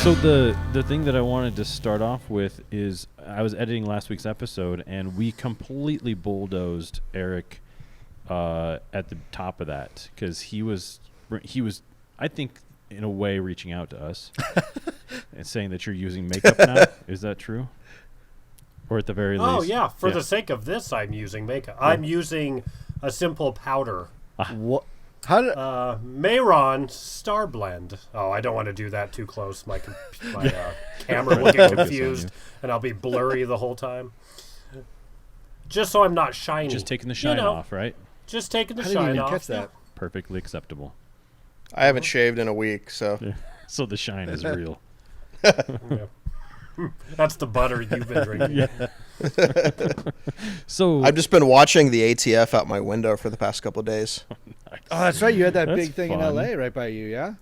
So the thing that I wanted to start off with is I was editing last week's episode, and we completely bulldozed Eric at the top of that because he was I think in a way reaching out to us and saying that you're using makeup now. Is that true? Or at the very least? Oh yeah, for the sake of this, I'm using makeup. I'm using a simple powder. What? How did? Mayron Star Blend. Oh, I don't want to do that too close. My camera will get confused, and I'll be blurry the whole time. Just so I'm not shiny. Just taking the shine off, right? Just taking the I shine didn't even off. catch that. Perfectly acceptable. I haven't shaved in a week, so. Yeah. So the shine is real. Yeah. That's the butter you've been drinking. Yeah. So I've just been watching the ATF out my window for the past couple of days. Nice. Oh, that's right. You had that That's big thing fun. in L.A. right by you, yeah?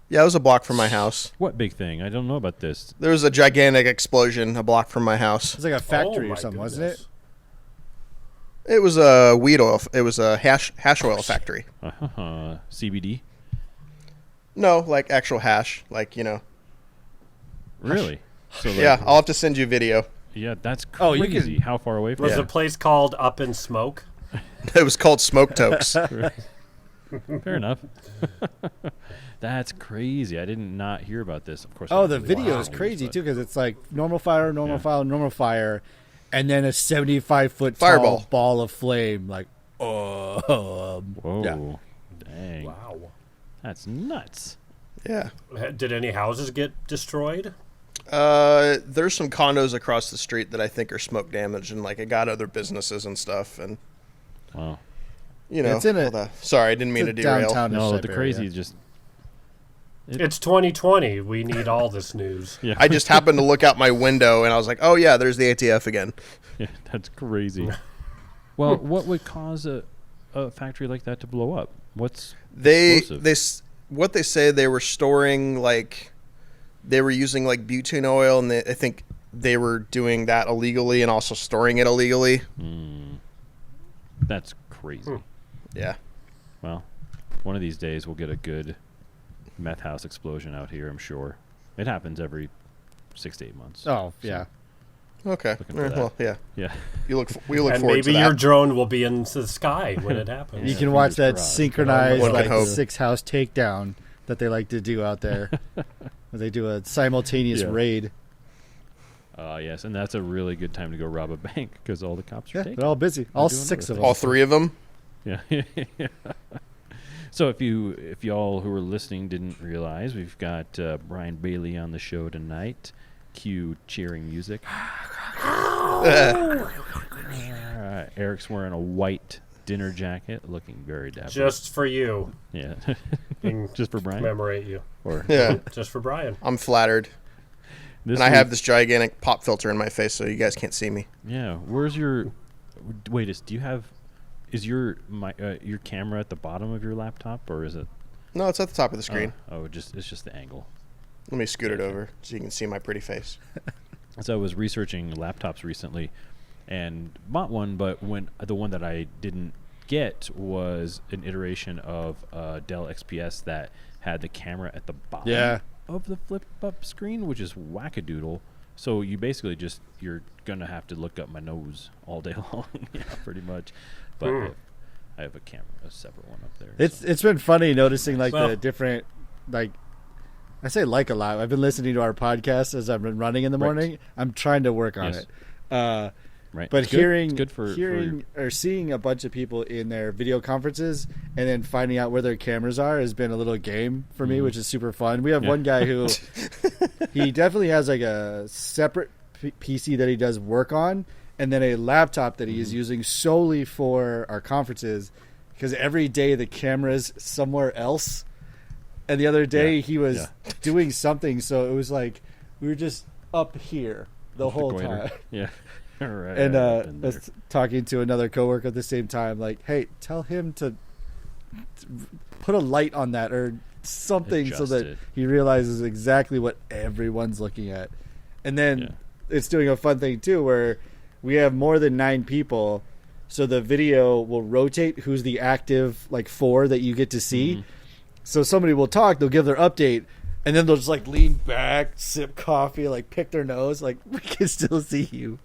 Yeah, it was a block from my house. What big thing? I don't know about this. There was a gigantic explosion a block from my house. It was like a factory Oh, or something, my wasn't it? goodness. It was a weed oil. It was a hash oil factory. CBD? No, like actual hash. Like, you know. Really? So like, Yeah, I'll have to send you a video. Yeah, that's Oh, crazy. you can- How far away from Was Yeah. the place called Up in Smoke? It was called Smoke Tokes. Fair enough. That's crazy. I did not hear about this. Of course. I Oh, don't the really video watch is news, crazy, but- too, because it's like normal fire, Yeah. normal fire, and then a 75-foot Fireball. tall ball of flame. Like, oh. Whoa. Yeah. Dang. Wow. That's nuts. Yeah. Did any houses get destroyed? There's some condos across the street that I think are smoke damaged, and like it got other businesses and stuff, and Wow. you know. It's in a- all the- sorry, I didn't mean to It's a derail. downtown No, type the crazy area. is just. It's 2020. We need all this news. Yeah. I just happened to look out my window and I was like, "Oh yeah, there's the ATF again." Yeah, that's crazy. Well, what would cause a factory like that to blow up? What's explosive? What they say, they were storing like they were using like butane oil, and I think they were doing that illegally and also storing it illegally. That's crazy. Yeah. Well, one of these days we'll get a good meth house explosion out here, I'm sure. It happens every 6 to 8 months. Oh, yeah. Okay. Looking for that. Well, yeah. Yeah. We look And forward to maybe that. your drone will be in the sky when it happens. You Yeah, can watch fingers that crossed. synchronized One can like hope. 6-house takedown that they like to do out there. They do a simultaneous Yeah. raid. Yes, and that's a really good time to go rob a bank because all the cops are Yeah, taken. they're all busy. All doing 6 other of them. All three of them. Yeah. So if y'all who are listening didn't realize, we've got Brian Bailey on the show tonight. Cue cheering music. Eric's wearing a white dinner jacket, looking very dapper. Just for you. Yeah. And Just for Brian? commemorate you. Or Yeah. Just for Brian. I'm flattered. this And I have week- this gigantic pop filter in my face, so you guys can't see me. Yeah. Where's your? Wait, is your camera at the bottom of your laptop, or is it? No, it's at the top of the screen. It's just the angle. Let me scoot it over so you can see my pretty face. So I was researching laptops recently, and bought one, but the one that I didn't get was an iteration of Dell XPS that had the camera at the bottom of the flip-up screen, which is wackadoodle. So you basically you're gonna have to look up my nose all day long, yeah, pretty much. But I have a separate one up there. It's been funny noticing like Well- the different like I say like a lot. I've been listening to our podcast as I've been running in the Right. morning. I'm trying to work on Yes. it. Right. But It's good. hearing It's good for or seeing a bunch of people in their video conferences and then finding out where their cameras are has been a little game for me, which is super fun. We have Yeah. one guy who he definitely has like a separate PC that he does work on, and then a laptop that he is using solely for our conferences, because every day the camera's somewhere else. And the other day he was doing something, so it was like we were just up here the whole goiter. time. Yeah. All right. And I've been I was talking to another coworker at the same time, like, "Hey, tell him to put a light on that or something, so Adjust that it. he realizes exactly what everyone's looking at." And then it's doing a fun thing too, where we have more than 9 people, so the video will rotate who's the active like 4 that you get to see. So somebody will talk, they'll give their update, and then they'll just like lean back, sip coffee, like pick their nose, like we can still see you.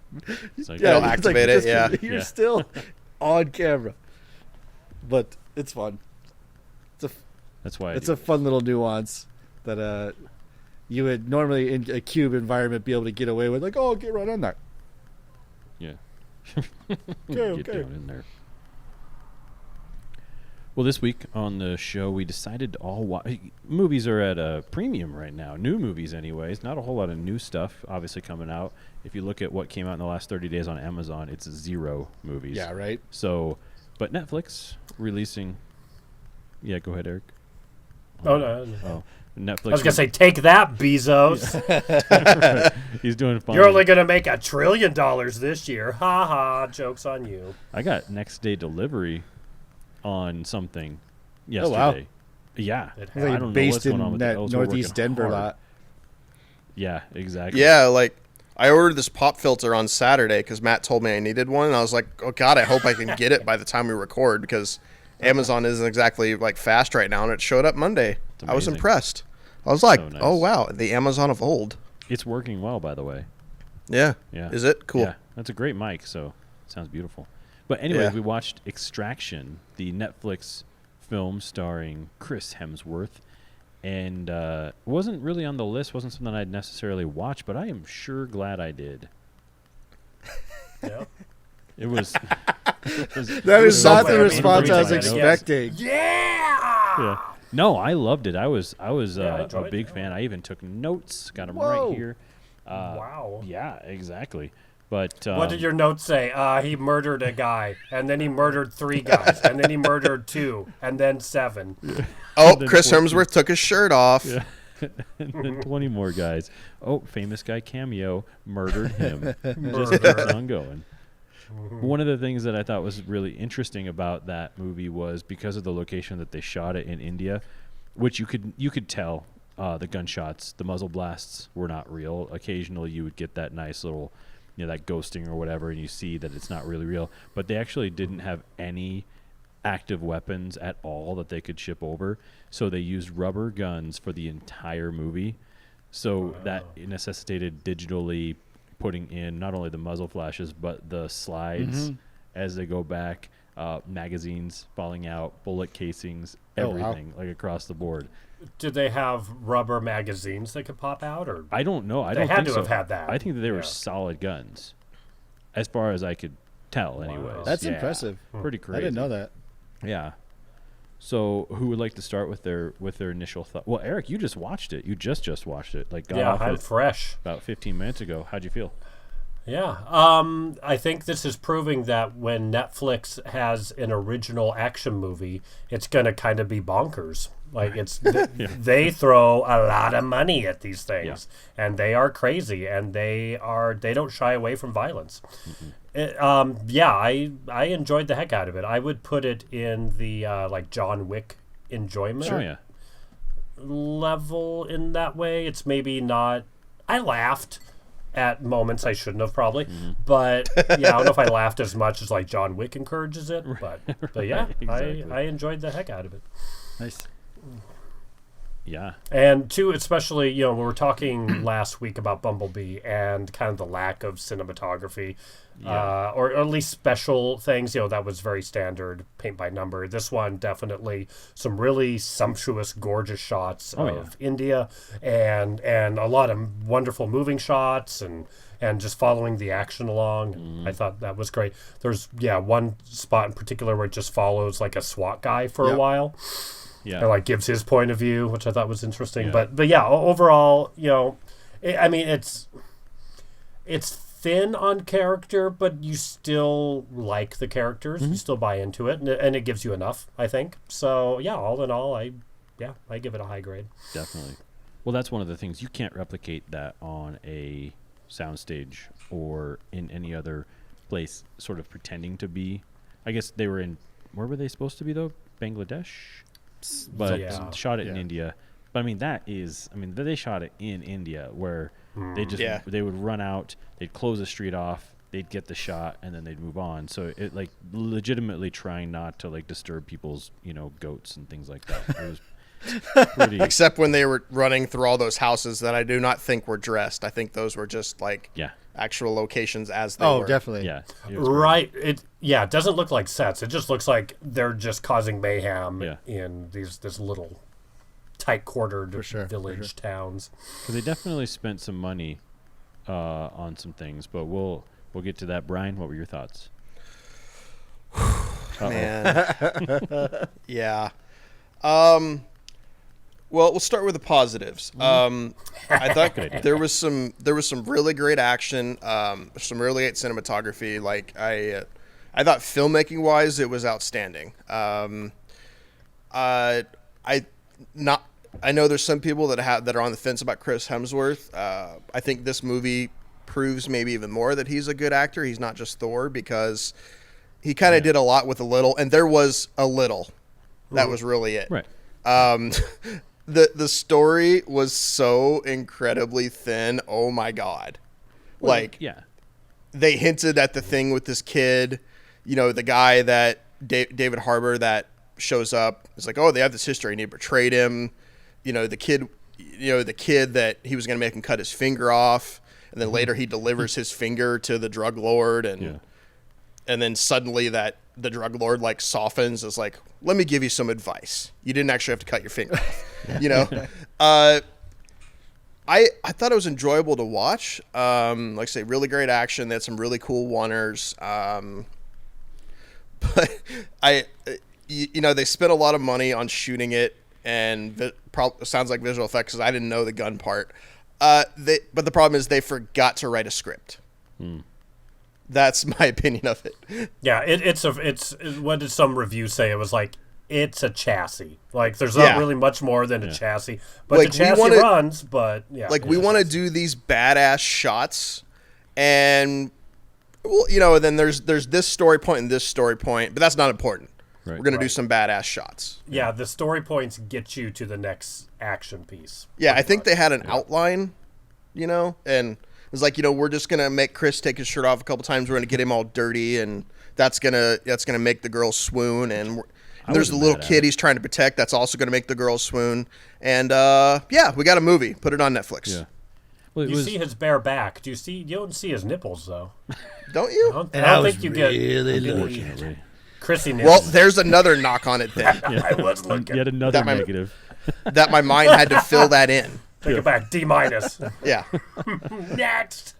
It's like, They'll it's activate it, yeah. You're Yeah. still on camera, but it's fun. that's why It's a fun little nuance that you would normally in a cube environment be able to get away with, like, oh, get right on that. yeah. Okay, Get okay. down in there. Well, this week on the show, we decided to all watch. Movies are at a premium right now. New movies, anyways. Not a whole lot of new stuff, obviously, coming out. If you look at what came out in the last 30 days on Amazon, it's 0 movies. Yeah, right. So, but Netflix releasing. Yeah, go ahead, Eric. Oh, no. Oh, Netflix. I was going to say, take that, Bezos. He's doing fine. You're only going to make $1 trillion this year. Ha ha. Joke's on you. I got next day delivery on something Oh, wow. yesterday. Yeah, It It's I like don't know based what's going on in with that those. We're working Northeast Denver hard. lot. Yeah, exactly. Yeah, like I ordered this pop filter on Saturday because Matt told me I needed one, and I was like, "Oh God, I hope I can get it by the time we record because Amazon isn't exactly like fast right now." And it showed up Monday. It's I was amazing. impressed. I was like, So nice. "Oh wow, the Amazon of old." It's working well, by the way. Yeah. Yeah. Is it cool? Yeah, that's a great mic, so it sounds beautiful. But anyways, Yeah. we watched Extraction, the Netflix film starring Chris Hemsworth, and it wasn't really on the list, wasn't something I'd necessarily watch, but I am sure glad I did. Yeah. It was... That it is was not so the bad. response I was Everybody's like, expecting. Yeah. Yeah. No, I loved it. I was I a enjoyed big it. fan. I even took notes, got them Whoa. right here. Wow. Yeah, exactly. But What did your notes say? He murdered a guy, and then he murdered 3 guys, and then he murdered 2, and then 7. Oh, then Chris 14. Hemsworth took his shirt off. Yeah. And then 20 more guys. Oh, famous guy cameo, murdered him. Just keeps Murder. on going. One of the things that I thought was really interesting about that movie was because of the location that they shot it in India, which you could tell the gunshots, the muzzle blasts were not real. Occasionally you would get that nice little, that ghosting or whatever, and you see that it's not really real. But they actually didn't have any active weapons at all that they could ship over. So they used rubber guns for the entire movie. So that necessitated digitally putting in not only the muzzle flashes, but the slides as they go back, magazines falling out, bullet casings, Oh, wow. everything, like across the board. Did they have rubber magazines that could pop out, or I don't know. I They don't had think to so. have had that. I think that they were Yeah. solid guns, as far as I could tell. Anyways, That's Yeah. impressive. Pretty crazy. I didn't know that. Yeah. So, who would like to start with their initial thought? Well, Eric, you just watched it. You just watched it. Like got yeah, off I'm it fresh. about 15 minutes ago. How'd you feel? Yeah. I think this is proving that when Netflix has an original action movie, it's going to kind of be bonkers. Like they throw a lot of money at these things, and they are crazy, and they don't shy away from violence. I enjoyed the heck out of it. I would put it in the like John Wick enjoyment Oh yeah. level in that way. It's maybe not. I laughed at moments I shouldn't have probably, but yeah, I don't know if I laughed as much as like John Wick encourages it. But yeah, exactly. I enjoyed the heck out of it. Nice. Yeah. And two, especially, we were talking last week about Bumblebee and kind of the lack of cinematography, or at least special things. That was very standard, paint by number. This one, definitely some really sumptuous, gorgeous shots of India, and a lot of wonderful moving shots, and just following the action along. I thought that was great. There's one spot in particular where it just follows like a SWAT guy for a while. Yeah. And like gives his point of view, which I thought was interesting. Yeah. But yeah, overall, I mean, it's thin on character, but you still like the characters. You still buy into it, and it gives you enough, I think. So yeah, all in all, I give it a high grade. Definitely. Well, that's one of the things. You can't replicate that on a soundstage or in any other place, sort of pretending to be. I guess they were in. Where were they supposed to be though? Bangladesh. But Yeah. shot it in India. But I mean, they shot it in India where they just they would run out, they'd close the street off, they'd get the shot, and then they'd move on. So it like legitimately trying not to like disturb people's goats and things like that. It was pretty. Except when they were running through all those houses that I do not think were dressed. I think those were just like Yeah. actual locations as they Oh, were. definitely. Yeah. It was pretty- Right. It doesn't look like sets. It just looks like they're just causing mayhem Yeah. in this little tight-quartered sure, for village towns. Because they definitely spent some money on some things, but we'll get to that. Brian, what were your thoughts? Man. Yeah. Well, we'll start with the positives. I thought Good idea. there was some really great action, some really great cinematography. Like I thought filmmaking wise, it was outstanding. I know there's some people that are on the fence about Chris Hemsworth. I think this movie proves maybe even more that he's a good actor. He's not just Thor, because he kind of did a lot with a little, and there was a little. That was really it. Right. The story was so incredibly thin. Oh my God. Like, Yeah. they hinted at the thing with this kid, the guy that David Harbour that shows up. It's like, oh, they have this history and he betrayed him. The kid that he was going to make him cut his finger off. And then later he delivers his finger to the drug lord. And then suddenly that the drug lord like softens. It's like, let me give you some advice. You didn't actually have to cut your finger off. I thought it was enjoyable to watch. Like I say, really great action. They had some really cool one-ers. But they spent a lot of money on shooting it, and sounds like visual effects, because I didn't know the gun part. But the problem is they forgot to write a script. That's my opinion of it. Yeah, it's what did some review say? It was like, it's a chassis. Like, there's not really much more than a chassis. But Like, the chassis runs, but yeah. Like, we want to do these badass shots, and well, then there's this story point and this story point, but that's not important. Right. We're gonna do some badass shots. Yeah, the story points get you to the next action piece. Yeah, I think they had an outline, and it was like, we're just gonna make Chris take his shirt off a couple times. We're gonna get him all dirty, and that's gonna make the girl swoon. And there's the little kid he's trying to protect. That's also gonna make the girl swoon. And we got a movie. Put it on Netflix. Yeah. Well, You see his bare back. You don't see his nipples though. Don't you? I don't think you get unfortunately. Chrissy Well, nipples. there's another knock on it then. I was looking. Yet another That might- negative. that my mind had to fill that in. Take it back. D-. Yeah. Next.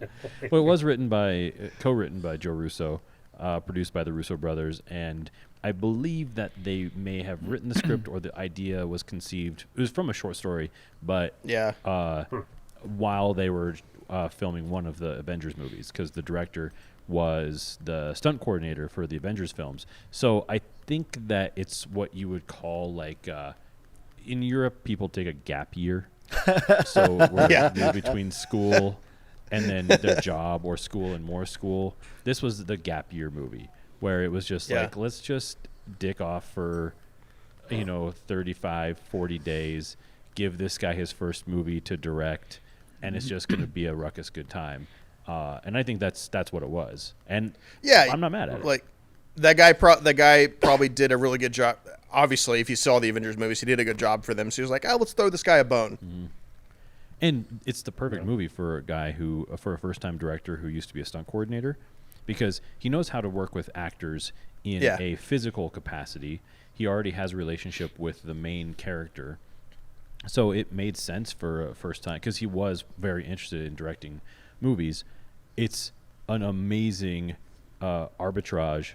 Well, it was co-written by Joe Russo, produced by the Russo brothers, and I believe that they may have written the script, or the idea was conceived. It was from a short story, but Yeah. while they were filming one of the Avengers movies, because the director was the stunt coordinator for the Avengers films. So I think that it's what you would call like in Europe, people take a gap year. So we're between school and then their job, or school and more school. This was the gap year movie, where it was just like, let's just dick off for 35, 40 days, give this guy his first movie to direct, and it's just going to be a ruckus good time. And I think that's what it was. And I'm not mad at it. Like, that guy probably did a really good job. Obviously, if you saw the Avengers movies, he did a good job for them. So he was like, let's throw this guy a bone. Mm-hmm. And it's the perfect movie for a guy for a first-time director who used to be a stunt coordinator, because he knows how to work with actors in a physical capacity. He already has a relationship with the main character. So it made sense for a first time, because he was very interested in directing movies. It's an amazing arbitrage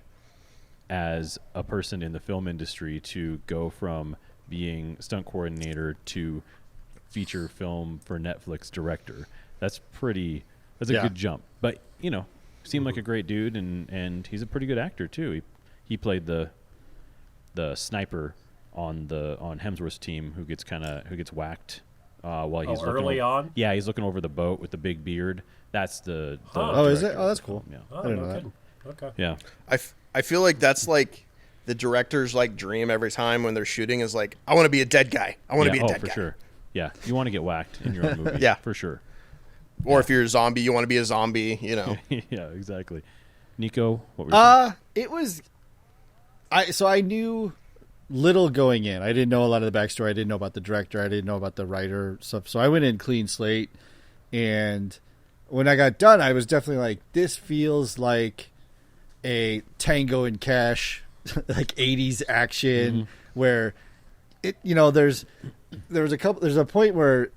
as a person in the film industry to go from being stunt coordinator to feature film for Netflix director. That's a good jump. But seemed like a great dude, and he's a pretty good actor too. He played the sniper on Hemsworth's team who gets whacked while he's early on. Yeah, he's looking over the boat with the big beard. That's the is it? director Oh, that's of the cool. film, Oh, I didn't no know that. kidding. Okay. Yeah. I feel like that's like the director's like dream every time when they're shooting is like, I want to be a dead guy. I want to be a dead for guy. sure. Yeah, you want to get whacked in your own movie. Yeah. For sure. Or if you're a zombie, you want to be a zombie. Yeah, exactly. Nico, what were you It was. I knew little going in. I didn't know a lot of the backstory. I didn't know about the director. I didn't know about the writer stuff. So I went in clean slate. And when I got done, I was definitely like, this feels like a Tango and Cash, like 80s action where it, there's a point where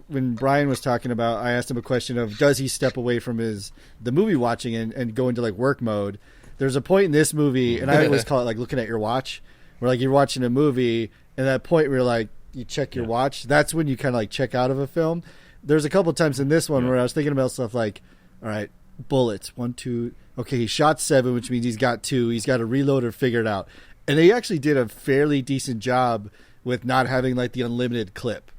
when Brian was talking about, I asked him a question of, does he step away from the movie watching and go into like work mode? There's a point in this movie, and I always call it like looking at your watch, where like you're watching a movie, and that point where like you check your watch, that's when you kind of like check out of a film. There's a couple of times in this one where I was thinking about stuff like, all right, bullets, 1, 2, okay, he shot 7, which means he's got 2. He's got a reloader figured out. And they actually did a fairly decent job with not having like the unlimited clip.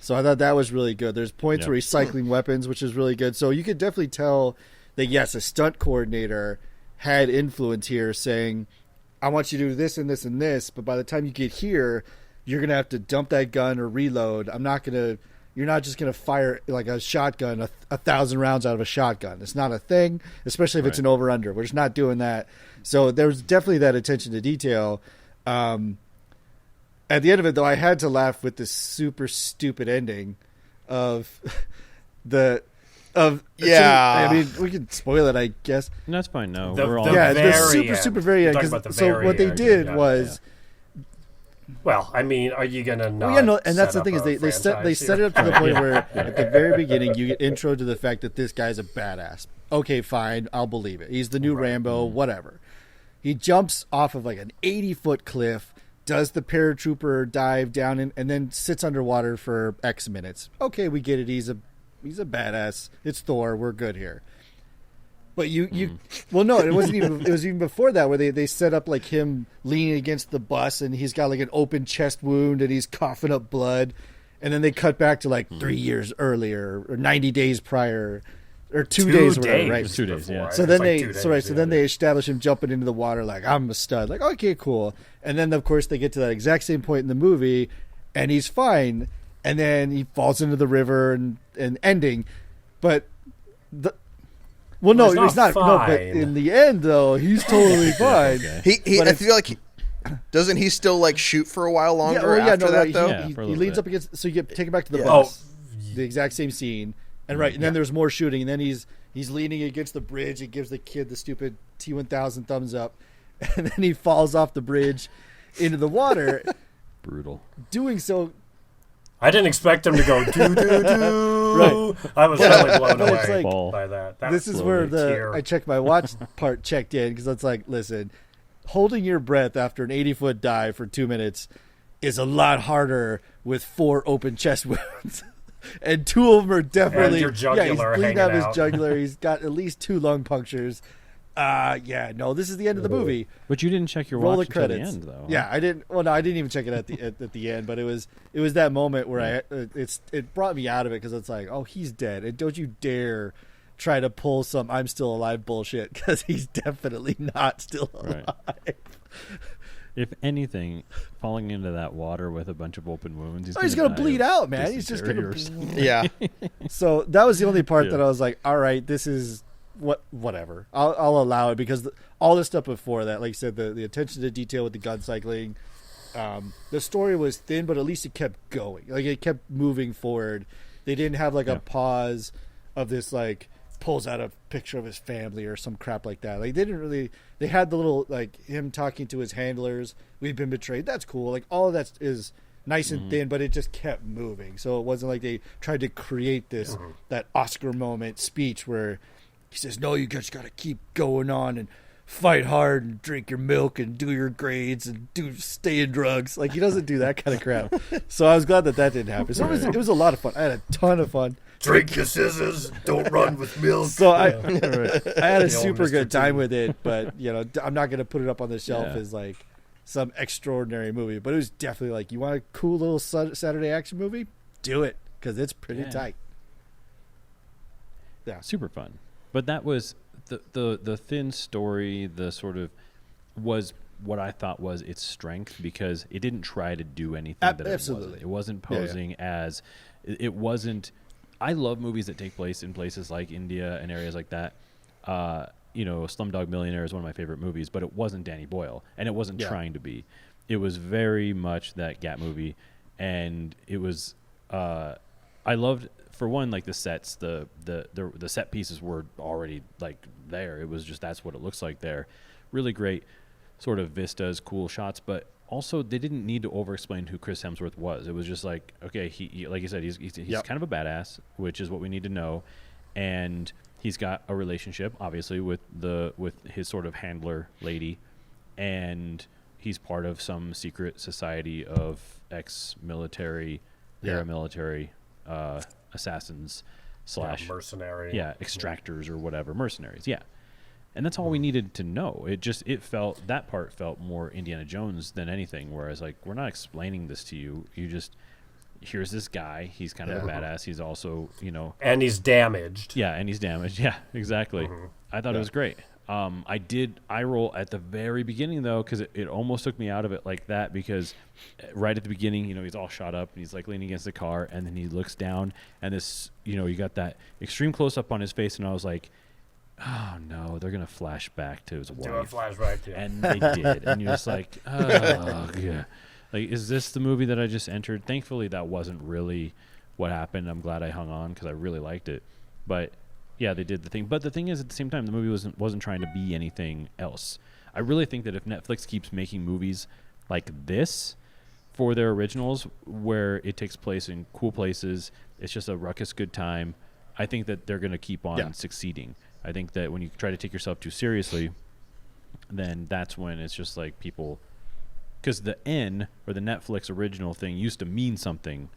So I thought that was really good. There's points where he's cycling weapons, which is really good. So you could definitely tell that, yes, a stunt coordinator had influence here saying, I want you to do this and this and this, but by the time you get here, you're going to have to dump that gun or reload. You're not just going to fire like a shotgun, 1,000 rounds out of a shotgun. It's not a thing, especially if it's an over-under. We're just not doing that. So there's definitely that attention to detail. At the end of it, though, I had to laugh with this super stupid ending of I mean, we can spoil it, I guess. No, that's fine. No, we're all the super very end. So what they did was. Well, I mean, are you gonna not? Well, and that's the thing is they set it up to the point where at the very beginning you get intro to the fact that this guy's a badass. Okay, fine, I'll believe it. He's the new Rambo, whatever. He jumps off of like an 80-foot cliff, does the paratrooper dive down and then sits underwater for X minutes. Okay, we get it. He's a badass. It's Thor. We're good here. But well, no, it wasn't even. It was even before that, where they set up like him leaning against the bus, and he's got like an open chest wound, and he's coughing up blood, and then they cut back to like 3 years earlier, or 90 days prior, or 2 days, or whatever, right? 2 days, yeah. So then they establish him jumping into the water, like I'm a stud, like okay, cool, and then of course they get to that exact same point in the movie, and he's fine, and then he falls into the river and ending, but Well, no, he's not. No, but in the end, though, he's totally fine. Okay. I feel like doesn't he still like shoot for a while longer after that though? He leans up against. So you get taken back to the bus, the exact same scene, and and then there's more shooting, and then he's leaning against the bridge. He gives the kid the stupid T-1000 thumbs up, and then he falls off the bridge into the water. Brutal. Doing so. I didn't expect him to go do. Right. I was really blown away by that. This is where I checked my watch part checked in, because it's like, listen, holding your breath after an 80-foot dive for 2 minutes is a lot harder with 4 open chest wounds. And 2 of them are definitely. And your jugular he's bleeding out his out. jugular. He's got at least 2 lung punctures. This is the end of the movie. But you didn't check your Roll watch the credits. until the end, though. Yeah, I didn't. Well, no, I didn't even check it at the end. But it was that moment where it brought me out of it, because it's like, oh, he's dead, and don't you dare try to pull some "I'm still alive" bullshit, because he's definitely not still alive. Right. If anything, falling into that water with a bunch of open wounds, he's gonna bleed out, man. He's just gonna. Yeah. So that was the only part that I was like, all right, this is. Whatever. I'll allow it, because all the stuff before that, like you said, the attention to detail with the gun cycling, the story was thin, but at least it kept going. Like it kept moving forward. They didn't have like a pause of this like pulls out a picture of his family or some crap like that. Like they didn't really. They had the little like him talking to his handlers. We've been betrayed. That's cool. Like all of that is nice and thin, but it just kept moving. So it wasn't like they tried to create this that Oscar moment speech where. He says, no, you just got to keep going on and fight hard and drink your milk and do your grades and stay in drugs. Like, he doesn't do that kind of crap. So I was glad that didn't happen. So it was a lot of fun. I had a ton of fun. Drink your scissors. Don't run with milk. So I had a super good time with it, but, I'm not going to put it up on the shelf as, like, some extraordinary movie. But it was definitely like, you want a cool little Saturday action movie? Do it, because it's pretty tight. Yeah. Super fun. But that was the thin story, the sort of was what I thought was its strength, because it didn't try to do anything that absolutely. It wasn't posing as it wasn't. I love movies that take place in places like India and areas like that. Slumdog Millionaire is one of my favorite movies, but it wasn't Danny Boyle, and it wasn't trying to be. It was very much that Gap movie, and it was. I loved, for one, like the sets, the set pieces were already like there. It was just that's what it looks like there. Really great, sort of vistas, cool shots, but also they didn't need to over-explain who Chris Hemsworth was. It was just like, okay, he like you said, he's kind of a badass, which is what we need to know, and he's got a relationship, obviously, with his sort of handler lady, and he's part of some secret society of ex-military, paramilitary assassins / mercenary, extractors or whatever, mercenaries, and that's all we needed to know. That part felt more Indiana Jones than anything, whereas like, we're not explaining this to you, here's this guy, he's kind of a badass, he's also, and he's damaged. Exactly. I thought it was great. I did eye roll at the very beginning, though, because it almost took me out of it like that, because right at the beginning, he's all shot up and he's like leaning against the car, and then he looks down and this, you got that extreme close up on his face, and I was like, oh no, they're going to flash back to his wife. Do a flashback, And they did. And you're just like, oh, yeah. Like, is this the movie that I just entered? Thankfully, that wasn't really what happened. I'm glad I hung on because I really liked it. But yeah, they did the thing. But the thing is, at the same time, the movie wasn't trying to be anything else. I really think that if Netflix keeps making movies like this for their originals, where it takes place in cool places, it's just a ruckus good time, I think that they're going to keep on succeeding. I think that when you try to take yourself too seriously, then that's when it's just like people... Because the N, or the Netflix original thing, used to mean something,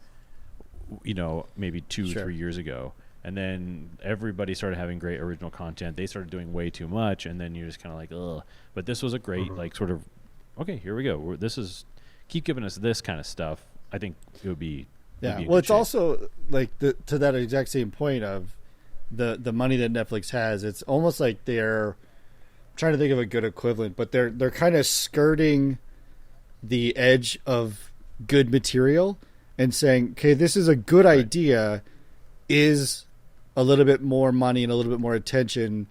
maybe 2-3 years ago. And then everybody started having great original content. They started doing way too much, and then you're just kind of like, ugh. But this was a great, like, sort of, okay, here we go. Keep giving us this kind of stuff. I think it would be... Yeah, well, it's also, like, to that exact same point of the money that Netflix has, it's almost like they're trying to think of a good equivalent, but they're kind of skirting the edge of good material and saying, okay, this is a good idea, is a little bit more money and a little bit more attention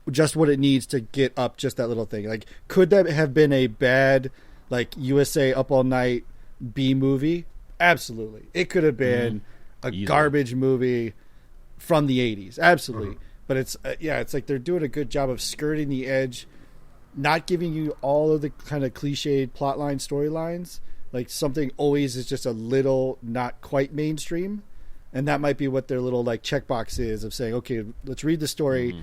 just what it needs to get up just that little thing. Like, could that have been a bad, like, USA Up All Night B movie? Absolutely. It could have been a garbage movie from the 80s. Absolutely. But it's it's like they're doing a good job of skirting the edge, not giving you all of the kind of cliched plotline storylines. Like, something always is just a little not quite mainstream. And that might be what their little, like, checkbox is of saying, okay, let's read the story.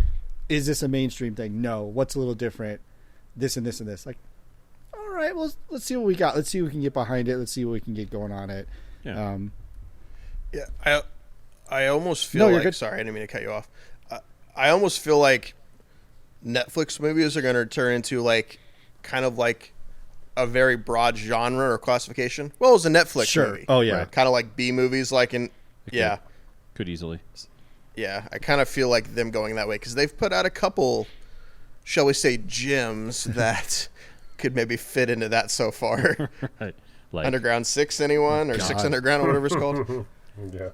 Is this a mainstream thing? No. What's a little different? This and this and this. Like, all right, well, let's see what we got. Let's see what we can get behind it. Let's see what we can get going on it. I almost feel like... Good. Sorry, I didn't mean to cut you off. I almost feel like Netflix movies are going to turn into, like, kind of like a very broad genre or classification. Well, it's a Netflix movie. Oh, yeah. Right? Kind of like B movies, like in... Could easily. Yeah, I kind of feel like them going that way because they've put out a couple, shall we say, gems that could maybe fit into that so far. Right. Like, Underground 6, anyone? Or 6 Underground, or whatever it's called.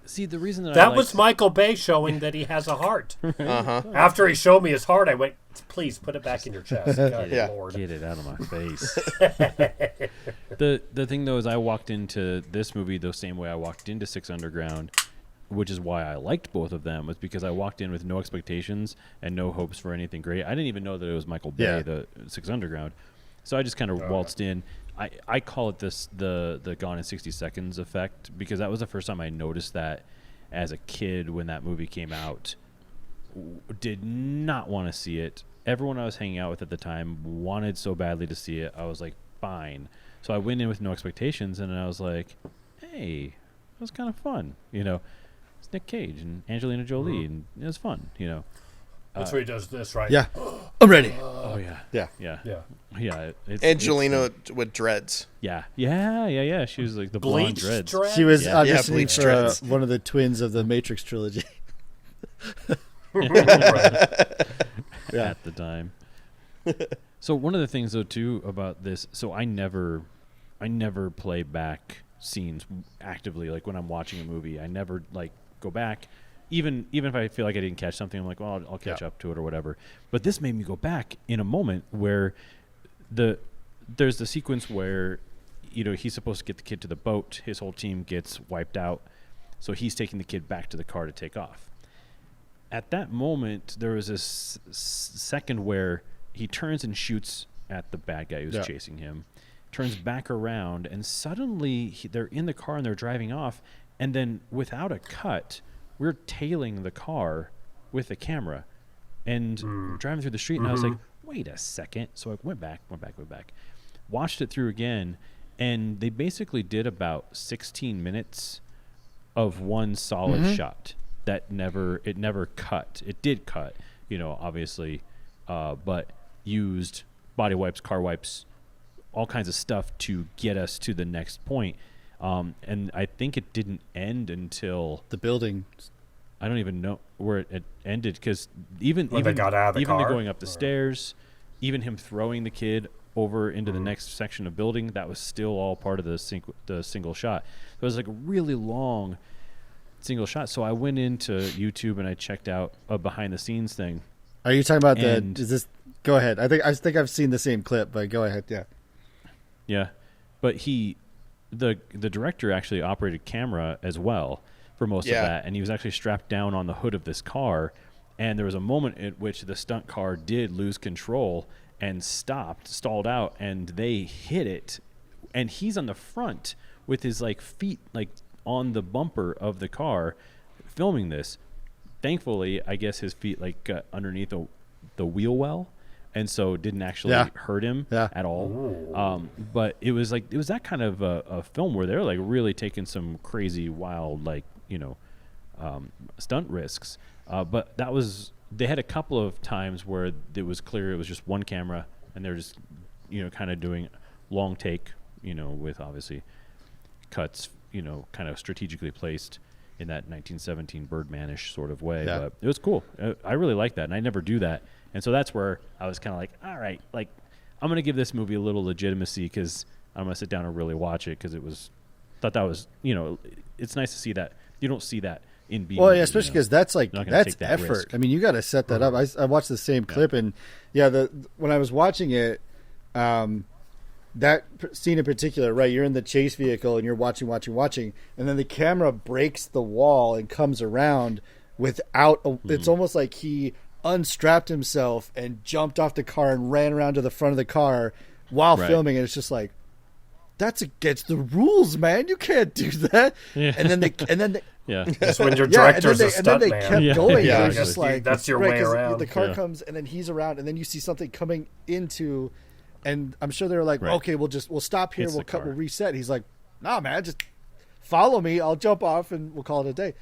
See, the reason that was Michael Bay showing that he has a heart. After he showed me his heart, I went, please put it back in your chest. God, Lord. Get it out of my face. The thing, though, is I walked into this movie the same way I walked into 6 Underground, which is why I liked both of them, was because I walked in with no expectations and no hopes for anything great. I didn't even know that it was Michael Bay, the 6 Underground. So I just kind of waltzed in. I call it the Gone in 60 Seconds effect, because that was the first time I noticed that as a kid when that movie came out. Did not want to see it. Everyone I was hanging out with at the time wanted so badly to see it. I was like, fine. So I went in with no expectations, and I was like, hey, that was kind of fun. It's Nick Cage and Angelina Jolie, and it was fun. That's where he does this, right? Yeah. I'm ready. Oh, yeah. Yeah. Angelina with dreads. Yeah. She was like the blonde dreads. She was bleach auditioning dreads. for one of the twins of the Matrix trilogy. At the time. So one of the things, though, too, about this, so I never play back scenes actively. Like, when I'm watching a movie, I never, like, go back. Even if I feel like I didn't catch something, I'm like, well, I'll catch up to it or whatever. But this made me go back in a moment where there's the sequence where he's supposed to get the kid to the boat. His whole team gets wiped out. So he's taking the kid back to the car to take off. At that moment, there was this second where he turns and shoots at the bad guy who's chasing him, turns back around, and suddenly they're in the car and they're driving off. And then without a cut, we're tailing the car with the camera and driving through the street. And I was like, wait a second. So I went back, watched it through again. And they basically did about 16 minutes of one solid shot that never cut. It did cut, obviously, but used body wipes, car wipes, all kinds of stuff to get us to the next point. And I think it didn't end until the building. I don't even know where it ended, because even they got out of the car? they're going up the stairs, even him throwing the kid over into the next section of building, that was still all part of the single shot. So it was like a really long single shot. So I went into YouTube and I checked out a behind the scenes thing. Are you talking about is this? Go ahead. I think I've seen the same clip, but go ahead. Yeah. Yeah, but the director actually operated camera as well for most of that, and he was actually strapped down on the hood of this car, and there was a moment at which the stunt car did lose control and stalled out, and they hit it, and he's on the front with his feet on the bumper of the car filming this. Thankfully, I guess his feet got underneath the wheel well, and so didn't actually hurt him at all. But it was that kind of a film where they're really taking some crazy wild stunt risks. But they had a couple of times where it was clear it was just one camera, and they're just kind of doing long take, with obviously cuts, kind of strategically placed in that 1917 Birdman-ish sort of way. But it was cool. I really like that, and I never do that. And so that's where I was kind of all right, I'm going to give this movie a little legitimacy, because I'm going to sit down and really watch it, because thought that was, it's nice to see that. You don't see that in B. Well, yeah, especially because that's that's that effort. risk. I mean, you got to set that up. I watched the same clip, and when I was watching it, that scene in particular, right? You're in the chase vehicle and you're watching, and then the camera breaks the wall and comes around without. It's almost like he unstrapped himself and jumped off the car and ran around to the front of the car while filming, and it's just that's against the rules, man. You can't do that. Yeah. And then that's when your director's a stunt man. And then they kept going. Yeah, it's just that's your way around. The car comes, and then he's around, and then you see something coming into, and I'm sure they were like, okay, we'll stop here, we'll reset. He's like, nah, man, just follow me. I'll jump off, and we'll call it a day.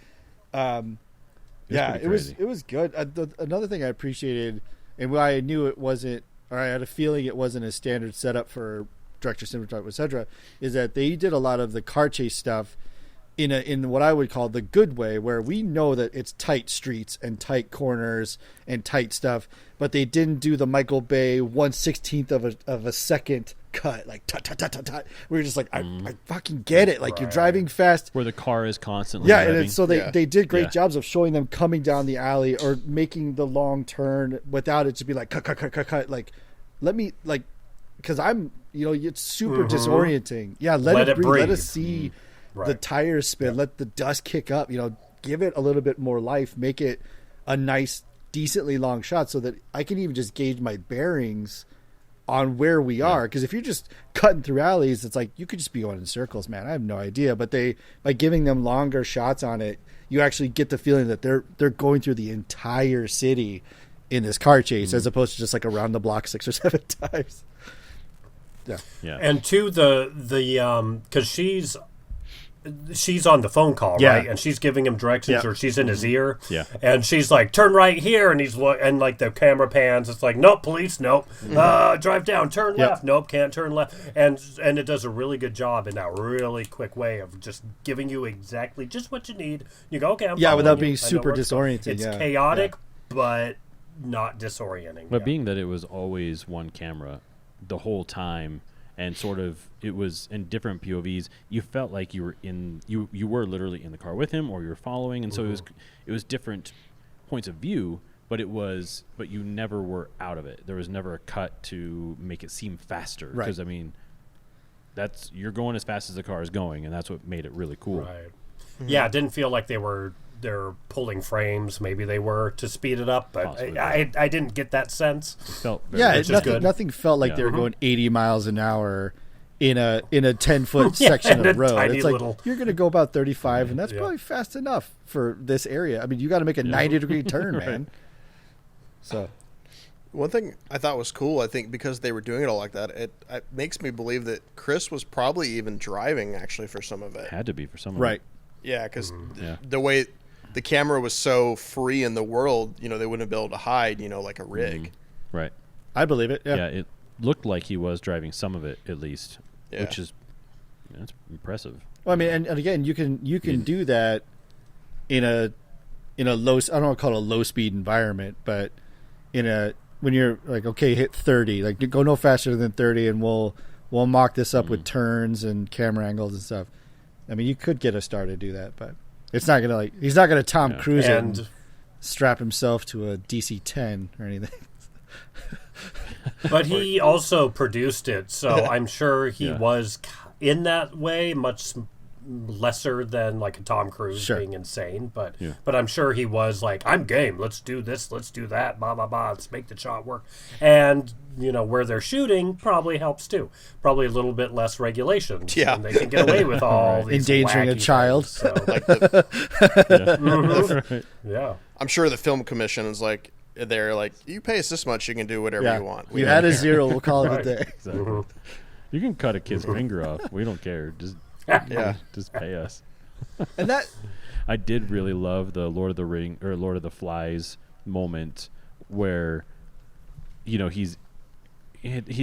It was good. Another thing I appreciated, and why I knew it wasn't, or I had a feeling it wasn't a standard setup for director, cinematographer, etc., is that they did a lot of the car chase stuff in what I would call the good way, where we know that it's tight streets and tight corners and tight stuff, but they didn't do the Michael Bay 1/16 of a second cut, tut. We were just I fucking get it. You're driving fast, where the car is constantly revving. And so they did great jobs of showing them coming down the alley or making the long turn without it to be cut. Let me because I'm it's super disorienting. Yeah, let it breathe. Let us see the tires spin. Let the dust kick up. Give it a little bit more life. Make it a nice, decently long shot so that I can even just gauge my bearings on where we are. Because if you're just cutting through alleys, it's you could just be going in circles, man. I have no idea. But by giving them longer shots on it, you actually get the feeling that they're going through the entire city in this car chase, as opposed to just around the block 6 or 7 times. Yeah. And to the because she's on the phone call, right? And she's giving him directions, or she's in his ear. Yeah. And she's like, turn right here. And he's the camera pans. It's nope, police, nope. Drive down, turn left. Nope, can't turn left. And it does a really good job in that really quick way of just giving you exactly just what you need. You go, okay, I'm without being super disorienting. It's chaotic, but not disorienting. But being that it was always one camera the whole time, and sort of it was in different POVs, you felt like you were you were literally in the car with him, or you were following, and so it was different points of view, but you never were out of it. There was never a cut to make it seem faster, because that's you're going as fast as the car is going, and that's what made it really cool. Right. Yeah, it didn't feel like they're pulling frames. Maybe they were to speed it up, but Possibly, I didn't get that sense. It felt nothing felt like Yeah. they were going 80 miles an hour in a 10-foot section in of a road. tiny It's like little- you're going to go about 35, and that's Yeah. probably fast enough for this area. I mean, you got to make a 90-degree turn, man. So One thing I thought was cool, I think, because they were doing it all like that, it makes me believe that Chris was probably even driving actually for some of it. had to be for some. right. Yeah, because Yeah. the way the camera was so free in the world, they wouldn't be able to hide, like a rig. Right. I believe it. Yeah. Yeah. It looked like he was driving some of it at least, Yeah. which is that's impressive. Well, I mean, and again, you can do that in a low. I don't want to call it a low speed environment, but when you're like, okay, hit 30, like go no faster than 30, and we'll mock this up with turns and camera angles and stuff. I mean, you could get a star to do that, but it's not gonna he's not gonna Tom Cruise it and strap himself to a DC-10 or anything. But he also produced it, so I'm sure he was in that way much lesser than like a Tom Cruise being insane. But I'm sure he was like, I'm game. Let's do this. Let's do that. Blah blah blah. Let's make the shot work. And where they're shooting probably helps too. Probably a little bit less regulations. Yeah. And they can get away with all these endangering a wacky child. things, so. Like Right. Yeah. I'm sure the film commission is like, they're like, you pay us this much, you can do whatever you want. You add a zero, we'll call it a day. Exactly. You can cut a kid's finger off. We don't care. Just just pay us. And that I did really love the Lord of the Ring or Lord of the Flies moment where he's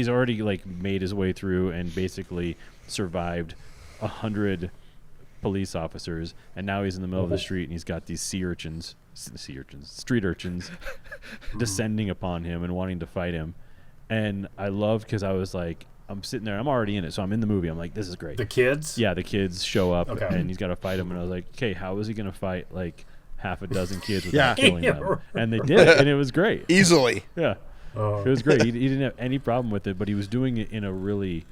already like made his way through and basically survived 100 police officers, and now he's in the middle of the street and he's got these street urchins descending upon him and wanting to fight him. And I loved, because I was like, I'm sitting there, I'm already in it, so I'm in the movie, I'm like, this is great. The kids? Yeah, the kids show up Okay. and he's got to fight them, and I was like, okay, how is he going to fight like half a dozen kids Yeah. without killing Yeah, them? right. And they did it, and it was great. Easily. Yeah, it was great. He didn't have any problem with it, but he was doing it in a really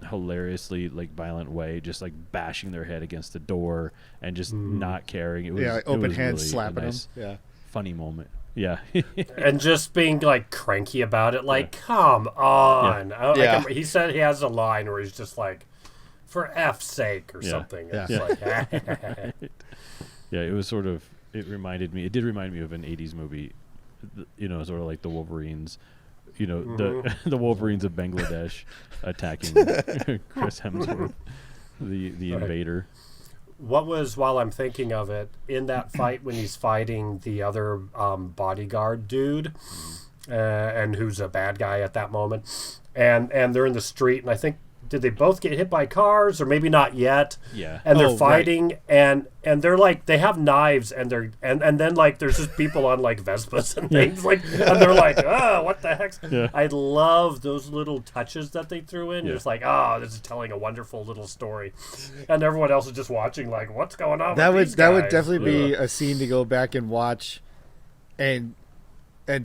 hilariously like violent way, just like bashing their head against the door and just not caring. It was like it open was hands really slapping a nice, him. Yeah. funny moment. Yeah. And just being like cranky about it, like, come on. Yeah. He said he has a line where he's just like, for F's sake or something. Yeah. It's like, Yeah, it was sort of. It did remind me of an '80s movie, sort of like the Wolverines, the Wolverines of Bangladesh attacking Chris Hemsworth, the invader. what was, while I'm thinking of it, in that fight when he's fighting the other bodyguard dude, and who's a bad guy at that moment, and they're in the street, and I think, did they both get hit by cars, or maybe not yet? Yeah. And they're Oh, fighting, and they're like, they have knives, and they're and then like there's just people on like Vespas and things like, and they're like, oh, what the heck? Yeah. I love those little touches that they threw in. Yeah. You're just like, oh, this is telling a wonderful little story, and everyone else is just watching like, what's going on? That with would these that would guys? definitely be Yeah. a scene to go back and watch, and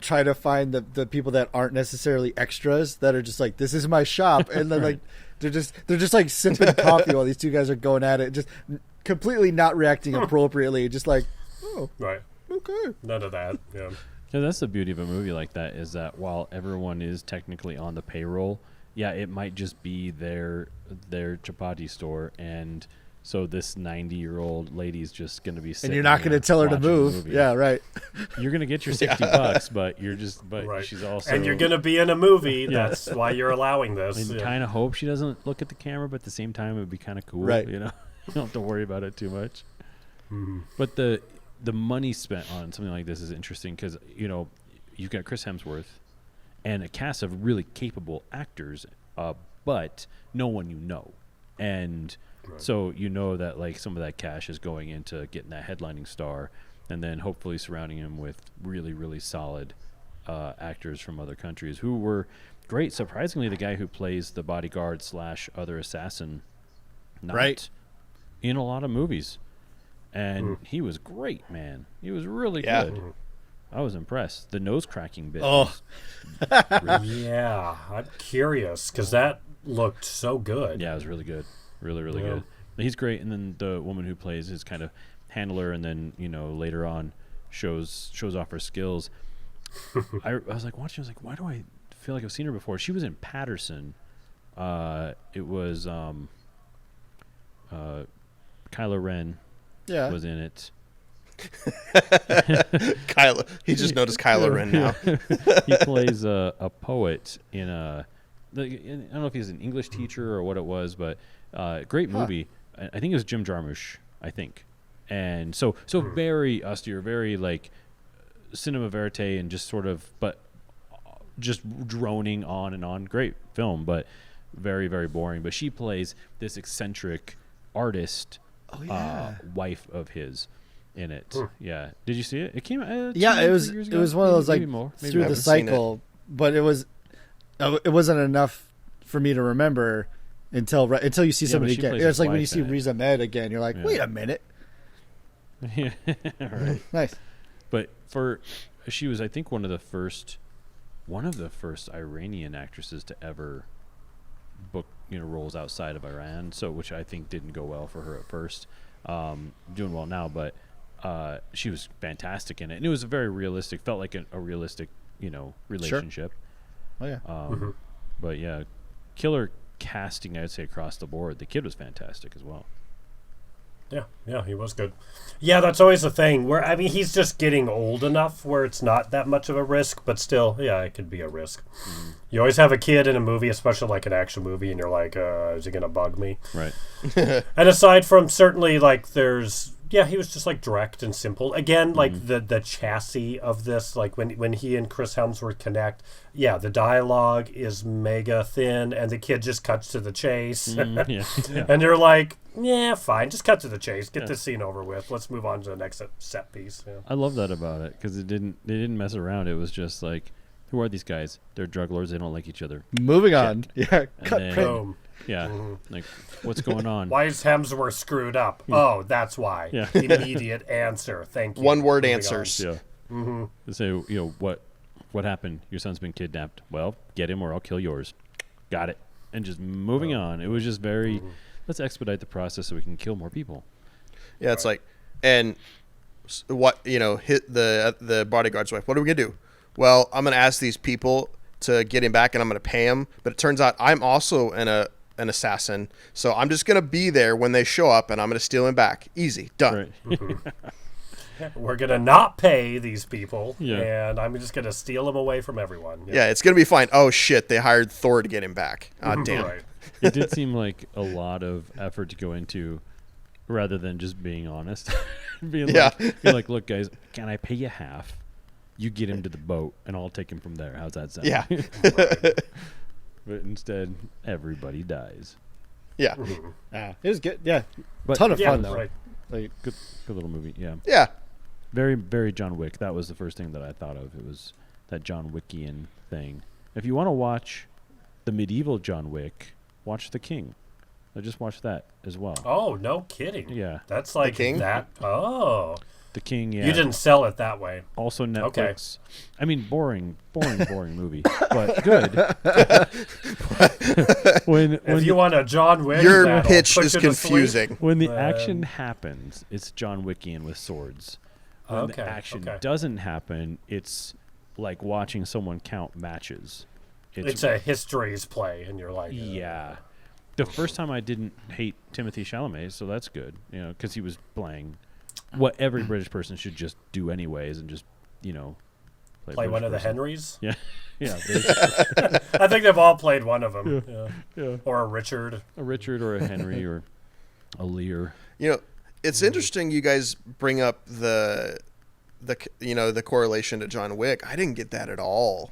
try to find the people that aren't necessarily extras, that are just like, this is my shop, and then like they're just like sipping coffee while these two guys are going at it, just completely not reacting appropriately, just like, oh, Right. okay. None of that. Yeah. Yeah, that's the beauty of a movie like that, is that while everyone is technically on the payroll, yeah, it might just be their chapati store, and so this 90-year-old lady's just going to be sitting And you're not going to there tell her to watching the move. movie. Yeah, right. You're going to get your $60, but Right. she's also... And you're going to be in a movie. Yeah. That's why you're allowing this. And Yeah. kind of hope she doesn't look at the camera, but at the same time, it would be kind of cool. Right. You don't have to worry about it too much. Mm-hmm. But the money spent on something like this is interesting because, you've got Chris Hemsworth and a cast of really capable actors, but no one you know. And so that like some of that cash is going into getting that headlining star, and then hopefully surrounding him with really, really solid actors from other countries who were great. Surprisingly, the guy who plays the bodyguard / other assassin, not Right. in a lot of movies, and he was great, man. He was really Yeah. good. I was impressed. The nose cracking bit. Oh. was really- Yeah, I'm curious because that looked so good. Yeah, it was really good. Really, really good. He's great. And then the woman who plays his kind of handler and then, later on shows off her skills. I was like, watching, I was like, why do I feel like I've seen her before? She was in Patterson. It was Kylo Ren was in it. Kylo. He just noticed Kylo Ren now. He plays a poet in I don't know if he's an English teacher or what it was, but great movie. I think it was Jim Jarmusch, I think. And so very austere, very like cinema verite, and just sort of, but just droning on and on. Great film, but very, very boring. But she plays this eccentric artist, wife of his in it. Yeah. Did you see it? It came out. It was one of those like through the cycle, but it wasn't enough for me to remember until you see somebody again. It's like when you see Riz Ahmed again, you're like, wait a minute. Yeah. Right. Nice. But she was, I think, one of the first Iranian actresses to ever book roles outside of Iran. So, which I think didn't go well for her at first. Doing well now, but she was fantastic in it, and it was a very realistic. Felt like a realistic, relationship. Sure. Oh yeah. But yeah, killer casting, I'd say, across the board. The kid was fantastic as well. Yeah, he was good. Yeah, that's always the thing. He's just getting old enough where it's not that much of a risk, but still, yeah, it could be a risk. You always have a kid in a movie, especially like an action movie, and you're like, is he going to bug me? Right. And aside from certainly, like, he was just like direct and simple. Again, like the chassis of this, like when he and Chris Hemsworth connect, the dialogue is mega thin, and the kid just cuts to the chase. And they're like, yeah, fine, just cut to the chase, get this scene over with. Let's move on to the next set piece. Yeah. I love that about it because they didn't mess around. It was just like, who are these guys? They're drug lords. They don't like each other. Moving on. Yeah. Cut. Boom. Yeah. Like, what's going on? Why is Hemsworth screwed up? Oh, that's why. Yeah. Immediate answer. Thank you. One word answers. On. Yeah. They say, what happened? Your son's been kidnapped. Well, get him or I'll kill yours. Got it. And just moving on. It was just very, let's expedite the process so we can kill more people. Yeah, it's like, and what, hit the bodyguard's wife. What are we going to do? Well, I'm going to ask these people to get him back and I'm going to pay him. But it turns out I'm also an assassin. So I'm just going to be there when they show up and I'm going to steal him back. Easy. Done. Right. We're going to not pay these people and I'm just going to steal them away from everyone. Yeah, it's going to be fine. Oh, shit. They hired Thor to get him back. Damn. Right. It did seem like a lot of effort to go into rather than just being honest. being like, look, guys, can I pay you half? You get him to the boat, and I'll take him from there. How's that sound? Yeah. But instead, everybody dies. Yeah. It was good. Yeah. But ton of fun, though. Right. Like, good little movie. Yeah. Yeah. Very, very John Wick. That was the first thing that I thought of. It was that John Wickian thing. If you want to watch the medieval John Wick, watch The King. I just watched that as well. Oh, no kidding. Yeah. That's like The King? that. Oh. The King, yeah. You didn't sell it that way. Also Netflix. Okay. I mean, boring movie, but good. when if you want a John Wick, your pitch is confusing. When the action happens, it's John Wickian with swords. When the action doesn't happen, it's like watching someone count matches. It's a history's play, and you're like, yeah. The first time I didn't hate Timothée Chalamet, so that's good, because he was playing what every British person should just do anyways, and just play one of the Henrys. Yeah, yeah. I think they've all played one of them. Yeah. Or a Richard, or a Henry, or a Lear. It's interesting you guys bring up the correlation to John Wick. I didn't get that at all.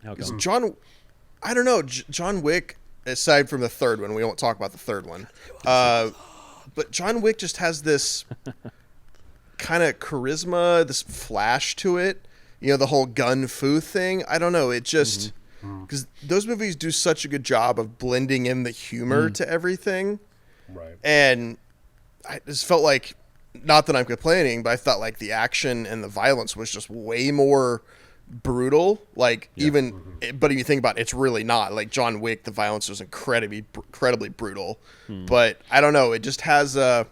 How come? I don't know. John Wick, aside from the third one, we won't talk about the third one. But John Wick just has this kind of charisma, this flash to it. The whole gun fu thing. I don't know. It just because those movies do such a good job of blending in the humor to everything. Right. And I just felt like, not that I'm complaining, but I felt like the action and the violence was just way more brutal. Like even, but if you think about it, it's really not. Like John Wick, the violence was incredibly brutal. But I don't know. It just has a.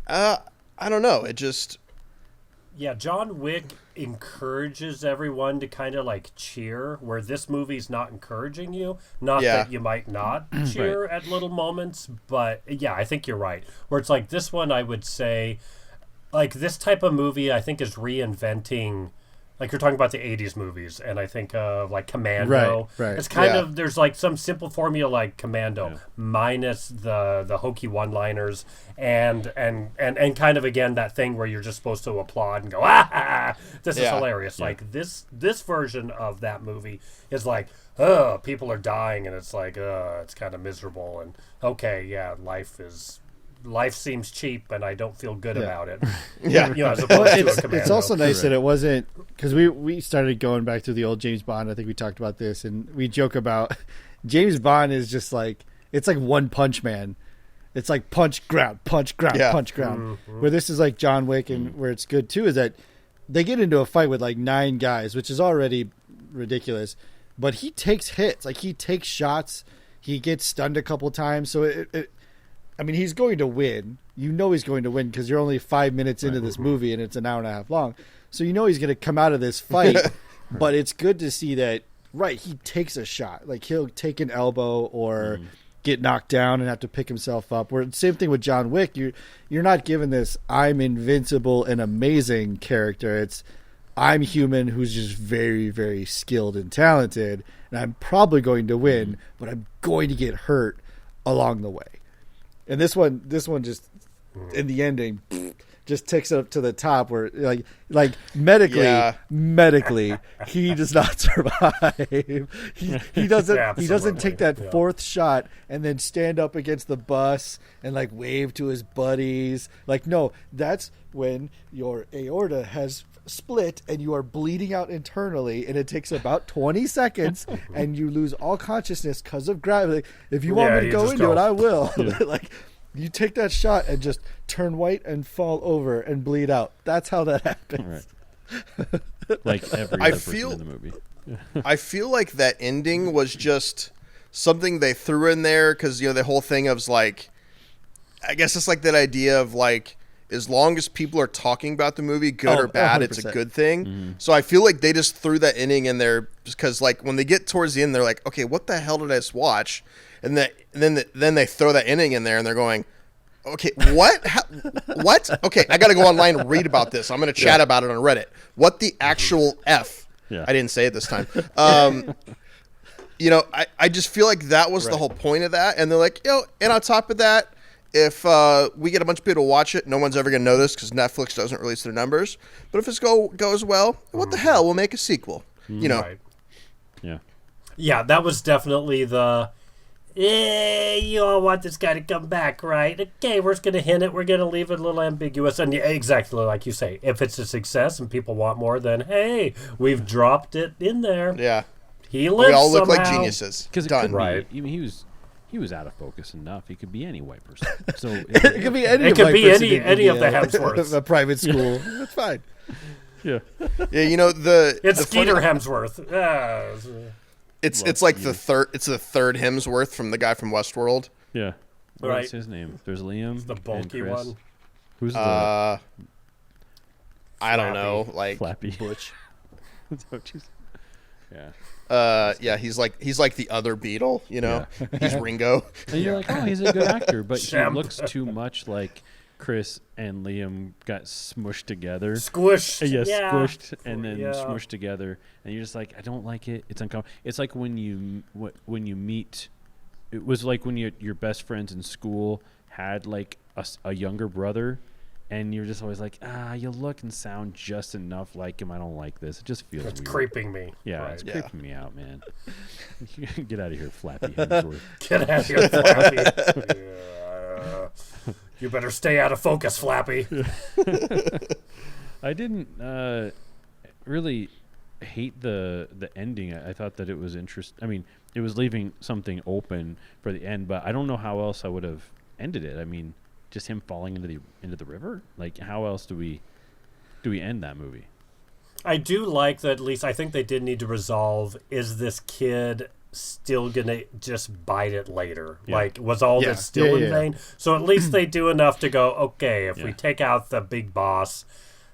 I don't know. It just. Yeah, John Wick encourages everyone to kind of like cheer, where this movie's not encouraging you. Not that you might not cheer at little moments, but yeah, I think you're right. Where it's like this one, I would say, like this type of movie, I think is reinventing. Like you're talking about the 80s movies, and I think of like Commando. Right. It's kind of, there's like some simple formula like Commando, minus the hokey one-liners, and kind of, again, that thing where you're just supposed to applaud and go, this is hilarious. Like this version of that movie is like, people are dying, and it's like, it's kind of miserable, and life seems cheap, and I don't feel good about it. As opposed to a Commando. It's also nice that it wasn't, because we started going back to the old James Bond. I think we talked about this, and we joke about James Bond is just like, it's like One Punch Man. It's like punch, ground, punch, ground, punch, ground. Where this is like John Wick, and where it's good too is that they get into a fight with like 9 guys, which is already ridiculous, but he takes hits, like he takes shots, he gets stunned a couple times, so I mean, he's going to win. You know he's going to win because you're only 5 minutes into this movie and it's an hour and a half long. So you know he's going to come out of this fight. But it's good to see that, he takes a shot. Like he'll take an elbow or get knocked down and have to pick himself up. Where same thing with John Wick. You're not given this I'm invincible and amazing character. It's I'm human who's just very, very skilled and talented. And I'm probably going to win, but I'm going to get hurt along the way. And this one just in the ending just takes it up to the top where like medically he does not survive. He doesn't take that fourth shot and then stand up against the bus and like wave to his buddies. Like no, that's when your aorta has split and you are bleeding out internally, and it takes about 20 seconds and you lose all consciousness because of gravity. If you want me to go into it, I will. Like you take that shot and just turn white and fall over and bleed out. That's how that happens. Like every other person in the movie. I feel like that ending was just something they threw in there because the whole thing of like, I guess it's like that idea of like, as long as people are talking about the movie, good or bad, 100%. It's a good thing. So I feel like they just threw that ending in there because, like, when they get towards the end, they're like, okay, what the hell did I just watch? And then they throw that ending in there, and they're going, okay, what? What? Okay, I got to go online and read about this. I'm going to chat about it on Reddit. What the actual F? Yeah. I didn't say it this time. I just feel like that was the whole point of that. And they're like, and on top of that, if we get a bunch of people to watch it, no one's ever going to know this because Netflix doesn't release their numbers. But if it goes well, what the hell? We'll make a sequel. Right. Yeah. Yeah, that was definitely the, you all want this guy to come back, right? Okay, we're just going to hint it. We're going to leave it a little ambiguous. And exactly like you say, if it's a success and people want more, then, hey, we've dropped it in there. Yeah. He lives We all look somehow. like geniuses. Because Done. Right. I mean, he was out of focus enough. He could be any white person. So it could be any. It could be any of the Hemsworths. A private school. That's fine. Yeah. Yeah. It's Skeeter Hemsworth. It's like the third Hemsworth from the guy from Westworld. Yeah. Right. What's his name? There's Liam. It's the bulky and Chris. one. Who's the I don't know. Like Flappy Butch? That's what you said. Yeah. He's like the other Beatle, He's Ringo. And you're like, oh, he's a good actor, but he Shemp. looks too much like Chris and Liam got smushed together. Squished. Squished and then smushed together, and you're just like, I don't like it. It's uncomfortable. It's like when you meet. It was like when your best friends in school had like a younger brother. And you're just always like, you look and sound just enough like him. I don't like this. It just feels weird. It's creeping me. Yeah, Right. it's creeping me out, man. Get out of here, Flappy Hemsworth. Get out of here, Flappy. You better stay out of focus, Flappy. I didn't really hate the ending. I thought that it was interesting. I mean, it was leaving something open for the end, but I don't know how else I would have ended it. I mean, just him falling into the river. Like, how else do we end that movie? I do like that. At least I think they did need to resolve: is this kid still gonna just bite it later? Yeah. Like, was all Yeah. this still Yeah, in yeah. vain? So at least they do enough to go, okay, if we Yeah. take out the big boss,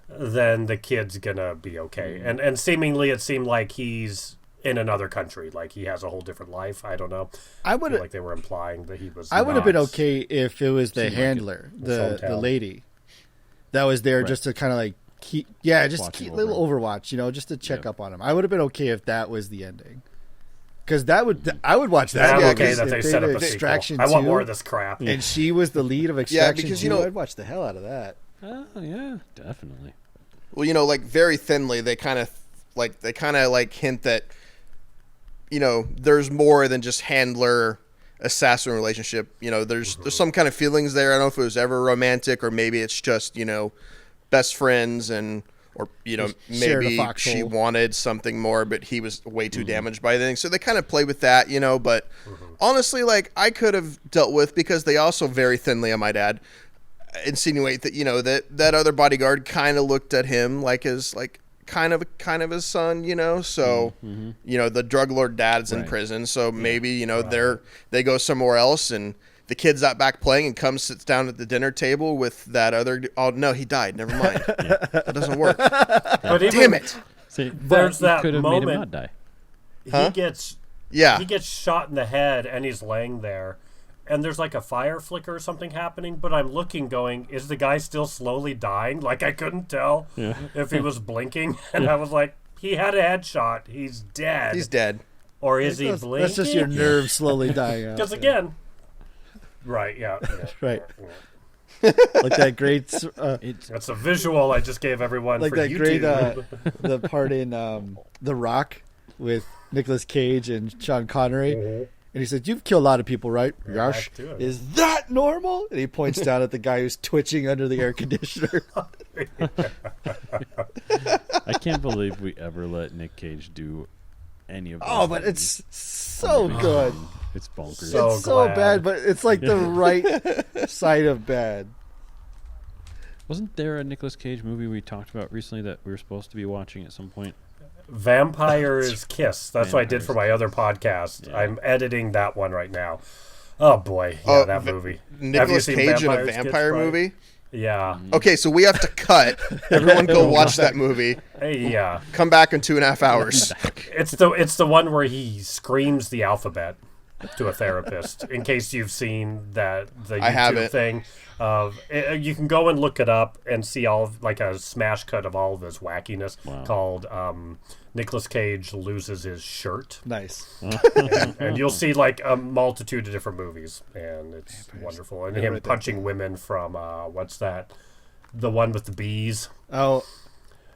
then the kid's gonna be okay. And seemingly it seemed like he's in another country, like he has a whole different life. I don't know. I I would feel like they were implying that he was. I would have been not- okay if it was the Seemed like it. handler, the hometown. lady, that was there Right. just to kind of like keep, just Watching keep over little Overwatch, just to check Yeah. up on him. I would have been okay if that was the ending, because I would watch that. I'm Yeah, okay because that if they set up did a sequel. Extraction I want 2, more of this crap. and she was the lead of Extraction because, 2, I'd watch the hell out of that. Oh yeah, definitely. Well, like very thinly, they kind of hint that, there's more than just handler assassin relationship. There's some kind of feelings there. I don't know if it was ever romantic or maybe it's just best friends or shared a maybe foxhole. she wanted something more, but he was way too damaged by the thing. So they kind of play with that, But honestly, like I could have dealt with, because they also very thinly, I might add, insinuate that that other bodyguard kind of looked at him like his kind of his son, So the drug lord dad's in Right. prison, so maybe they go somewhere else and the kid's out back playing and comes sits down at the dinner table with that other. Oh no, he died. Never mind. That doesn't work. But even, Damn it. See, There's but you that could have made him moment- not die. Huh? He gets Yeah. he gets shot in the head and he's laying there, and there's like a fire flicker or something happening, but I'm looking going, is the guy still slowly dying? Like I couldn't tell if he was blinking, and I was like, he had a headshot, he's dead. He's dead. Or is he That's blinking? just your nerves slowly dying out. Because again, right, yeah. Right. Like that great, It's That's a visual I just gave everyone like for that YouTube. great, the part in The Rock with Nicolas Cage and Sean Connery. And he said, "You've killed a lot of people, right?" Yash. back to it. Is that normal? And he points down at the guy who's twitching under the air conditioner. I can't believe we ever let Nick Cage do any of those Oh, but movies. it's so good. It's bonkers. So It's so glad. bad, but it's like the right side of bad. Wasn't there a Nicolas Cage movie we talked about recently that we were supposed to be watching at some point? Vampire's Kiss. That's what I did for my other podcast. Yeah. I'm editing that one right now. Oh boy, yeah, that movie. Have you Nicolas seen Cage in a Vampire's Kiss, vampire Brian? movie. Yeah, Okay, so we have to cut. Everyone go watch that movie. hey, yeah. Come back in 2.5 hours. It's the one where he screams the alphabet to a therapist. In case you've seen the I YouTube haven't. thing, you can go and look it up and see like a smash cut of all of his wackiness called Nicolas Cage loses his shirt. Nice. And you'll see like a multitude of different movies, and it's wonderful. And him right there. punching women from what's that? The one with the bees, Oh,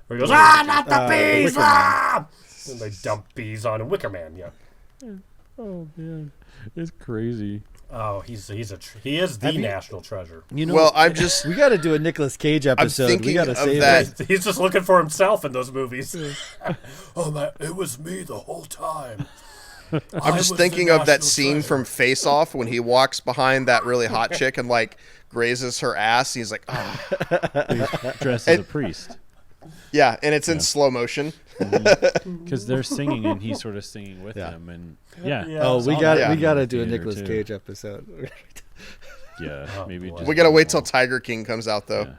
where he goes, "Ah, not the bees!" Wicker Man. Ah! And they dump bees on him. Wicker Man, yeah. Oh man, it's crazy. Oh, he is the national treasure. You know, Well, I'm just. we got to do a Nicolas Cage episode. We thinking got to of save that. it. He's just looking for himself in those movies. Oh man, it was me the whole time. I'm just thinking of that scene from Face Off when he walks behind that really hot chick and like grazes her ass. He's like, oh. dressed as a priest Yeah, and it's in slow motion. because they're singing and he's sort of singing with Yeah. them, and yeah, Yeah. Oh, we got Yeah. we got to do a Theater, Nicolas too. Cage episode. maybe boy. just We gotta wait till Tiger King comes out though.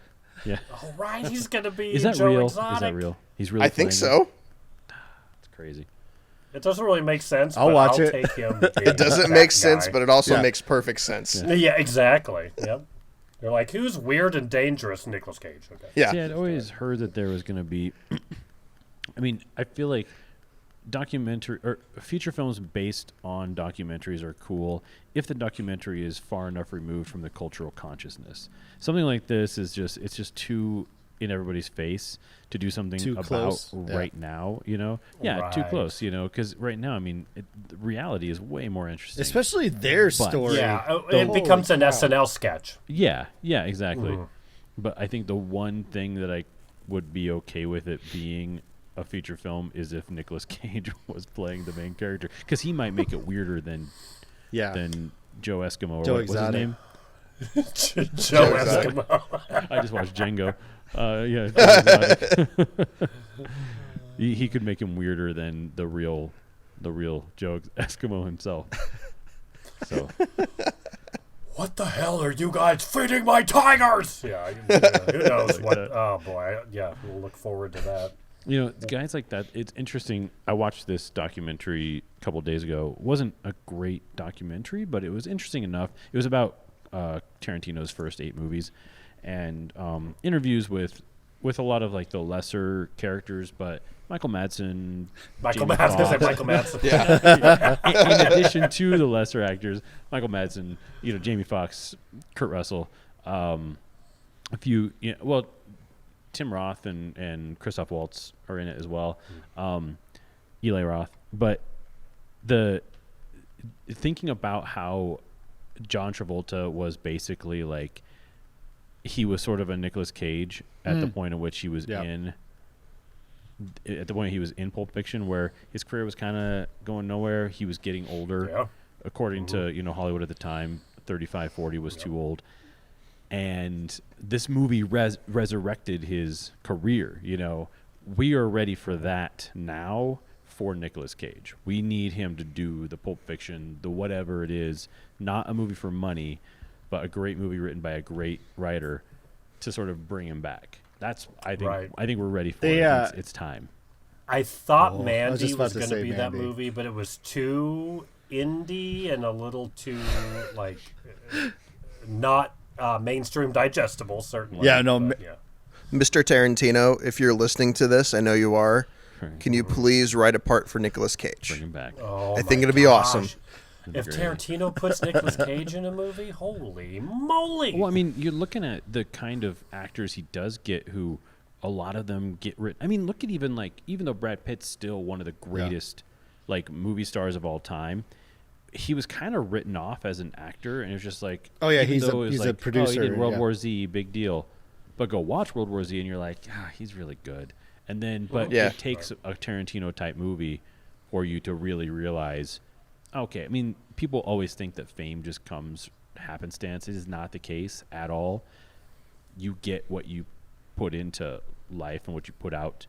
Yeah, All right, he's gonna be is that Joe real? Exotic. Is that real? He's really. I think playing them? so. It's crazy. It doesn't really make sense. I'll but watch I'll it. Take him It doesn't make sense, but it also Yeah. makes perfect sense. yeah, exactly. Yep. They're like, who's weird and dangerous? Nicolas Cage. Okay. Yeah. See, I'd always heard that there was going to be. I mean, I feel like documentary or feature films based on documentaries are cool if the documentary is far enough removed from the cultural consciousness. Something like this is just too in everybody's face to do something Too about close. Yeah. right now. Yeah, too Right. close. Because right now, I mean, the reality is way more interesting. Especially their But- story. Yeah, The it holy becomes an cow. SNL sketch. Yeah, exactly. But I think the one thing that I would be okay with it being a feature film is if Nicolas Cage was playing the main character, because he might make it weirder than Yeah. Joe Eskimo or Joe what's his Exotic. name? Joe Eskimo. I just watched Django. Yeah, Joe Exotic. He could make him weirder than the real Joe Eskimo himself. So What the hell are you guys feeding my tigers? Yeah, who knows what? Oh boy, yeah, we'll look forward to that. Guys like that. It's interesting. I watched this documentary a couple days ago. It wasn't a great documentary, but it was interesting enough. It was about Tarantino's first 8 movies, and interviews with a lot of like the lesser characters, but Michael Madsen. Michael Jamie Madsen. Foxx. Michael Madsen. Yeah. In addition to the lesser actors, Michael Madsen, Jamie Foxx, Kurt Russell, a few, Tim Roth and Christoph Waltz are in it as well, Eli Roth. But thinking about how John Travolta was basically like, he was sort of a Nicolas Cage at the point at which he was at the point he was in Pulp Fiction, where his career was kind of going nowhere. He was getting older, according to Hollywood at the time. 35, 40 was too old, and this movie resurrected his career. We are ready for that now for Nicolas Cage. We need him to do the Pulp Fiction, the whatever it is, not a movie for money, but a great movie written by a great writer to sort of bring him back. I think we're ready for it. It's time. I thought Mandy was was going to to be say that Mandy. movie, but it was too indie and a little too like not mainstream digestible. Certainly. Yeah, no. But, yeah. Mr. Tarantino, if you're listening to this, I know you are. Can you please write a part for Nicolas Cage? Bring him back. Oh, I think my it'd be awesome. gosh. If Tarantino puts Nicolas Cage in a movie, holy moly! Well, I mean, you're looking at the kind of actors he does get, who a lot of them get written. I mean, look at even though Brad Pitt's still one of the greatest movie stars of all time, he was kind of written off as an actor, and it was just like, he's a producer. Oh, he did World War Z, big deal. But go watch World War Z, and you're like, he's really good. And then, it takes a Tarantino type movie for you to really realize. Okay, I mean, people always think that fame just comes happenstance. It is not the case at all. You get what you put into life and what you put out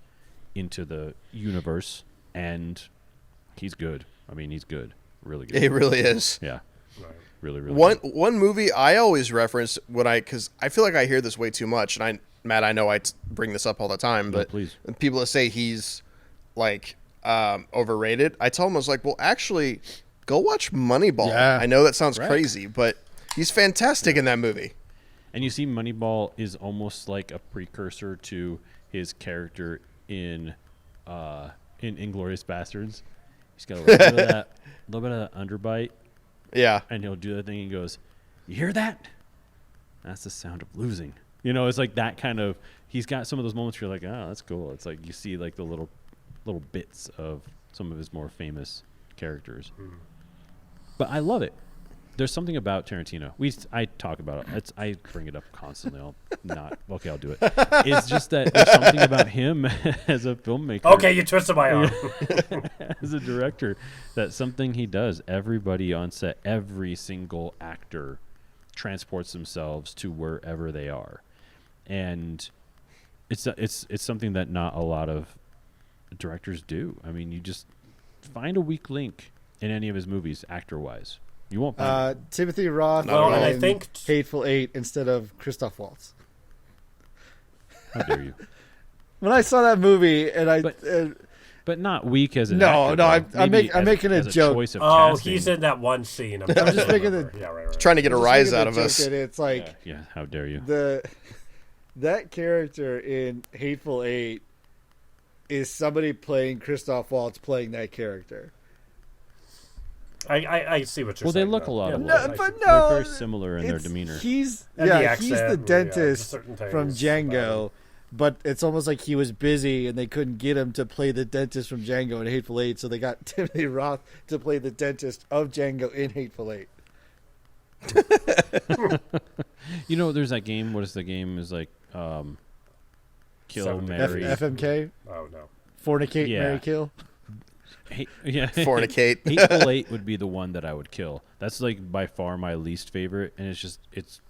into the universe, and he's good. I mean, he's good. Really good. He really is. Yeah. Right. Really, really good. One movie I always reference because I feel like I hear this way too much, and Matt, I know I bring this up all the time, but please. People that say he's like overrated, I tell them, I was like, well, actually, go watch Moneyball. Yeah. I know that sounds crazy, but he's fantastic in that movie. And you see, Moneyball is almost like a precursor to his character in Inglourious Bastards. He's got a little bit of that underbite. Yeah. And he'll do the thing. He goes, "You hear that? That's the sound of losing." It's like that kind of. He's got some of those moments where you're like, "Oh, that's cool." It's like you see like the little bits of some of his more famous characters. But I love it. There's something about Tarantino. I talk about it. I bring it up constantly. I'll do it. It's just that there's something about him as a filmmaker. Okay, you twisted my arm. As a director, that's something he does. Everybody on set, every single actor transports themselves to wherever they are. And it's something that not a lot of directors do. I mean, you just find a weak link in any of his movies, actor-wise. You won't find it. Timothy Roth Well, and I in think Hateful Eight instead of Christoph Waltz. How dare you? When I saw that movie, and But not weak as an No, actor. no, though. I'm Maybe making a as joke. choice of Oh, casting. he's in that one scene. I'm just making the- Yeah, right. Trying to get a just rise making out the of joke us. that it's like Yeah, how dare you? that character in Hateful Eight is somebody playing Christoph Waltz playing that character. I see what you're Well, saying. they look though. a lot Yeah, alike. No, I but see. no, They're very similar in their it's- demeanor. He's And the he's the accent, dentist certain from things Django, about but it's almost like he was busy and they couldn't get him to play the dentist from Django in Hateful Eight, so they got Timothy Roth to play the dentist of Django in Hateful Eight. There's that game. What is the game? Is like Kill, Seven Marry. FMK, Oh no. Fornicate, Yeah. Marry, Kill. Fornicate. Hateful Eight would be the one that I would kill. That's like by far my least favorite, and it's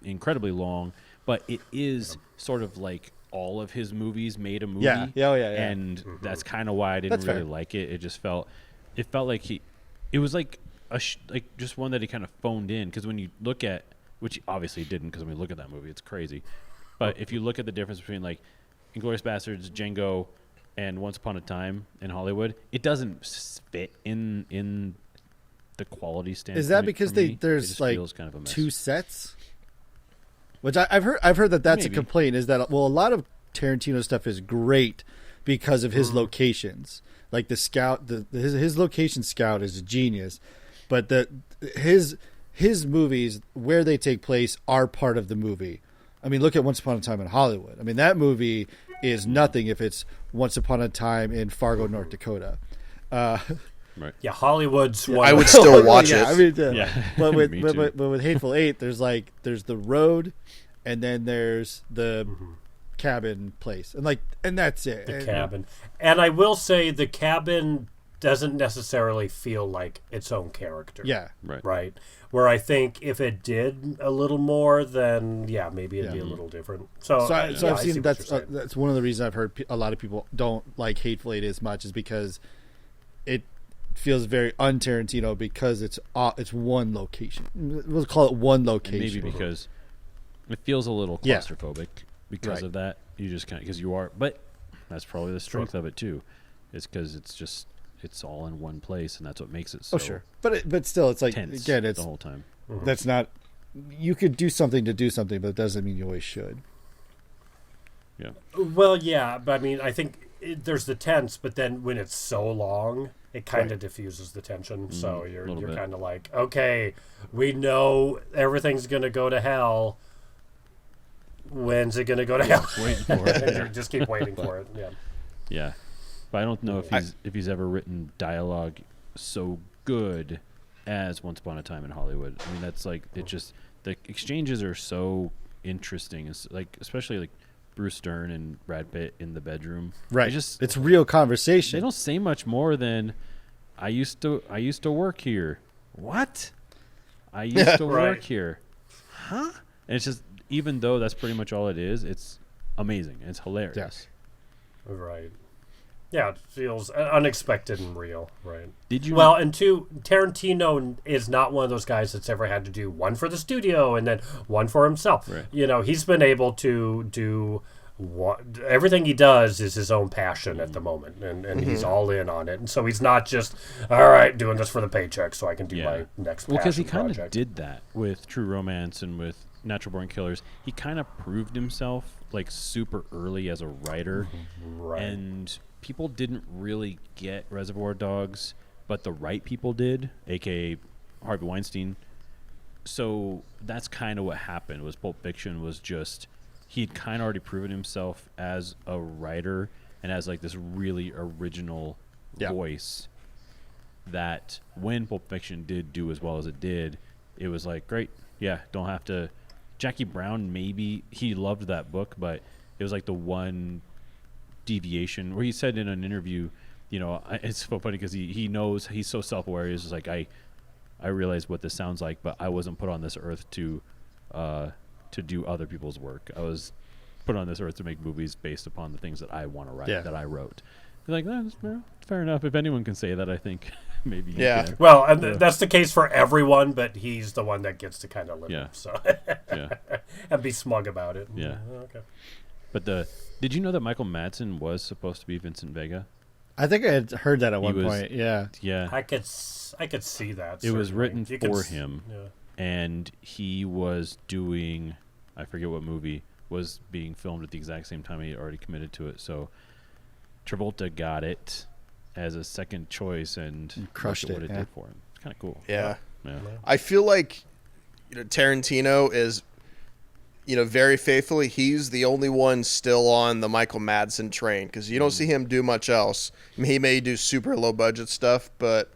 incredibly long, but it is sort of like all of his movies made a movie. Yeah. Yeah. Oh, yeah. Yeah. And that's kind of why I didn't That's really fair. like it. It felt like it was like like just one that he kind of phoned in. Because when you look at, which obviously he didn't, because when we look at that movie, it's crazy. But if you look at the difference between like Inglourious Basterds, Django, and Once Upon a Time in Hollywood, it doesn't fit in the quality standpoint. Is that because for me. It there's just like feels kind of a mess. 2 sets? Which I've heard that's Maybe. a complaint, is that, well, a lot of Tarantino stuff is great because of his locations. Like the scout, his location scout is a genius, but his movies, where they take place, are part of the movie. I mean, look at Once Upon a Time in Hollywood. I mean, that movie is nothing if it's Once Upon a Time in Fargo, North Dakota. Right. Yeah, Hollywood's one. I would still watch Yeah, I it. mean, Yeah. but Me too. but with Hateful Eight, there's the road, and then there's the cabin place, and that's it. The And- cabin. And I will say the cabin doesn't necessarily feel like its own character. Yeah. Right. Right. Where I think if it did a little more, then yeah, maybe it'd be a Yeah. little different. So, So, yeah, I've I see seen what you're saying. that's one of the reasons I've heard a lot of people don't like Hateful Eight as much, is because it feels very un-Tarantino because it's one location. We'll call it one And location. maybe because it feels a little Yeah. claustrophobic because Right. of that. You just kind of, because you are, but that's probably the strength of it too. It's because it's all in one place, and that's what makes it so sure, but still, it's like, tense again, it's the whole time. that's not. You could do something to do something, but it doesn't mean you always should. Yeah. Well, yeah, but I mean, I think there's the tense, but then when it's so long, it kind of diffuses the tension. So you're little bit. kind of like, okay, we know everything's gonna go to hell. When's it gonna go to hell? Waiting for And it. you just keep waiting for it. Yeah. Yeah, but I don't know if he's ever written dialogue so good as Once Upon a Time in Hollywood. I mean, that's like it just the exchanges are so interesting. It's like especially like Bruce Dern and Brad Pitt in the bedroom. Right. It's It's real conversation. they don't say much more than I used to work here. What? I used to Right. work here. Huh? And it's just even though that's pretty much all it is, it's amazing. It's hilarious. Yes. Right. Yeah, it feels unexpected and real. Right. Did you Well, and two, Tarantino is not one of those guys that's ever had to do one for the studio and then one for himself. Right. You know, he's been able to do everything he does is his own passion at the moment, and he's all in on it. And so he's not just, all right, doing this for the paycheck so I can do my next Well, because he passion kind of project. did that with True Romance and with Natural Born Killers. He kind of proved himself like super early as a writer, Right. and people didn't really get Reservoir Dogs, but the right people did, aka Harvey Weinstein. So that's kind of what happened. Was Pulp Fiction was just he'd kind of already proven himself as a writer and as like this really original voice. That when Pulp Fiction did do as well as it did, it was like great. Yeah, don't have to. Jackie Brown, maybe he loved that book, but it was like the one deviation where he said in an interview, you know, it's so funny because he knows he's so self-aware. He's just like, I realize what this sounds like, but I wasn't put on this earth to do other people's work. I was put on this earth to make movies based upon the things that I want to write, that I wrote. They're like, that's fair enough. If anyone can say that, I think maybe you can. Well, and that's the case for everyone, but he's the one that gets to kind of live it, so and be smug about it. Yeah. Okay. But did you know that Michael Madsen was supposed to be Vincent Vega? I think I had heard that at one was- point. Yeah. Yeah. I could see that. It was certainly. written You could for s- him, Yeah. and he was doing, I forget what movie, was being filmed at the exact same time he had already committed to it. So Travolta got it as a second choice and crushed look at it, what it yeah. did for him. It's kind of cool. Yeah. Yeah. I feel like Tarantino is very faithfully, he's the only one still on the Michael Madsen train because you don't see him do much else. I mean, he may do super low budget stuff, but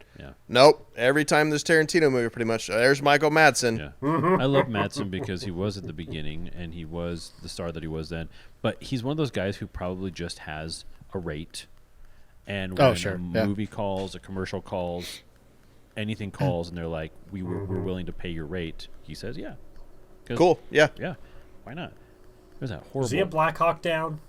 nope. Every time there's Tarantino movie, pretty much there's Michael Madsen. Yeah. I love Madsen because he was at the beginning and he was the star that he was then. But he's one of those guys who probably just has a rate. And when a movie calls, a commercial calls, anything calls, and they're like, we're willing to pay your rate, he says, yeah. Cool. Yeah. Yeah. Why not? There's that horrible. Was he a Black Hawk Down?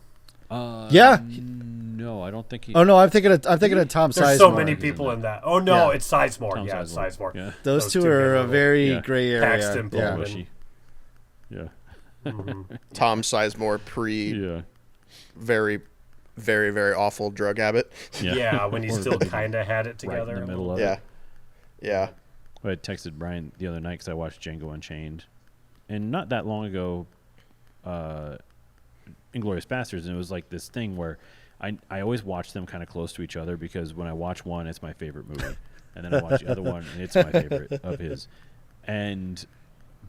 Yeah. No, I don't think he. Oh no, I'm thinking of Tom Sizemore. There's so many people in that. Oh no, Yeah. it's Sizemore. Tom Yeah, it's Sizemore. Sizemore. Yeah. Those two get are a little very Yeah. gray area. Paxton Yeah. Pullman. Mushy. Yeah. Tom Sizemore Yeah. very, very, very awful drug habit. Yeah, when he still kind of had it together. Right in the middle of Yeah. it. Yeah. I had texted Brian the other night because I watched Django Unchained, and not that long ago, Inglourious Basterds, and it was like this thing where I always watch them kind of close to each other because when I watch one, it's my favorite movie, and then I watch the other one, and it's my favorite of his.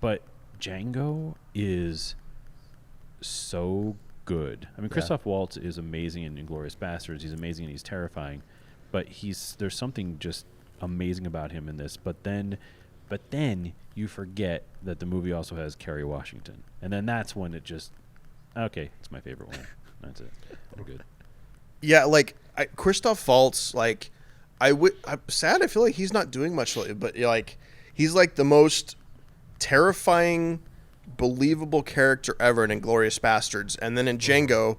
But Django is so good. I mean, Christoph Waltz is amazing in Inglourious Basterds. He's amazing and he's terrifying, but there's something just amazing about him in this. But then you forget that the movie also has Kerry Washington, and then that's when it just it's my favorite one. That's it. I'm good. Yeah, like Christoph Waltz, like I'm sad. I feel like he's not doing much lately, but like he's like the most terrifying, believable character ever in Inglourious Basterds, and then in Django,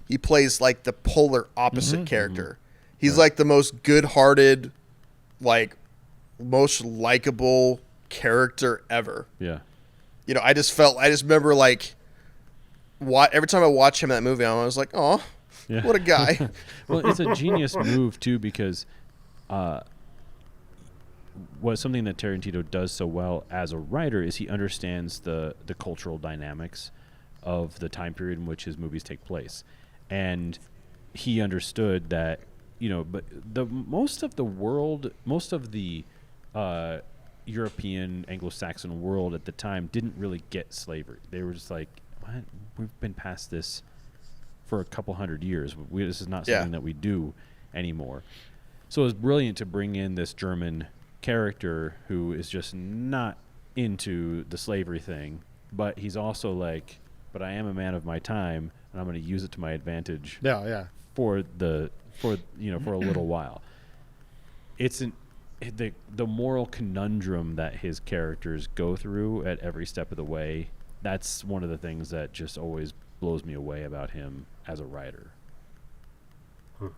he plays like the polar opposite character. He's like the most good-hearted, like most likable character ever. Yeah. You know, I just remember like every time I watch him in that movie, I was like, oh. Yeah. What a guy. Well, it's a genius move too because what something that Tarantino does so well as a writer is he understands the cultural dynamics of the time period in which his movies take place, and he understood that but most of the European Anglo-Saxon world at the time didn't really get slavery. They were just like, what? We've been past this for a couple hundred years. This is not something that we do anymore. So it was brilliant to bring in this German character who is just not into the slavery thing, but he's also like, but I am a man of my time, and I'm going to use it to my advantage. Yeah. For a little while. It's the moral conundrum that his characters go through at every step of the way. That's one of the things that just always blows me away about him as a writer.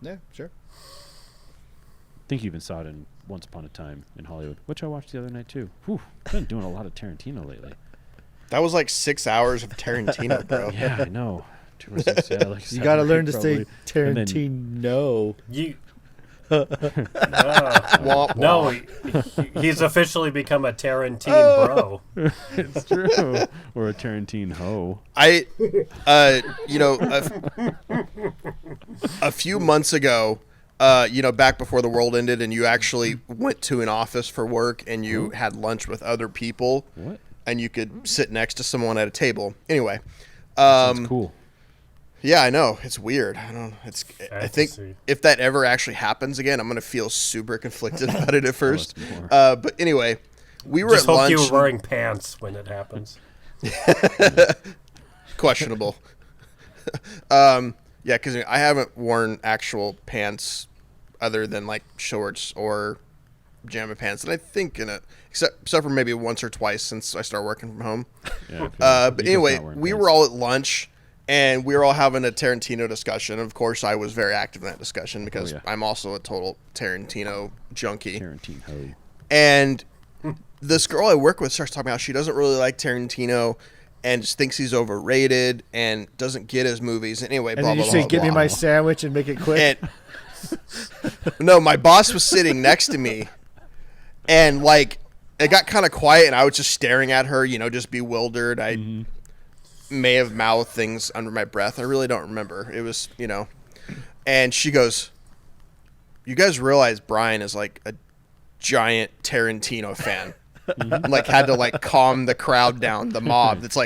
Yeah, sure. I think you even saw it in Once Upon a Time in Hollywood, which I watched the other night too. Whew, I've been doing a lot of Tarantino lately. That was like 6 hours of Tarantino, bro. Yeah, I know. 2 or 6, yeah, like You got to 7 learn to probably. say Tarantino. No, he's officially become a Tarantino bro. It's true. Or a Tarantino hoe. A few months ago, back before the world ended and you actually went to an office for work and you had lunch with other people. What? And you could sit next to someone at a table. Anyway. Sounds cool. Yeah, I know. It's weird. I think if that ever actually happens again, I'm going to feel super conflicted about it at first. But anyway, we were Just at hope lunch. you were wearing pants when it happens. Questionable. Yeah, because I haven't worn actual pants other than like shorts or pajama pants, and I think except for maybe once or twice since I started working from home. Yeah, but anyway, we were all at lunch. And we were all having a Tarantino discussion. Of course, I was very active in that discussion because I'm also a total Tarantino junkie. Tarantino. And this girl I work with starts talking about how she doesn't really like Tarantino and just thinks he's overrated and doesn't get his movies. Anyway, And blah, then you blah, say, blah, "Give me blah. my sandwich and make it quick." And, no, my boss was sitting next to me. And, like, it got kind of quiet, and I was just staring at her, just bewildered. I may have mouthed things under my breath. I really don't remember. It was, and she goes, "You guys realize Brian is like a giant Tarantino fan." And, like, had to like calm the crowd down, the mob. It's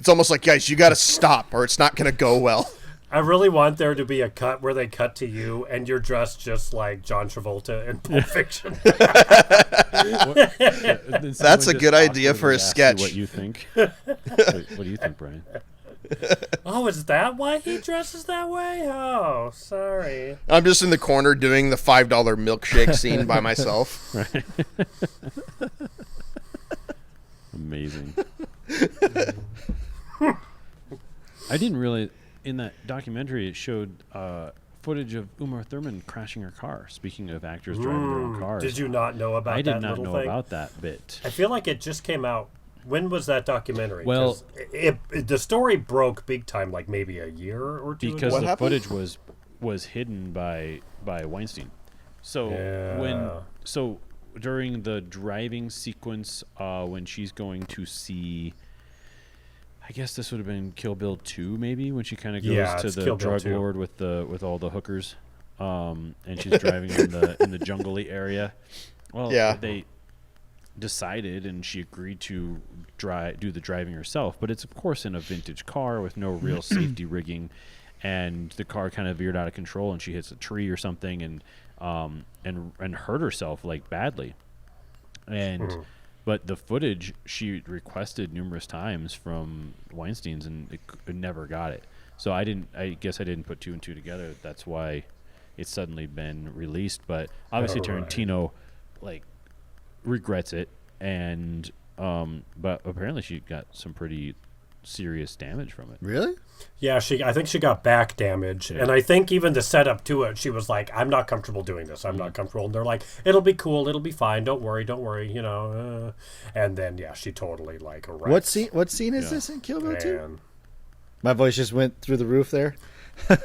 almost like, guys, you got to stop or it's not going to go well. I really want there to be a cut where they cut to you and you're dressed just like John Travolta in Pulp Fiction. That's a good idea for a sketch. What you think? What do you think, Brian? Oh, is that why he dresses that way? Oh, sorry. I'm just in the corner doing the $5 milkshake scene by myself. Right. Amazing. I didn't really. in that documentary, it showed footage of Uma Thurman crashing her car. Speaking of actors driving their own cars. Did you not know about that? I did not little know thing? about that bit. I feel like it just came out. When was that documentary? Well, 'Cause the story broke big time, like maybe a year or two because ago. the happened? footage was hidden by Weinstein. So Yeah. during the driving sequence, when she's going to see, I guess this would have been Kill Bill 2, maybe, when she kind of goes to it's the Kill Bill drug 2. lord with all the hookers, and she's driving in the jungly area. Well, Yeah. they decided, and she agreed to do the driving herself, but it's of course in a vintage car with no real safety rigging, and the car kind of veered out of control, and she hits a tree or something, and hurt herself like badly, and. But the footage she requested numerous times from Weinstein's, and it never got it. So I guess I didn't put two and two together. That's why it's suddenly been released. But obviously Tarantino, like, regrets it, and but apparently she got some pretty serious damage from it. Really? Yeah, I think she got back damage, and I think even the setup to it, she was like, "I'm not comfortable doing this. I'm not comfortable." And they're like, "It'll be cool. It'll be fine. Don't worry. You know." And then she totally like erupts. What scene is this in Kill Bill 2? And My voice just went through the roof there.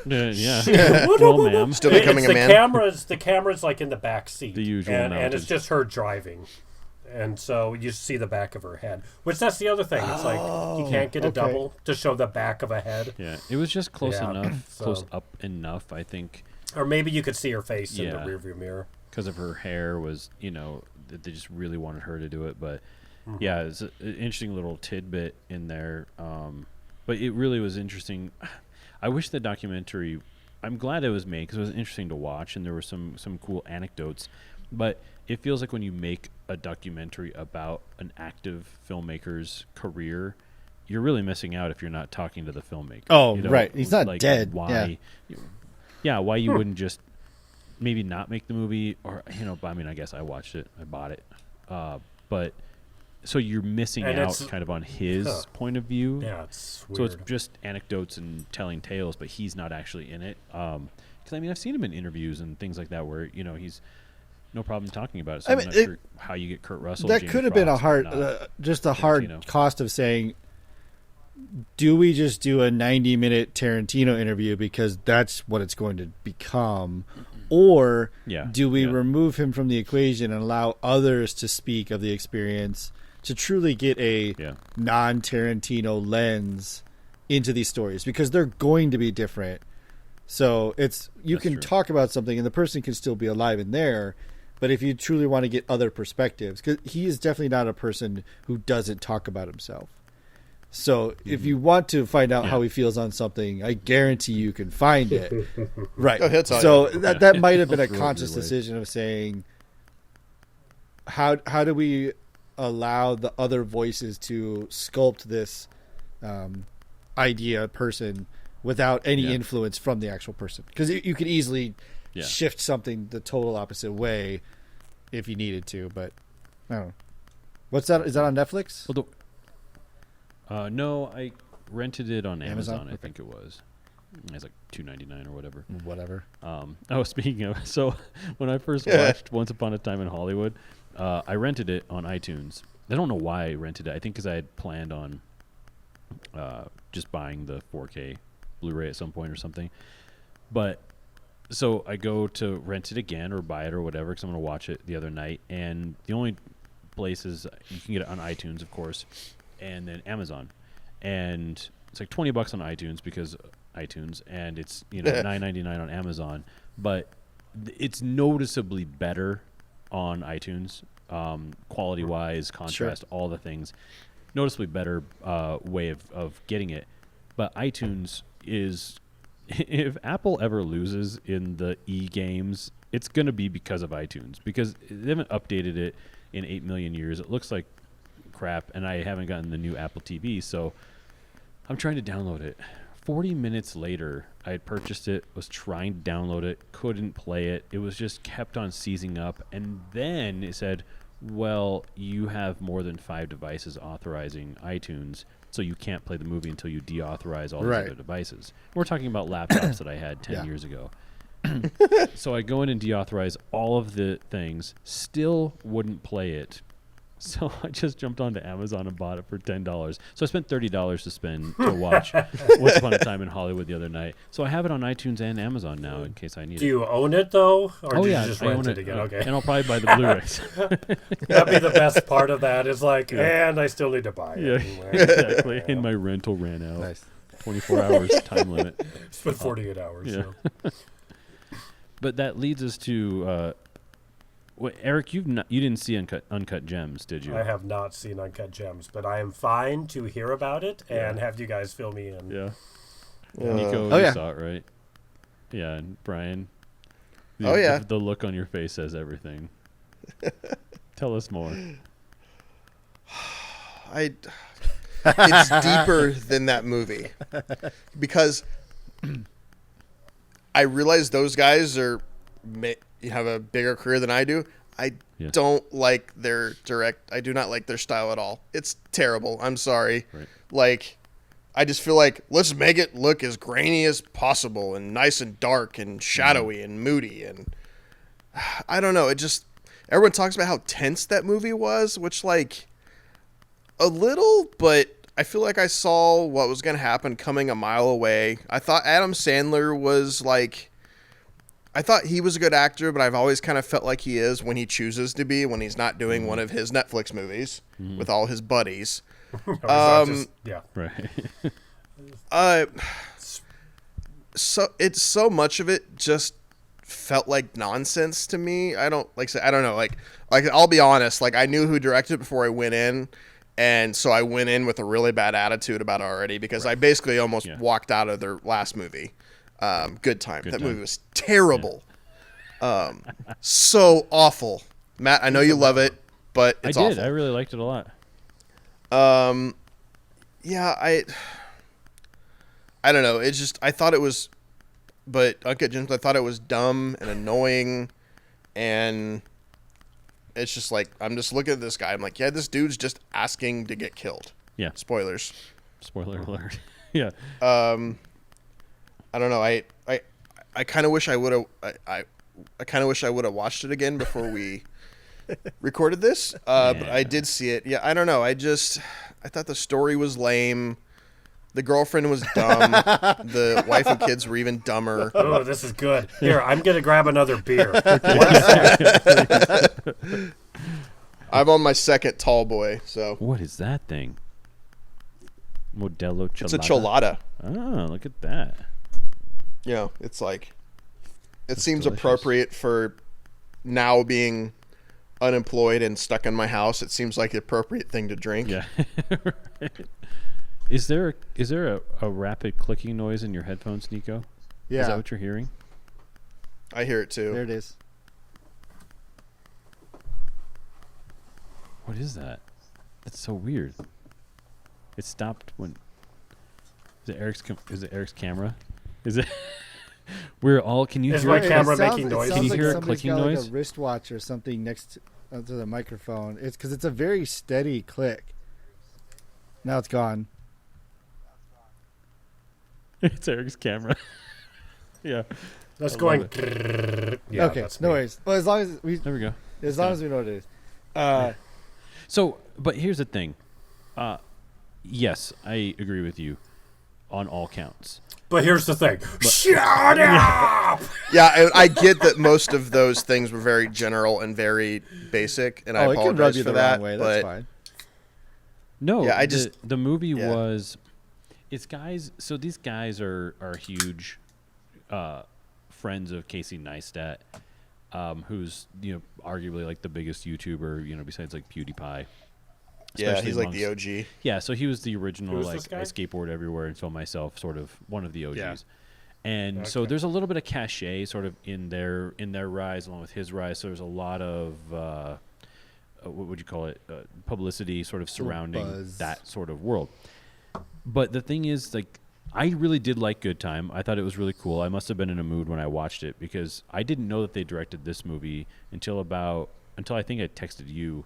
Yeah. Well, ma'am. Still becoming a man. The camera's like in the back seat, The usual and mounted. it's just her driving. And so you see the back of her head, which that's the other thing. It's like you can't get a double to show the back of a head. Yeah, it was just close Yeah, enough, so- close up enough, I think, Or maybe you could see her face in the Yeah. rearview mirror. because of her hair was, they just really wanted her to do it. But yeah, it's an interesting little tidbit in there. But it really was interesting. I wish the documentary, I'm glad it was made because it was interesting to watch, and there were some cool anecdotes. But it feels like when you make a documentary about an active filmmaker's career, you're really missing out if you're not talking to the filmmaker. Oh, right. He's not like dead. Why? Yeah, why you wouldn't just maybe not make the movie, or I mean, I guess I watched it, I bought it, but so you're missing And out it's- kind of on his point of view. Yeah, it's weird. So it's just anecdotes and telling tales, but he's not actually in it. Because I mean, I've seen him in interviews and things like that where he's no problem talking about it. So I I'm mean, not sure how you get Kurt Russell. That Jamie could have been a Foxx, hard, but not just a hard Tarantino. cost of saying, do we just do a 90-minute Tarantino interview because that's what it's going to become? Or Yeah, do we yeah. remove him from the equation and allow others to speak of the experience to truly get a non-Tarantino lens into these stories? Because they're going to be different. So you That's can true. talk about something and the person can still be alive in there. But if you truly want to get other perspectives, because he is definitely not a person who doesn't talk about himself. So if you want to find out how he feels on something, I guarantee you can find it. Right. Oh, he'll tell So you. that might have been a Throw it conscious your way. decision of saying, how do we allow the other voices to sculpt this idea person without any Yeah. influence from the actual person? Because you could easily Yeah. shift something the total opposite way if you needed to, but I don't know. What's that? Is that on Netflix? Well, no, I rented it on Amazon? Amazon. I Okay. think it was. It's like $2.99 or whatever. Whatever. Speaking of, so when I first watched Once Upon a Time in Hollywood, I rented it on iTunes. I don't know why I rented it. I think because I had planned on just buying the 4K Blu-ray at some point or something. But so I go to rent it again or buy it or whatever because I'm going to watch it the other night. And the only places you can get it on iTunes, of course, and then Amazon. And it's like $20 on iTunes because iTunes, and it's $9.99 on Amazon. But it's noticeably better on iTunes, quality wise, contrast, all the things. Noticeably better way of getting it. But iTunes is, if Apple ever loses in the e-games, it's going to be because of iTunes, because they haven't updated it in 8 million years. It looks like crap, and I haven't gotten the new Apple TV, so I'm trying to download it. 40 minutes later, I had purchased it, was trying to download it, couldn't play it. It was just kept on seizing up, and then it said, well, you have more than 5 devices authorizing iTunes, so you can't play the movie until you deauthorize all these Right. other devices. We're talking about laptops that I had 10 years ago. So I go in and deauthorize all of the things, still wouldn't play it. So I just jumped onto Amazon and bought it for $10. So I spent $30 to watch Once Upon a Time in Hollywood the other night. So I have it on iTunes and Amazon now in case I need Do it. you own it though, or Oh did yeah, you just I rent own it again? Okay, and I'll probably buy the Blu-rays. that'd be the best part of that. Is like, and I still need to buy it. Yeah, exactly. And my rental ran out. Nice. 24 hours time limit. Spent 48 hours. Yeah. So. But that leads us to Eric. You didn't see Uncut Gems, did you? I have not seen Uncut Gems, but I am fine to hear about it and have you guys fill me in. Yeah. Nico, Oh, you yeah. saw it, right? Yeah, and Brian. Oh, yeah. The look on your face says everything. Tell us more. It's deeper than that movie because I realize those guys have a bigger career than I do. I don't like their I do not like their style at all. It's terrible. I'm sorry. Right. Like, I just feel like let's make it look as grainy as possible and nice and dark and shadowy and moody, and I don't know. It just, everyone talks about how tense that movie was, which, like, a little, but I feel like I saw what was going to happen coming a mile away. I thought Adam Sandler was like, I thought he was a good actor, but I've always kind of felt like he is when he chooses to be, when he's not doing one of his Netflix movies with all his buddies. Yeah. Right. So much of it just felt like nonsense to me. I don't know. Like I'll be honest. Like, I knew who directed it before I went in, and so I went in with a really bad attitude about it already because I basically almost walked out of their last movie. Good Time. That movie was terrible. Yeah. So awful. Matt, I know you love it, but it's awful. I really liked it a lot. Yeah, I don't know. It's just, I thought it was, but Uncut Gems, I thought it was dumb and annoying, and it's just like, I'm just looking at this guy. I'm like, yeah, this dude's just asking to get killed. Yeah. Spoilers. Spoiler alert. Yeah. I don't know. I kind of wish I would have. I kind of wish I would have watched it again before we recorded this. But I did see it. Yeah. I don't know. I thought the story was lame. The girlfriend was dumb. The wife and kids were even dumber. Oh, this is good. Here, I'm gonna grab another beer. I'm on my second tall boy. So What is that thing? Modelo Chelada. it's a chelada. Oh, look at that. You know, it's like, it seems delicious. appropriate for now being unemployed and stuck in my house. It seems like the appropriate thing to drink. Yeah. Right. Is there a rapid clicking noise in your headphones, Nico? Yeah. Is that what you're hearing? I hear it too. There it is. What is that? That's so weird. It stopped when. Is it Eric's camera? Is it? We're all. Can you Is hear my it? camera It sounds- making it noise? sounds Can you like hear a somebody's clicking got, noise? Like a wristwatch or something next to the microphone. It's because it's a very steady click. Now it's gone. It's Eric's camera. Yeah. That's I going. love Yeah, okay, that's no me. worries. Well, as long as There we go. as we know what it is. So, but here's the thing. Yes, I agree with you on all counts. But here's the thing. Shut up! Yeah, I get that most of those things were very general and very basic, and I it can rub apologize you for the that. wrong way. But That's fine. No, Yeah, the movie yeah. was. It's guys. So these guys are huge friends of Casey Neistat, who's arguably like the biggest YouTuber besides like PewDiePie. yeah, Especially he's like the amongst- OG. Yeah, so he was the original Who's like this guy? I skateboard everywhere and film myself, sort of one of the OGs. Yeah. And so Okay. there's a little bit of cachet sort of in their rise along with his rise. So there's a lot of what would you call it? Publicity sort of surrounding buzz. that sort of world. But the thing is, like, I really did like Good Time. I thought it was really cool. I must have been in a mood when I watched it because I didn't know that they directed this movie until I think I texted you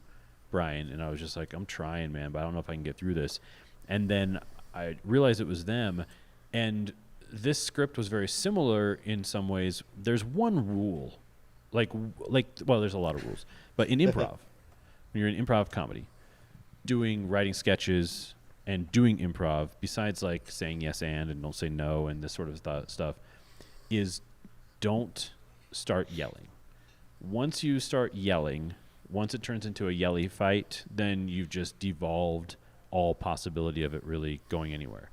Brian, and I was just like, I'm trying, man, but I don't know if I can get through this. And then I realized it was them, and this script was very similar in some ways. There's one rule, well, there's a lot of rules, but in improv, when you're in improv comedy, writing sketches and doing improv, besides like saying yes and don't say no and this sort of stuff, is don't start yelling. Once you start yelling, once it turns into a yelly fight, then you've just devolved all possibility of it really going anywhere.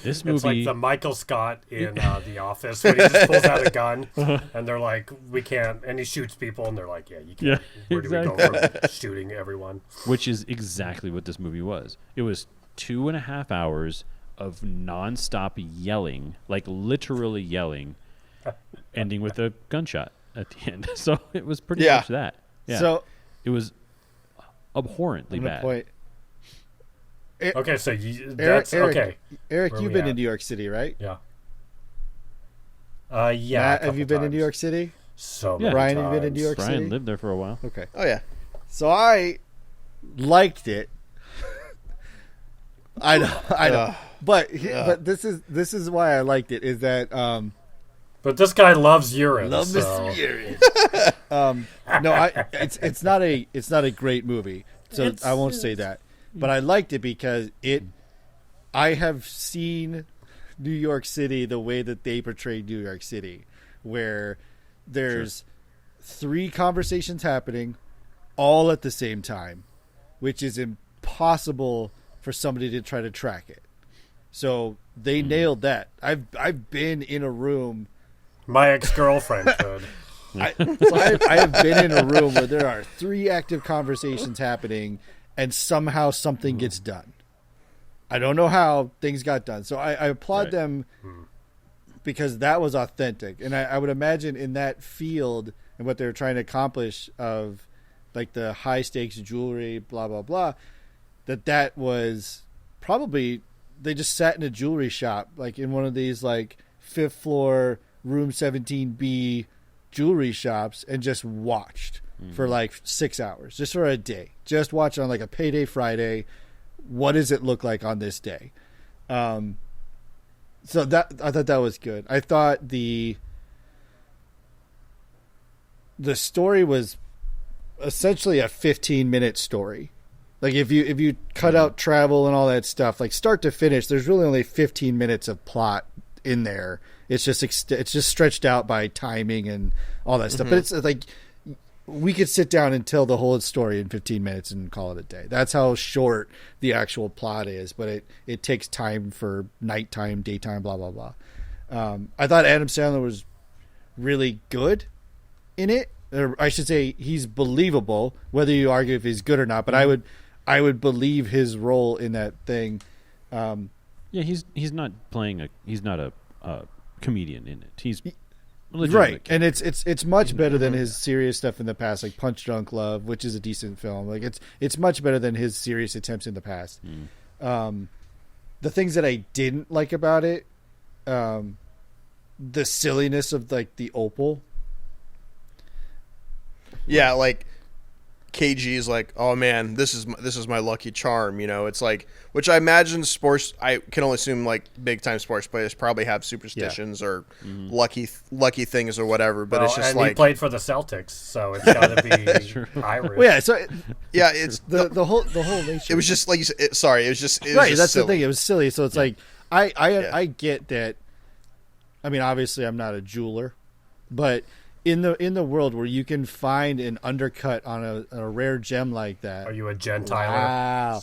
This movie, it's like the Michael Scott in The Office when he just pulls out a gun and they're like, we can't, and he shoots people and they're like, yeah, you can't. Yeah, Where do we go from shooting everyone? Which is exactly what this movie was. It was 2.5 hours of nonstop yelling, like literally yelling, ending with a gunshot at the end. So it was pretty much that. Yeah. So it was abhorrently bad. Okay, so that's Eric, okay. Eric, Where you've we been at? in New York City, right? Yeah. Matt, have you been in New York City? So Yeah. many Brian, times. have you been in New York Brian City? lived there for a while. Okay. Oh yeah. So I liked it. I know. But this is why I liked it, is that But this guy loves urine. love so. the spirit. No, it's not a great movie, so I won't say that. But I liked it because I have seen New York City the way that they portrayed New York City, where there's 3 conversations happening all at the same time, which is impossible for somebody to try to track it. So they nailed that. I've been in a room. My ex-girlfriend could. I have been in a room where there are 3 active conversations happening, and somehow something gets done. I don't know how things got done. So I applaud them because that was authentic. And I would imagine in that field and what they're trying to accomplish of like the high stakes jewelry, blah, blah, blah, that was probably, they just sat in a jewelry shop, like in one of these like 5th floor room 17B jewelry shops, and just watched for like 6 hours, just for a day. Just watch on like a payday Friday. What does it look like on this day? So that, I thought that was good. I thought the story was essentially a 15-minute story. Like if you cut out travel and all that stuff, like start to finish, there's really only 15 minutes of plot in there. It's just stretched out by timing and all that stuff. But it's like we could sit down and tell the whole story in 15 minutes and call it a day. That's how short the actual plot is. But it takes time for nighttime, daytime, blah blah blah. I thought Adam Sandler was really good in it. Or I should say, he's believable, whether you argue if he's good or not. But I would believe his role in that thing. Yeah, he's not playing he's not a comedian in it. He's right, and it's much better than his serious stuff in the past, like Punch Drunk Love, which is a decent film. Like it's much better than his serious attempts in the past. The things that I didn't like about it, the silliness of like the opal. Yeah, like KG is like, oh man, this is my lucky charm, you know. It's like, which I imagine sports, I can only assume like big time sports players probably have superstitions or lucky things or whatever. But it's just and like, he played for the Celtics, so it's got to be Irish. Well, yeah, so yeah, it's the whole nature. it was just like you said. It was just right. That's silly. the thing. It was silly. So it's like I get that. I mean, obviously, I'm not a jeweler, but in the world where you can find an undercut on a rare gem like that, Are you a Gentiler? wow.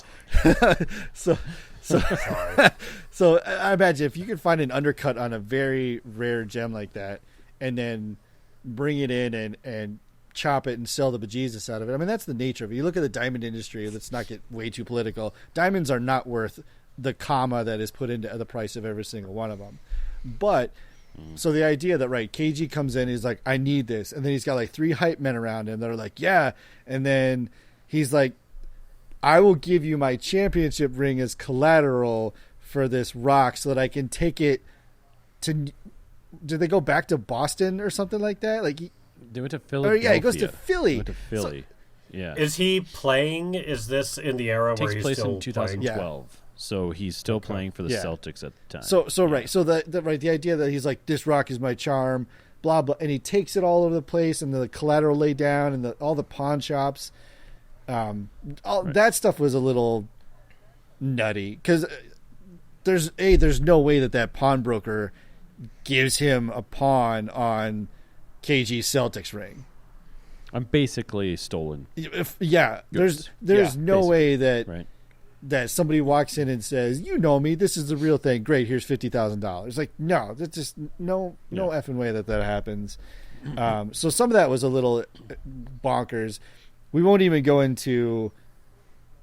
so Sorry. so I imagine if you can find an undercut on a very rare gem like that, and then bring it in and chop it and sell the bejesus out of it. I mean, that's the nature of it. You look at the diamond industry. Let's not get way too political. Diamonds are not worth the comma that is put into the price of every single one of them. But so the idea that, right, KG comes in, he's like, I need this. And then he's got like 3 hype men around him that are like, yeah. And then he's like, I will give you my championship ring as collateral for this rock so that I can take it to, did they go back to Boston or something like that? Like they went to Philadelphia. Yeah, he goes to Philly. Went to Philly. Yeah. Is he playing? Is this in the era where Takes he's place still in 2012. playing? So he's still playing for the Yeah. Celtics at the time. So right. So the idea that he's like, this rock is my charm, blah blah, and he takes it all over the place, and the collateral laid down, and all the pawn shops, that stuff was a little nutty because there's no way that pawnbroker gives him a pawn on KG's Celtics ring. I'm basically stolen. There's no basically. way that Right. that somebody walks in and says, "You know me, this is the real thing. Great, here's $50,000." Like, no, that's just no effing way that happens. So some of that was a little bonkers. We won't even go into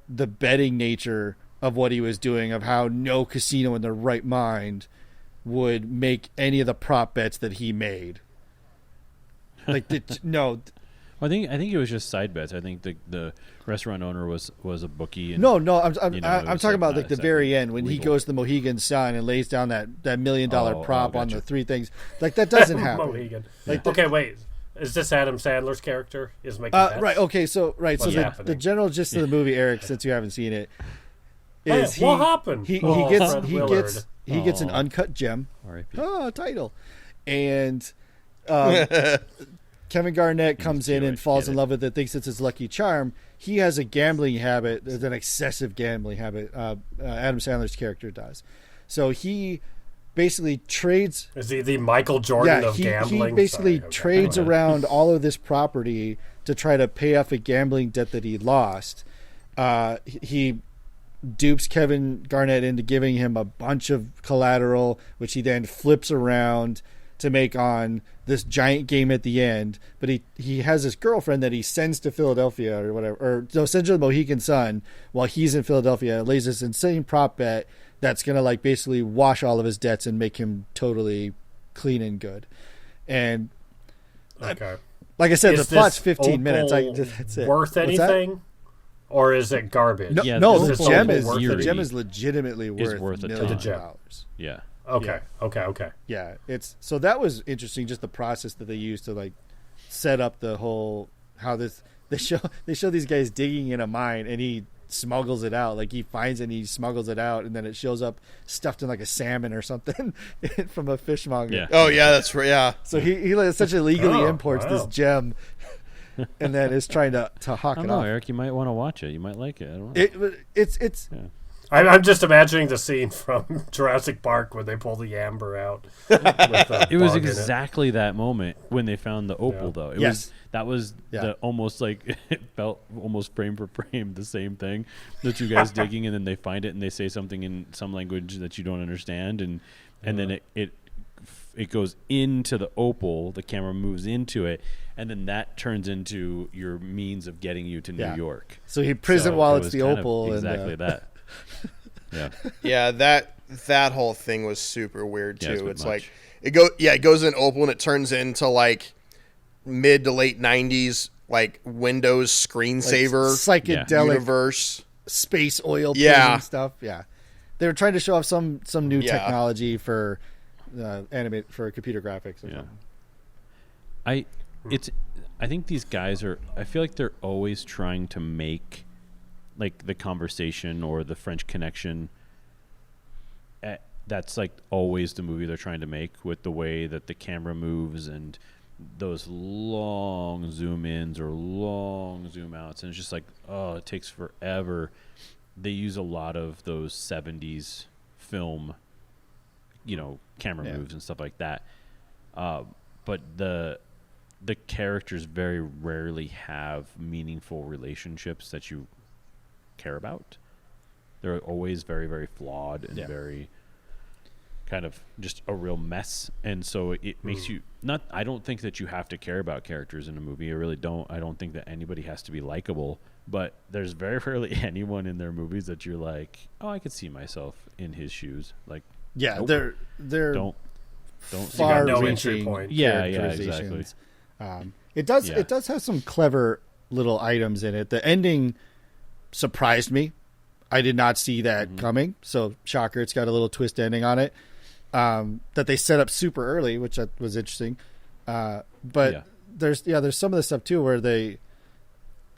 the betting nature of what he was doing, of how no casino in their right mind would make any of the prop bets that he made. Like, no. I think it was just side bets. I think the restaurant owner was a bookie. And, No. I'm it's talking about not like the exactly very end when he legal. goes to the Mohegan Sun and lays down that $1 million prop on gotcha. the three things. Like, that doesn't happen. Mohegan. Like, Okay, wait. Is this Adam Sandler's character? Is making bets? Right. Okay. So What's the happening? general gist of the movie, Eric, since you haven't seen it, Hey, is what happened? He Oh, gets Fred he Willard. gets he gets an uncut gem. R.I.P. Oh, title, and Kevin Garnett comes in and falls in love with it, thinks it's his lucky charm. He has a gambling habit, an excessive gambling habit. Adam Sandler's character does. So he basically trades. Is he the Michael Jordan of he gambling? basically Sorry, okay. trades around all of this property to try to pay off a gambling debt that he lost. He dupes Kevin Garnett into giving him a bunch of collateral, which he then flips around to make on this giant game at the end. But he has this girlfriend that he sends to Philadelphia or whatever, or no, sends to the Mohegan Sun while he's in Philadelphia. Lays this insane prop bet that's gonna like basically wash all of his debts and make him totally clean and good. And Okay. like I said, Is the plot's this 15 minutes. opal That's it. worth What's that? anything? Or is it garbage? No, Yeah, no, this the is gem opal is worth the it? gem is legitimately worth, worth a ton. millions The of gem. dollars. Yeah. Okay. Yeah. Okay. Yeah, it's so that was interesting. Just the process that they used to like set up the whole how this they show these guys digging in a mine and he smuggles it out. Like he finds it and he smuggles it out, and then it shows up stuffed in like a salmon or something from a fishmonger. Yeah. Oh yeah, that's right. Yeah, So he essentially legally Oh, imports this wow. gem, and then is trying to hawk I it don't know, off. Eric. You might want to watch it. You might like it. I don't know. It's I'm just imagining the scene from Jurassic Park where they pull the amber out. With the It was bug in exactly that moment when they found the opal, Yeah. though. Yes. That was Yeah. the almost like it felt almost frame for frame the same thing. The two guys digging, and then they find it, and they say something in some language that you don't understand, and then it goes into the opal. The camera moves into it, and then that turns into your means of getting you to New Yeah. York. so he prison So while it it's was the kind of opal. exactly and, that. Yeah. yeah. That whole thing was super weird Yeah, too. it's a bit It's much. like it goes in opal and it turns into like mid to late '90s like Windows screensaver psychedelic universe. space oil Yeah. painting stuff. Yeah, they were trying to show off some new Yeah. technology for animate for computer graphics or Yeah. something. I think these guys I feel like they're always trying to make like the conversation or the French Connection. That's like always the movie they're trying to make, with the way that the camera moves and those long zoom ins or long zoom outs, and it's just like, oh, it takes forever. They use a lot of those 70s film, camera Yeah. moves and stuff like that. But the characters very rarely have meaningful relationships that you care about. They're always very, very flawed and Yeah. very kind of just a real mess. And so it makes you I don't think that you have to care about characters in a movie. I really don't. I don't think that anybody has to be likable, but there's very rarely anyone in their movies that you're like, oh, I could see myself in his shoes. Like, Yeah, nope. they're don't far no reaching entry point. Yeah, exactly. characterizations. It does have some clever little items in it. The ending surprised me. I did not see that coming. So shocker, it's got a little twist ending on it that they set up super early, which was interesting. But Yeah. there's some of the stuff too where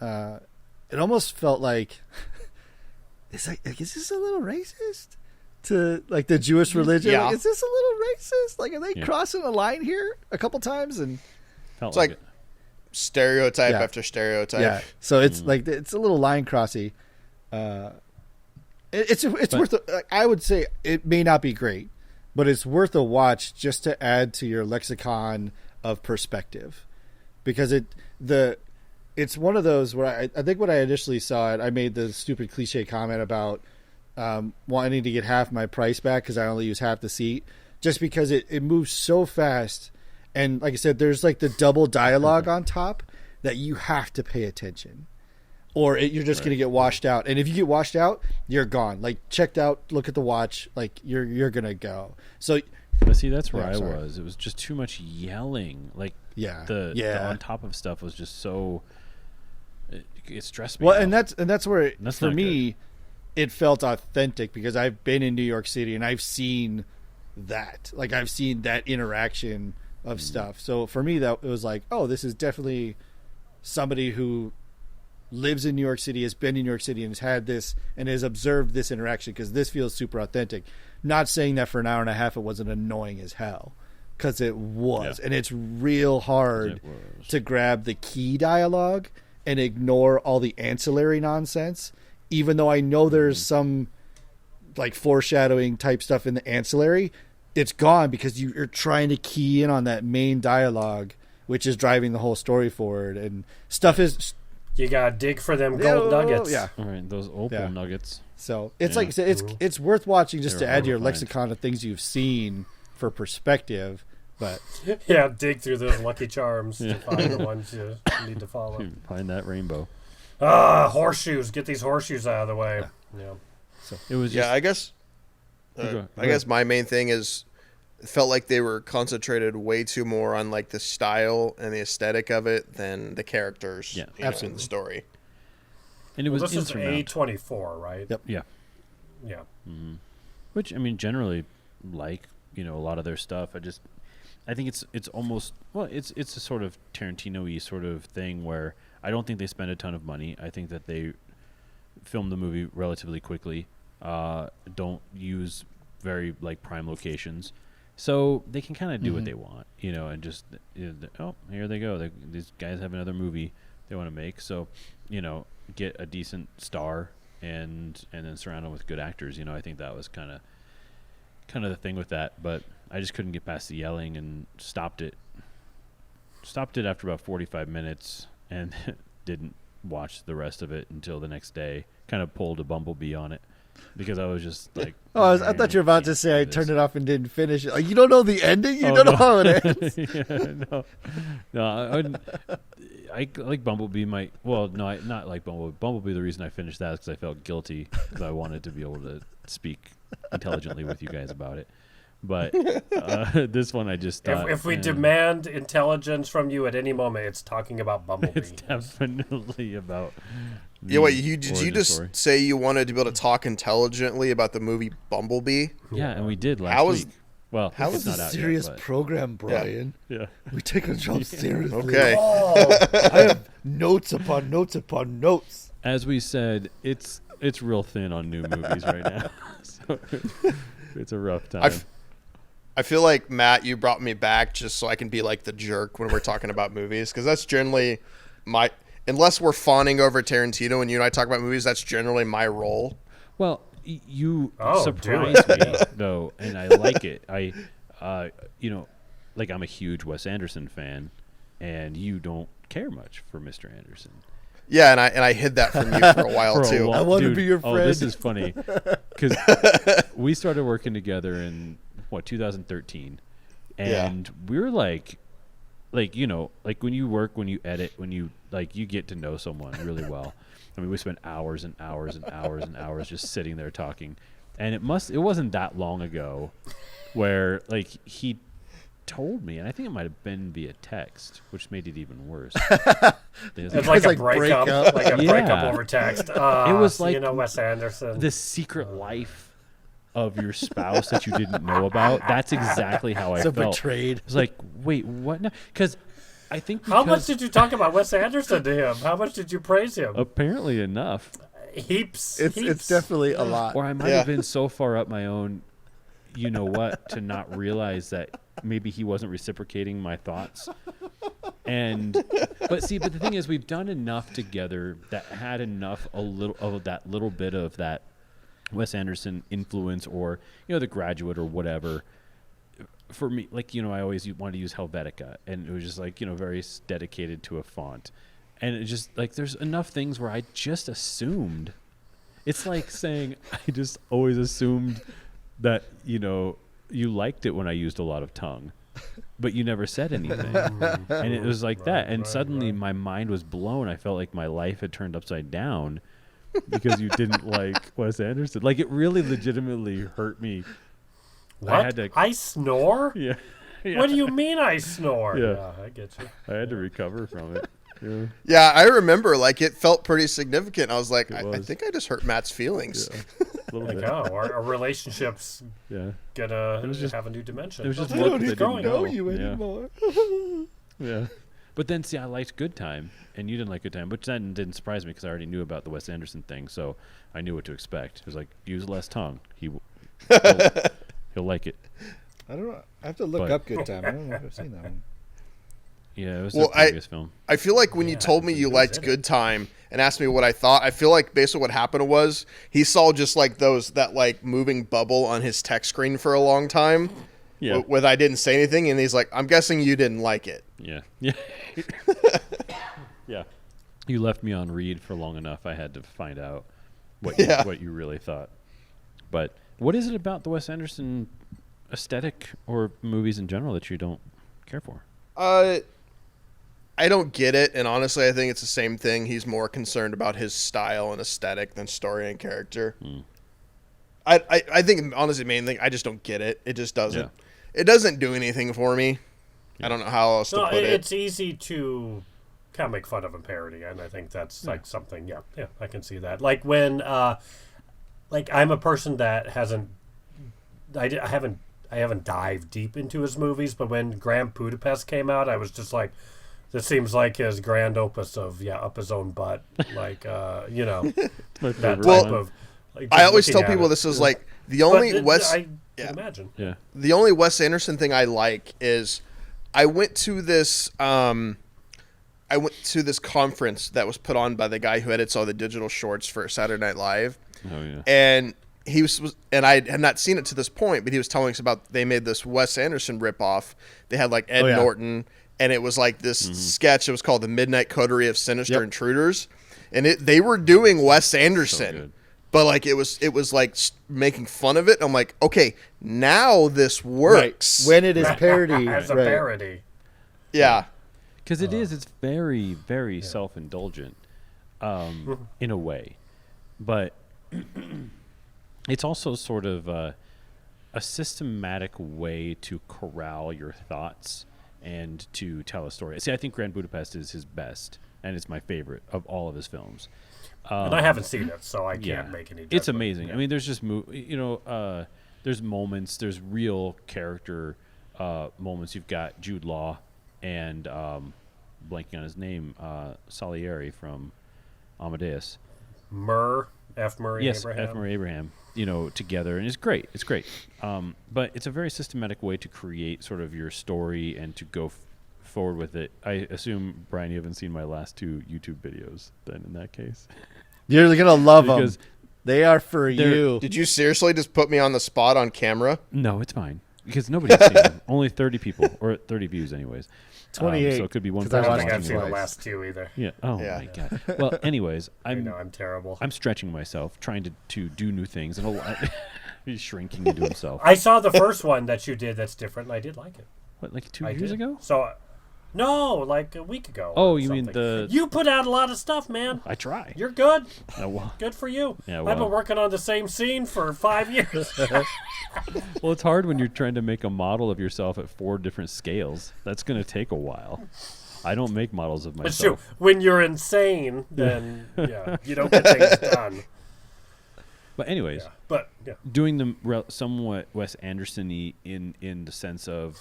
it almost felt like is this a little racist to like the Jewish religion? Yeah. Like, is this a little racist? Like, are they crossing a line here a couple times? And Felt It's like it. stereotype Yeah. after stereotype. yeah, so it's like it's a little line crossy. It's worth. I would say it may not be great, but it's worth a watch just to add to your lexicon of perspective, because it's one of those where I think when I initially saw it, I made the stupid cliche comment about wanting to get half my price back because I only use half the seat, just because it moves so fast. And like I said, there's like the double dialogue on top that you have to pay attention, or you're just going to get washed out. And if you get washed out, you're gone. Like, checked out, look at the watch, like you're going to go. So, But see, that's where Yeah, I sorry. was. It was just too much yelling. Like, Yeah. the Yeah. on top of stuff was just so. It stressed me. well, out. and that's where That's for not me, it felt authentic because I've been in New York City and I've seen that. Like, I've seen that interaction of stuff. So for me, that it was like, oh, this is definitely somebody who lives in New York City, has been in New York City, and has had this and has observed this interaction, because this feels super authentic. Not saying that for an hour and a half it wasn't annoying as hell, because it was. Yeah. And it's real hard It was. to grab the key dialogue and ignore all the ancillary nonsense, even though I know there's some like foreshadowing type stuff in the ancillary. It's gone because you're trying to key in on that main dialogue, which is driving the whole story forward. And stuff is You gotta dig for them gold nuggets. Yeah. All right, those opal Yeah. nuggets. So it's Yeah. like I said, it's worth watching just They to were add to your hard to find. lexicon of things you've seen for perspective. But Yeah, dig through those Lucky Charms to find the ones you need to follow. Find that rainbow. Horseshoes. Get these horseshoes out of the way. Yeah. It was just. Yeah, I guess. Go I guess my main thing is, it felt like they were concentrated way too more on like the style and the aesthetic of it than the characters. Yeah, in absolutely. the story. and it was This is insurmountable. A24, right? Yep. Yeah. Yeah. Which, I mean, generally, like, a lot of their stuff. I think it's almost, well, it's a sort of Tarantino-y sort of thing where I don't think they spend a ton of money. I think that they film the movie relatively quickly. Don't use very like prime locations, so they can kind of do what they want, and just here they go. These guys have another movie they want to make, so get a decent star and then surround them with good actors. I think that was kind of the thing with that, but I just couldn't get past the yelling and stopped it after about 45 minutes and didn't watch the rest of it until the next day. Kind of pulled a Bumblebee on it because I was just like, I thought you were about to say I turned it off and didn't finish it. Like, you don't know the ending? You don't know how it ends? I like Bumblebee. Not like Bumblebee. Bumblebee, the reason I finished that is because I felt guilty because I wanted to be able to speak intelligently with you guys about it. But this one, I just thought, If we man, demand intelligence from you at any moment, it's talking about Bumblebee. it's definitely about. Yeah, wait. the Did you origin just story. say you wanted to be able to talk intelligently about the movie Bumblebee? Yeah, and we did last How is- week. Well, how it's is not It's a out serious yet, program, Brian. but yeah. We take our job seriously. Okay. I have notes upon notes upon notes. As we said, it's real thin on new movies right now. So it's a rough time. I feel like, Matt, you brought me back just so I can be like the jerk when we're talking about movies, because that's generally unless we're fawning over Tarantino and you and I talk about movies, that's generally my role. Well, you Oh, surprised me though, and I like it. Like I'm a huge Wes Anderson fan, and you don't care much for Mr. Anderson. Yeah, and I hid that from you for a while too. I want to Dude, be your Oh, this friend. is funny because we started working together in 2013, and we were like when you edit, when you you get to know someone really well. I mean, we spent hours and hours and hours and hours just sitting there talking, and it wasn't that long ago where he told me, and I think it might have been via text, which made it even worse. It's like a like breakup, breakup. like a breakup Yeah. over text. It was like Wes Anderson. the secret life of your spouse that you didn't know about. That's exactly how I So felt. betrayed. I was like, wait, what? Because I think How much because did you talk about Wes Anderson to him? How much did you praise him? apparently enough. Heaps. It's definitely a lot. Or I might Yeah. have been so far up my own, you know what, to not realize that maybe he wasn't reciprocating my thoughts. But the thing is, we've done enough together that had a little bit of that Wes Anderson influence, or The Graduate or whatever. For me, I always wanted to use Helvetica, and it was just very dedicated to a font. And it just there's enough things where I just assumed. It's like saying I just always assumed that you liked it when I used a lot of tongue, but you never said anything. And it was like that, and suddenly my mind was blown. I felt like my life had turned upside down because you didn't like Wes Anderson. It really legitimately hurt me. What? I snore? Yeah. What do you mean I snore? Yeah. I get you. I had to recover from it. Yeah. Yeah, I remember it felt pretty significant. I was like, I was. think I just hurt Matt's feelings. Yeah. A little Like, bit. our relationships Yeah. gonna It was just- have a new dimension. It was just I look don't they even didn't know know. you Yeah. anymore. Yeah. But then, see, I liked Good Time, and you didn't like Good Time, which then didn't surprise me because I already knew about the Wes Anderson thing, so I knew what to expect. It was like, use less tongue. He'll like it. I don't know. I have to look But- up Good Time. I don't know if I've seen that one. Yeah, it was Well, a previous film. I feel like when you Yeah, told me you it was liked in it. Good Time and asked me what I thought, I feel like basically what happened was he saw just that moving bubble on his text screen for a long time. Yeah. With I didn't say anything, and he's like, I'm guessing you didn't like it. Yeah. Yeah. Yeah. You left me on read for long enough. I had to find out what you really thought. But what is it about the Wes Anderson aesthetic or movies in general that you don't care for? I don't get it, and honestly, I think it's the same thing. He's more concerned about his style and aesthetic than story and character. I think, honestly, the main thing, I just don't get it. It just doesn't. Yeah. It doesn't do anything for me. I don't know how else to No, put it. it's easy to kind of make fun of and parody, and I think that's something. Yeah, I can see that. Like when, I'm a person that I haven't dived deep into his movies, but when Grand Budapest came out, I was just like, this seems like his grand opus of up his own butt, My that favorite type one. of. Like, I just always tell looking at people it. this is the only But Wes. I yeah. can imagine. Yeah. The only Wes Anderson thing I like is I went to this conference that was put on by the guy who edits all the digital shorts for Saturday Night Live, Oh, yeah. and he was and I had not seen it to this point, but he was telling us about they made this Wes Anderson ripoff. They had Ed Oh, yeah. Norton, and it was this sketch. It was called The Midnight Coterie of Sinister Yep. Intruders, and they were doing Wes Anderson. good. But it was making fun of it. I'm like, okay, now this works. When it is parody, As a right. parody. Yeah. Because it's very, very self-indulgent in a way. But it's also sort of a systematic way to corral your thoughts and to tell a story. See, I think Grand Budapest is his best, and it's my favorite of all of his films. And I haven't seen it, so I can't make any judgment. It's amazing. Yeah. I mean, there's just there's moments, there's real character moments. You've got Jude Law and blanking on his name, Salieri from Amadeus. F. Murray Abraham. F. Murray Abraham. Together, and it's great. It's great. But it's a very systematic way to create sort of your story and to go forward with it. I assume, Brian, you haven't seen my last two YouTube videos. Then, in that case, You're gonna love them. because They are for you. Did you seriously just put me on the spot on camera? no, it's fine because nobody's seen them. Only 30 people or 30 views, anyways. 28, so it could be one 'cause I I don't person think watched I've watching seen it. the twice. last two either. Yeah. Oh Yeah. my god. Well, anyways, I'm terrible. I'm stretching myself, trying to do new things, and he's shrinking into himself. I saw the first one that you did that's different, and I did like it. What, like 2 I years did. ago? So, no, like a week ago. Oh, or you mean something. the- You put out a lot of stuff, man. I try. You're good. Oh, well. Good for you. Yeah, I've well. been working on the same scene for 5 years. Well, it's hard when you're trying to make a model of yourself at 4 different scales. That's going to take a while. I don't make models of It's true. myself. When you're insane, then you don't get things done. But anyways, Yeah. But yeah, doing them somewhat Wes Anderson-y in the sense of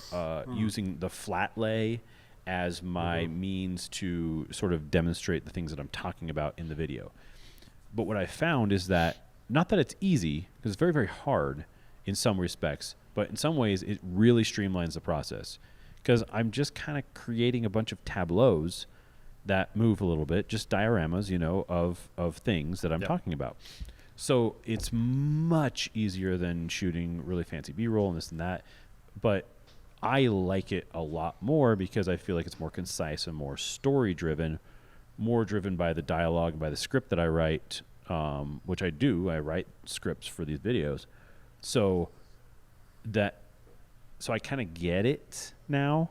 using the flat lay as my means to sort of demonstrate the things that I'm talking about in the video. But what I found is that, not that it's easy, because it's very, very hard in some respects, but in some ways it really streamlines the process. Because I'm just kind of creating a bunch of tableaus that move a little bit, just dioramas, of things that I'm talking about. So it's much easier than shooting really fancy B-roll and this and that. But I like it a lot more because I feel like it's more concise and more story-driven, more driven by the dialogue and by the script that I write, which I do. I write scripts for these videos. So I kind of get it now.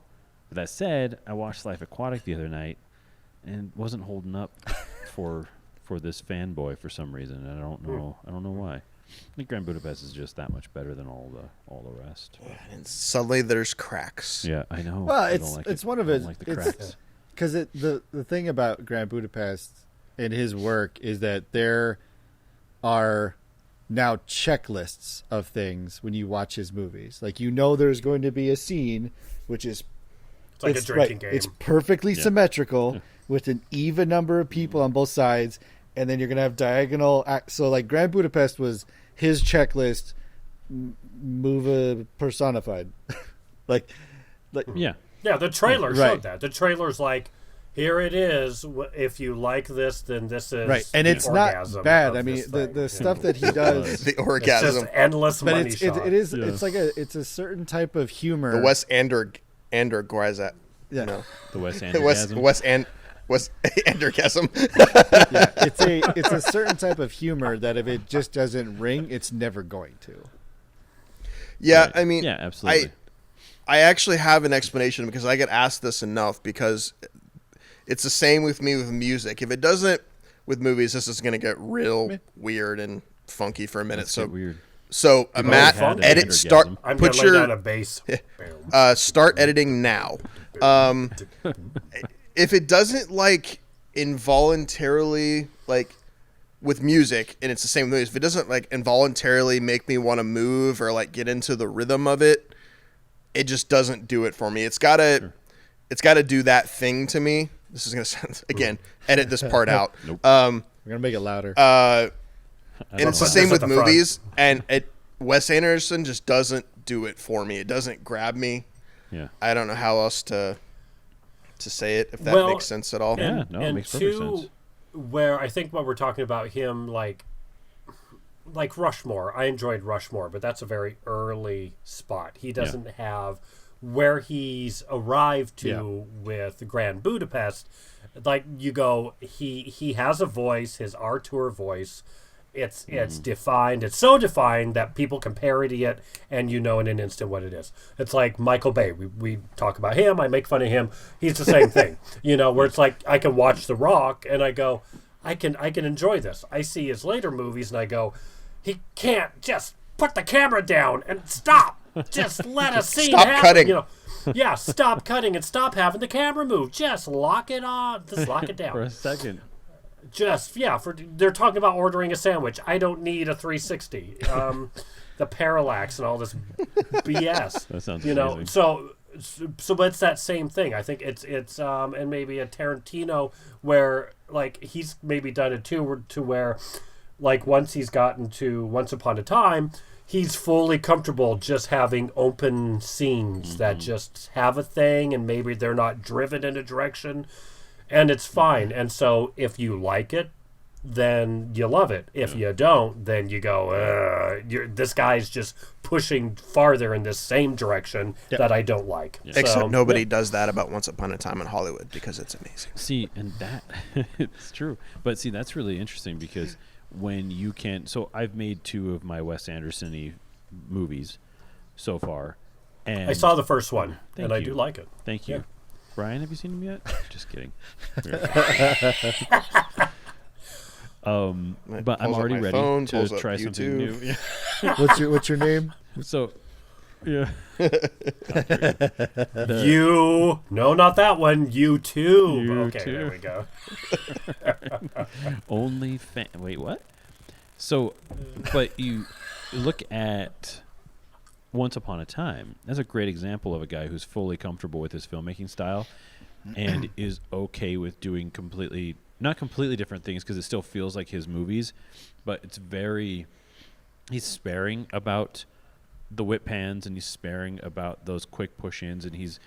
But that said, I watched Life Aquatic the other night and wasn't holding up for this fanboy for some reason. I don't know why. I think Grand Budapest is just that much better than all the rest. And suddenly there's cracks. Yeah, I know. Well, I don't like it's it. one of I his. don't like the cracks. Because the thing about Grand Budapest and his work is that there are now checklists of things when you watch his movies. Like, there's going to be a scene which is It's like a drinking game. It's perfectly symmetrical with an even number of people on both sides, and then you're going to have diagonal. So, like, Grand Budapest was his checklist, move personified. like, Yeah. Yeah, the trailer Right. showed that. The trailer's like, here it is. If you like this, then this is right, and it's orgasm not bad. of I mean, this the thing. stuff that he does, The It's orgasm. just endless but money it shot. is Yeah. it's like it's a certain type of humor. The Wes Andergasm. yeah. No. The Wes Wes Anderson. Wes Andergasm. Yeah, it's a certain type of humor that if it just doesn't ring, it's never going to. Yeah, Right. I mean, Yeah, absolutely. I actually have an explanation because I get asked this enough because it's the same with me with music. If it doesn't with movies, this is going to get real weird and funky for a minute. That's weird. So Matt, had an edit orgasm. start. I'm Put going to lay down your a bass. Boom. start editing now. If it doesn't like involuntarily like with music, and it's the same with movies, if it doesn't like involuntarily make me want to move or like get into the rhythm of it, it just doesn't do it for me. It's gotta do that thing to me. This is gonna sound again. Edit this part out. Nope. We're gonna make it louder. And it's the Put same this with at the front. movies, and Wes Anderson just doesn't do it for me. It doesn't grab me. Yeah. I don't know how else to say it, if that Well, makes sense at all. Yeah. And, no, it and makes perfect two, sense. where I think what we're talking about him, like Rushmore. I enjoyed Rushmore, but that's a very early spot. He doesn't have where he's arrived to with Grand Budapest. Like, you go, he has a voice, his Artur voice. It's defined. It's so defined that people can parody it, and you know in an instant what it is. It's like Michael Bay. We talk about him. I make fun of him. He's the same thing. Where it's like I can watch The Rock and I go, I can enjoy this. I see his later movies and I go, he can't just put the camera down and stop. Just let a scene Stop happen. cutting. Stop cutting and stop having the camera move. Just lock it on. Just lock it down. For a second. They're talking about ordering a sandwich. I don't need a 360. The parallax and all this BS. That sounds amazing. So but it's that same thing. I think it's and maybe a Tarantino where like he's maybe done it too, to where like once he's gotten to Once Upon a Time, he's fully comfortable just having open scenes that just have a thing, and maybe they're not driven in a direction. And it's fine. And so if you like it, then you love it. If you don't, then you go, this guy's just pushing farther in this same direction that I don't like. Except nobody does that about Once Upon a Time in Hollywood because it's amazing. See, and that it's true. But see, that's really interesting because when you can, so I've made 2 of my Wes Anderson-y movies so far, and I saw the first one, Thank and I you. do like it. Thank you. Yeah. Brian, have you seen him yet? Just kidding. But I'm Pulls up already my ready phone, to pulls up try something YouTube. new. Yeah. What's your name? So, yeah. You, no, not that one. YouTube. Okay, YouTube. there we go. Only wait, what? So, but you look at Once Upon a Time. That's a great example of a guy who's fully comfortable with his filmmaking style. and is okay with doing not completely different things, because it still feels like his movies, but he's sparing about the whip pans, and he's sparing about those quick push-ins, and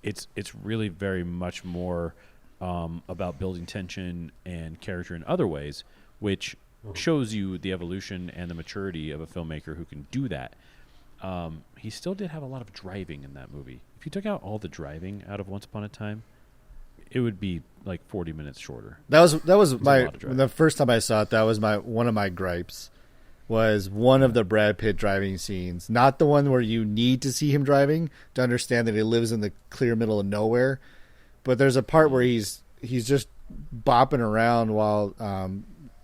it's really very much more about building tension and character in other ways, which shows you the evolution and the maturity of a filmmaker who can do that. He still did have a lot of driving in that movie. If you took out all the driving out of Once Upon a Time, it would be like 40 minutes shorter. That was driving. the first time I saw it. That was one of my gripes. Was one of the Brad Pitt driving scenes, not the one where you need to see him driving to understand that he lives in the clear middle of nowhere, but there's a part where he's just bopping around while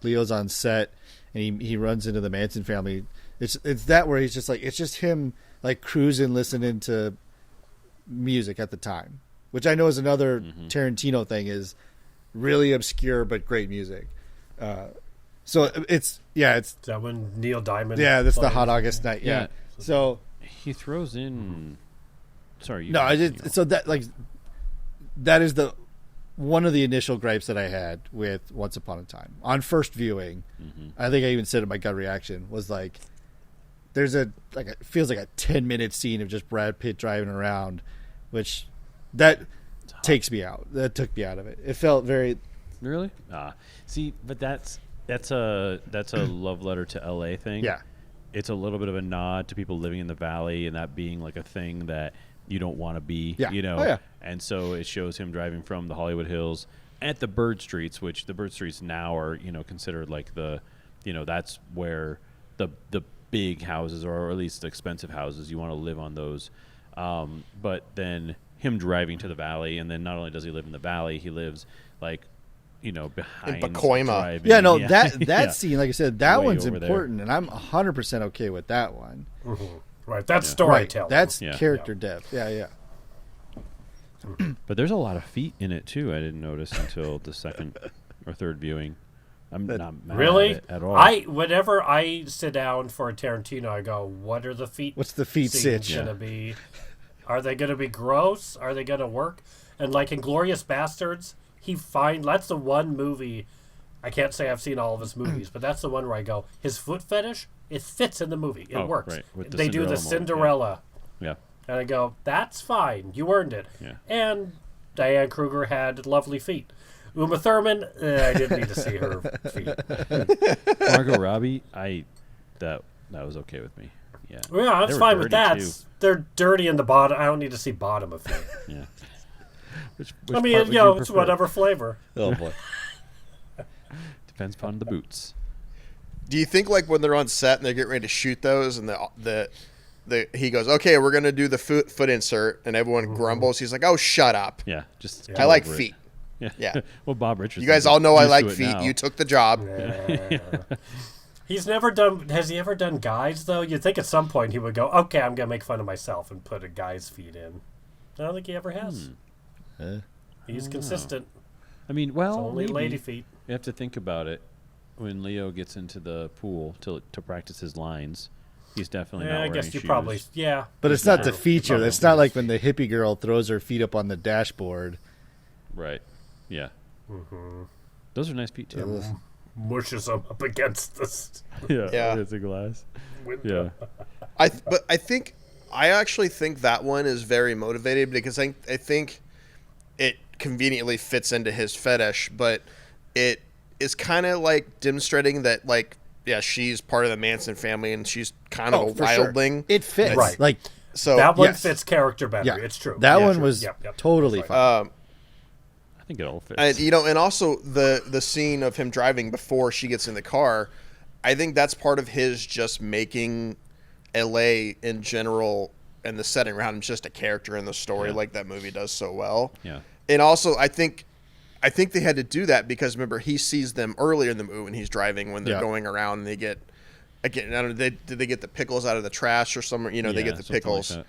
Leo's on set, and he runs into the Manson family. It's that where he's just like, it's just him like cruising, listening to music at the time, which I know is another Tarantino thing, is really obscure but great music. So it's Is that when Neil Diamond? Yeah, that's the Hot August Night. Yeah. So he throws in. Sorry. That is one of the initial gripes that I had with Once Upon a Time on first viewing. I think I even said in my gut reaction was like, it feels like a 10-minute scene of just Brad Pitt driving around, which that takes me out. That took me out of it. It felt very really. See, but that's a love letter to LA thing. Yeah. It's a little bit of a nod to people living in the valley and that being like a thing that you don't want to be, Yeah. you know. Oh, yeah. And so it shows him driving from the Hollywood Hills at the Bird Streets, which the Bird Streets now are, considered like that's where the big houses, or at least the expensive houses, you want to live on those. But then him driving to the valley, and then not only does he live in the valley, he lives like behind in Pacoima. Yeah, no, yeah. that scene, like I said, that Way one's over there. important, and I'm 100% okay with that one. Right, that's Right, storytelling. that's Yeah. character depth. Yeah. But there's a lot of feet in it too. I didn't notice until the second or third viewing. I'm not mad Really? at it at all. Whenever I sit down for a Tarantino, I go, "What are the feet? What's the feet scenes sitch? gonna be? Are they gonna be gross? Are they gonna work?" And like in Glorious Bastards, that's the one movie. I can't say I've seen all of his movies, but that's the one where I go, his foot fetish, it fits in the movie. It works. Right, with the They do the Cinderella Cinderella. Yeah. And I go, that's fine. You earned it. Yeah. And Diane Kruger had lovely feet. Uma Thurman, I didn't need to see her feet. Margot Robbie, that was okay with me. Yeah. Yeah, I'm They were fine with dirty, that. too. They're dirty in the bottom. I don't need to see bottom of feet. Yeah. Which I mean, part would you it's prefer? whatever flavor. Oh boy. Depends upon the boots. Do you think like when they're on set and they're getting ready to shoot those, and he goes, "Okay, we're gonna do the foot insert," and everyone grumbles. He's like, "Oh, shut up! Yeah. Just I like over it. feet. Yeah. Yeah. Well, Bob Richards. You guys all know I like feet. You took the job." Yeah. He's never done. Has he ever done guys though? You'd think at some point he would go, "Okay, I'm gonna make fun of myself and put a guy's feet in." I don't think he ever has. He's consistent. I mean, It's well, only maybe. lady feet. You have to think about it. When Leo gets into the pool to practice his lines, he's definitely not Yeah, I wearing guess you shoes. probably. Yeah. But it's not the True. feature. It's not like when the hippie girl throws her feet up on the dashboard. Right. Yeah. Those are nice feet too. Mushes them up against the Yeah. Against the glass. window. Yeah. I actually think that one is very motivated because I think it conveniently fits into his fetish, but it is kind of like demonstrating that, like, yeah, she's part of the Manson family and she's kind of a for sure. wildling. It fits. Right. Like, So That one Yes. fits character better. yeah, It's true. That Yeah, one true. was Yep. totally Right. fine. I think it all fits. and also the scene of him driving before she gets in the car, I think that's part of his just making LA in general and the setting around him just a character in the story, like that movie does so well. Yeah. And also, I think they had to do that because remember he sees them earlier in the movie when he's driving when they're Yeah. going around and they get again. I don't know, did they get the pickles out of the trash or somewhere? They Yeah, get the something like pickles. that.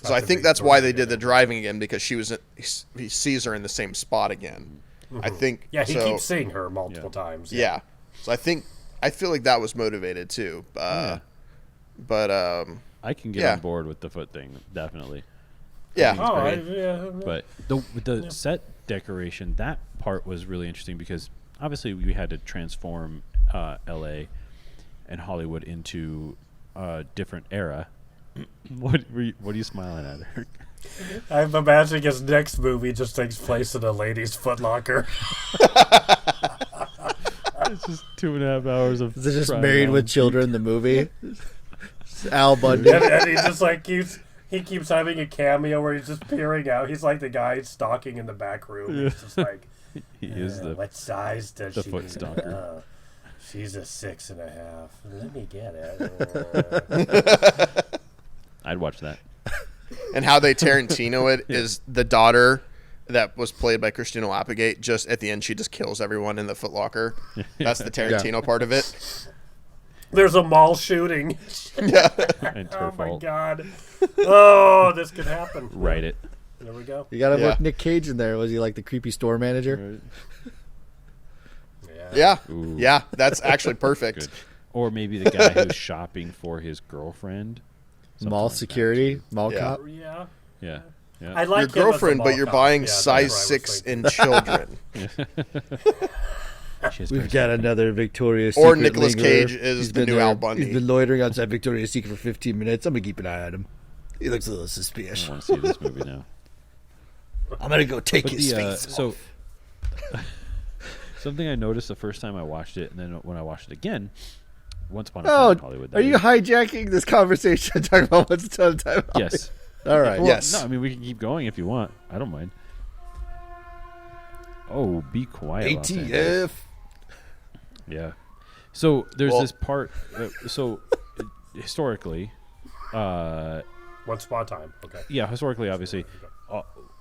So I That's a think big that's part why of they it, did the yeah. driving again because he sees her in the same spot again. I think. Yeah, he so, keeps seeing her multiple times. Yeah. So I feel like that was motivated too. Yeah. But I can get Yeah. on board with the foot thing, definitely. Yeah. It's Oh, great. yeah. But the set decoration, that part was really interesting because obviously we had to transform L.A. and Hollywood into a different era. What are you smiling at, Eric? I'm imagining his next movie just takes place in a ladies' Footlocker. It's just 2.5 hours of. Is it just crying Married out. with Children, the movie? Al Bundy. and he just like keeps having a cameo where he's just peering out. He's like the guy stalking in the back room. He's just like, He is the what size does the she foot need? stalker. She's a 6.5. Let me get it. I'd watch that. And how they Tarantino it is the daughter that was played by Christina Applegate. Just at the end, she just kills everyone in the Foot Locker. That's the Tarantino part of it. There's a mall shooting. And it's her Oh my fault. god. Oh, this could happen. Write it. There we go. You got to Yeah. put Nick Cage in there. Was he like the creepy store manager? Yeah, Ooh. yeah, that's actually perfect. Good. Or maybe the guy who's shopping for his girlfriend. Something Mall like that. security, mall Yeah. cop. Yeah. Yeah. Yeah. I like Your him as a girlfriend, mall but you're cop. buying Yeah, that's size what I was 6 thinking. in children. She has We've very got small- another Victoria's Or Secret Nicolas lingerer. Cage is He's the been new there- Al Bundy. He's been loitering outside Victoria's Secret for 15 minutes. I'm gonna keep an eye on him. He looks a little I suspicious. want to see this movie now. I'm gonna go take But his the face so off. something I noticed the first time I watched it, and then when I watched it again, Once Upon a Time Oh, in Hollywood. that are you is. hijacking this conversation? Talking about Once Upon a Time. in Hollywood? Yes. All right. Well, Yes. No, I mean we can keep going if you want. I don't mind. Oh, be quiet. Los Angeles. ATF. Yeah. So there's Well- this part. Historically, Once upon a time. Okay. yeah, historically, obviously,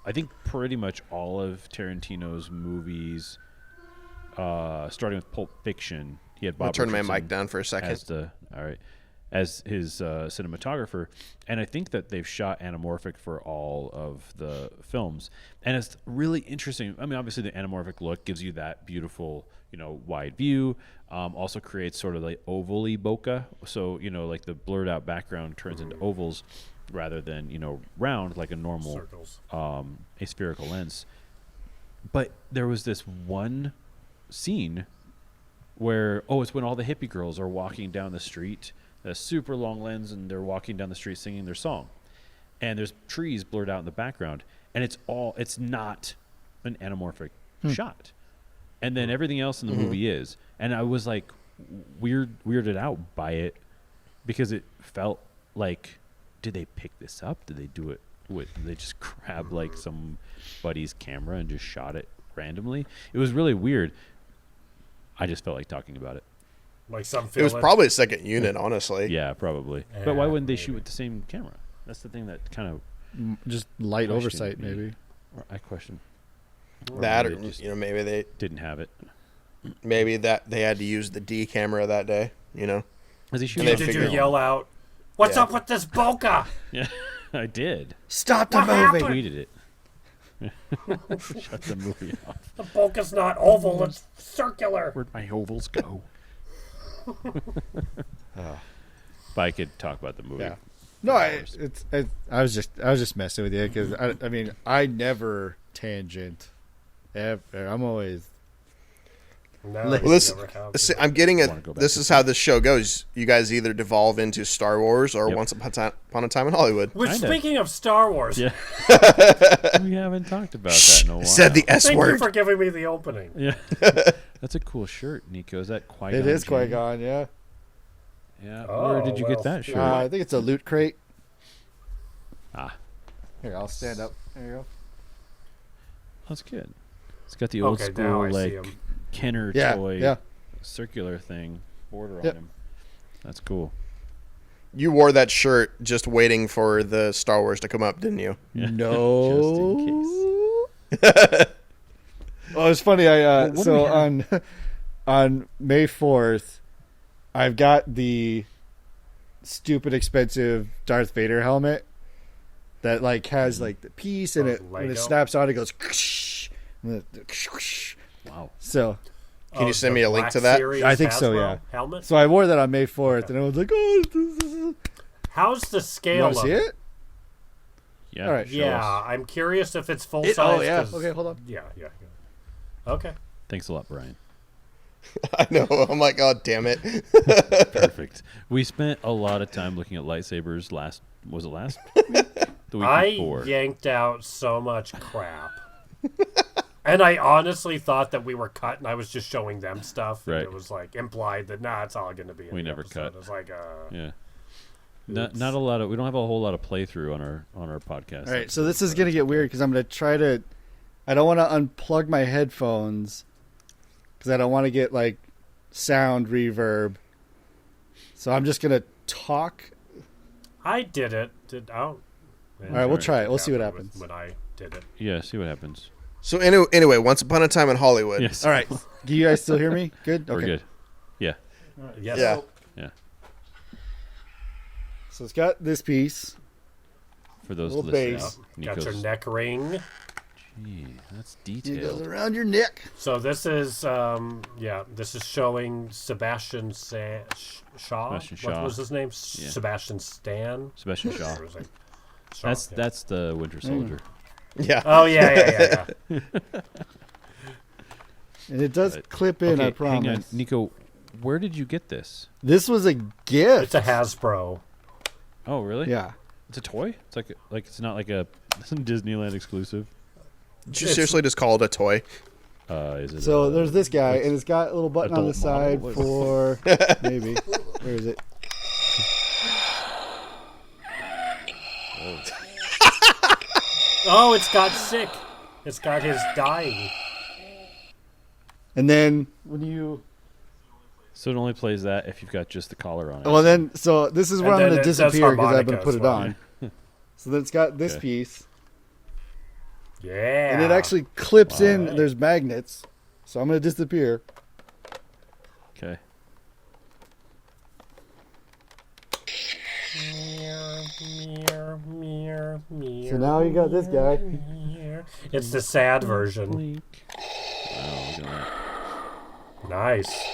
I think pretty much all of Tarantino's movies, starting with Pulp Fiction, he had I'll Bob turn my Richardson mic down for a second. as his cinematographer, and I think that they've shot anamorphic for all of the films, and it's really interesting. I mean, obviously, the anamorphic look gives you that beautiful, wide view. Also creates sort of like ovally bokeh, so like the blurred out background turns into ovals rather than round like a normal Circles. aspherical lens. But there was this one scene where it's when all the hippie girls are walking down the street, a super long lens, and they're walking down the street singing their song, and there's trees blurred out in the background, and it's not an anamorphic shot, and then everything else in the movie is, and I was like weirded out by it because it felt like, did they pick this up? Did they do it did they just grab like somebody's camera and just shot it randomly? It was really weird. I just felt like talking about it. Like some It was fill-in. probably a second unit, honestly. Yeah, probably. Yeah, But why wouldn't they maybe. shoot with the same camera? That's the thing that kind of Just light Question oversight, me. maybe. I question. That, or They just maybe they didn't have it. that they had to use the D camera that day. Was he And shooting? they on Did you figured- film? yell out, "What's Yeah. up with this bokeh?" Yeah, I did. Stop the What movie. happened? Tweeted it. Shut the movie off. The bokeh's not oval; it's circular. Where'd my ovals go? If I could talk about the movie. Yeah. No, I was just messing with you because I mean I never tangent. Ever. I'm always No, Well, you this- never have. I'm getting Wanna go back this to is how this show goes. You guys either devolve into Star Wars or Yep. Once Upon a Time in Hollywood. Which, Kinda. speaking of Star Wars, Yeah. We haven't talked about that in a while. Said the S thank you word. for giving me the opening. Yeah. That's a cool shirt, Nico. Is that Qui-Gon? it is Jinn? Qui-Gon, yeah. Yeah. Oh, Where did you well, get that shirt? I think it's a loot crate. Ah, Here, I'll stand up. There you go. that's good. It's got the old Okay, school now I see like him. Kenner Yeah, toy yeah. circular thing border Yep. on him. That's cool. You wore that shirt just waiting for the Star Wars to come up, didn't you? Yeah. No. Just in case. Oh, it's funny. I what do so we have? on May 4th, I've got the stupid expensive Darth Vader helmet that like has like the piece and Oh, it when Lego? it snaps on it goes. Wow. So Can you send the me a link Black to that? Series I think so, Hasbro yeah. Helmet. I wore that on May 4th, and I was like, oh, How's the you scale want of to see it? Yeah. All right. show Yeah, us. I'm curious if it's full size. Oh yeah. 'cause- Okay, hold on. Yeah. Okay. Thanks a lot, Brian. I know. I'm like, oh, damn it. Perfect. We spent a lot of time looking at lightsabers was it last week? The week I before. yanked out so much crap. And I honestly thought that we were cut, and I was just showing them stuff. And Right. it was like implied that it's all going to be. In We the never episode. cut. It's like Yeah. Not a lot of. We don't have a whole lot of playthrough on our podcast. All right, so this is gonna get weird because I'm gonna try to. I don't want to unplug my headphones because I don't want to get like sound reverb. So I'm just gonna talk. I did it. All right, we'll try it. We'll see what happens. When I did it. Yeah. See what happens. So anyway, Once Upon a Time in Hollywood. Yes. All right, do you guys still hear me? Good. Okay. We're good. Yeah. Yes. Yeah. Yeah. So it's got this piece. For those Little listening, bass. Got your Nico's. neck ring. Gee, that's It goes detailed. around your neck. So this is this is showing Sebastian Shaw. Sebastian What Shaw. was his name? Yeah. Sebastian Stan. Sebastian Shaw. Or was it Shaw? That's the Winter Soldier. Yeah. Oh yeah. And it does But- clip in, Okay, I promise. hang on, Nico. Where did you get this? This was a gift. It's a Hasbro. Oh, really? Yeah. It's a toy. It's like it's not like a Disneyland exclusive. Did you seriously just call it a toy? Is it? So there's this guy, and it's got a little button on the adult model? side What for maybe. Where is it? Oh, it's got sick. It's got his dying. And then when you, So it only plays that if you've got just the collar on it. well, then so this is where And I'm then going to it does disappear because I'm going harmonica to put as it well. on. So then it's got this Okay. piece, Yeah. and it actually clips in. Alright. There's magnets, so I'm going to disappear. Okay. So now you got this guy. It's the sad version. Blink. Wow, look at that. Nice.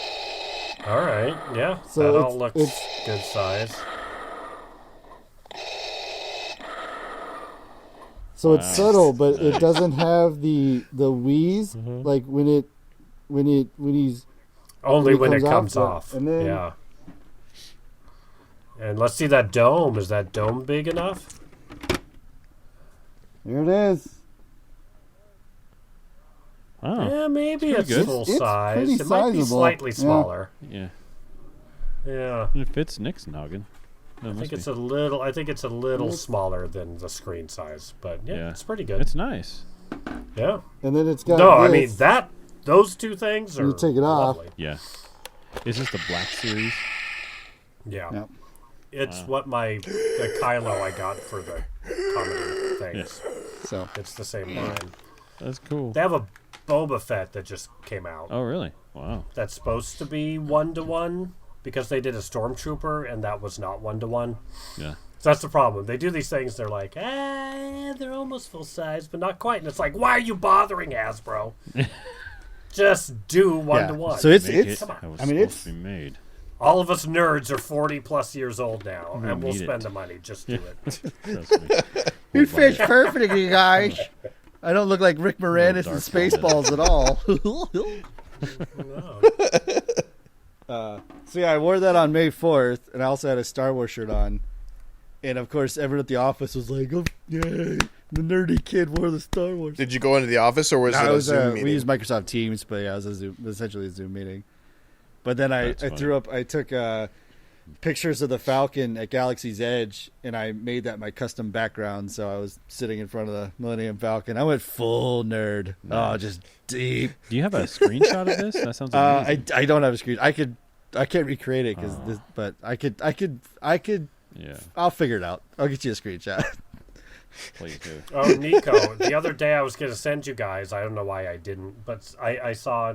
All right. Yeah. So that all it's- looks it's- good size. So it's Wow. subtle, but it doesn't have the wheeze Mm-hmm. like when he's. Only When when it it comes comes off, off. and then- Yeah. And let's see that dome. Is that dome big enough? There it is. Oh, Yeah, maybe pretty it's good. full It's size. pretty It might be sizable. slightly Yeah. smaller. yeah. Yeah. It fits Nick's noggin. I think it's a little smaller than the screen size, but yeah, Yeah. it's pretty good. It's nice. Yeah. And then it's got. No, I this. mean those two things are You take it off. lovely. Yeah. Is this the Black Series? Yeah. Yep. It's what the Kylo I got for the comedy things. So It's the same line. That's cool. They have a Boba Fett that just came out. Oh, really? Wow. That's supposed to be 1-to-1 because they did a Stormtrooper and that was not 1-to-1. Yeah. So that's the problem. They do these things. They're like, they're almost full size, but not quite. And it's like, why are you bothering, Hasbro? Just do 1-to-1. So it's- Make it's- it how it's I mean, supposed it's- to be made. All of us nerds are 40 plus years old now, and we'll need spend it. the money. Just do it. Trust me. you We'll buy fit it. perfectly, guys. I don't look like Rick Moranis in Darth Spaceballs at all. No. So yeah, I wore that on May 4th, and I also had a Star Wars shirt on. And of course, everyone at the office was like, "Oh, yay, the nerdy kid wore the Star Wars." Did you go into the office or was No, it it a was, Zoom we meeting? used Microsoft Teams, but yeah, it was essentially a Zoom meeting. But then I That's funny. I took pictures of the Falcon at Galaxy's Edge, and I made that my custom background. So I was sitting in front of the Millennium Falcon. I went full nerd. Oh, just deep. Do you have a screenshot of this? That sounds amazing. I don't have a screen. I can't recreate it but I could. Yeah. I'll figure it out. I'll get you a screenshot. Please do. Oh, Nico, the other day I was going to send you guys. I don't know why I didn't, but I saw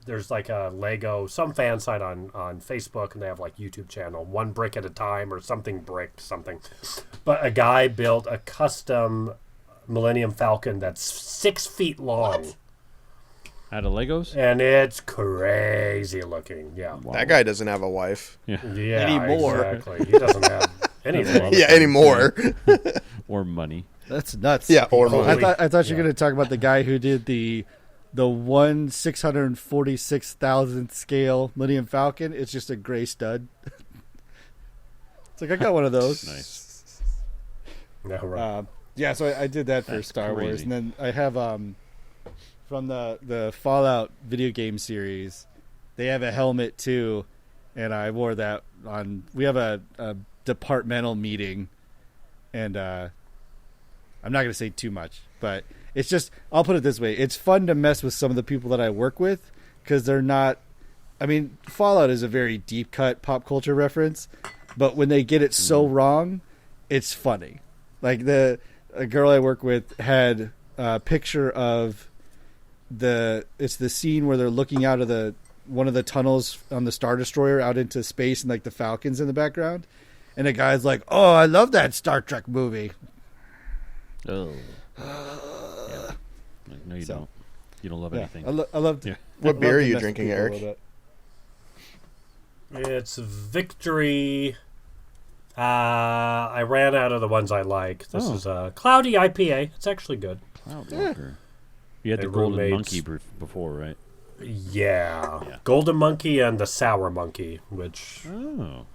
there's like a Lego, some fan site on Facebook, and they have like YouTube channel, One Brick at a Time or something. But a guy built a custom Millennium Falcon that's 6 feet long. Out of Legos? And it's crazy looking. Yeah. Wow. That guy doesn't have a wife. Yeah. Yeah, Anymore. exactly. He doesn't have anything. Yeah, anymore. Or money. That's nuts. Yeah, or Holy- money. I thought you were going to talk about the guy who did the 1/646,000th scale Millennium Falcon. It's just a gray stud. It's like, I got one of those. Nice. Yeah, right. Yeah, so I did that for That's Star Wars, crazy. and then I have from the Fallout video game series, they have a helmet too, and I wore that on. We have a departmental meeting, and I'm not going to say too much, but it's just, I'll put it this way: it's fun to mess with some of the people that I work with because they're not. I mean, Fallout is a very deep cut pop culture reference, but when they get it so wrong, it's funny. Like a girl I work with had a picture of it's the scene where they're looking out of one of the tunnels on the Star Destroyer out into space, and like the Falcons in the background, and the guy's like, "Oh, I love that Star Trek movie." Oh. Yeah. Like, no, you So, don't. You don't love Yeah, anything. I love. Yeah. What I beer love are to you mess with drinking, people a Eric? little bit. It's Victory. I ran out of the ones I like. This Oh. is a cloudy IPA. It's actually good. Cloud Walker. You had My the golden roommates- monkey before, right? Yeah. Yeah. Golden Monkey and the Sour Monkey, which Oh.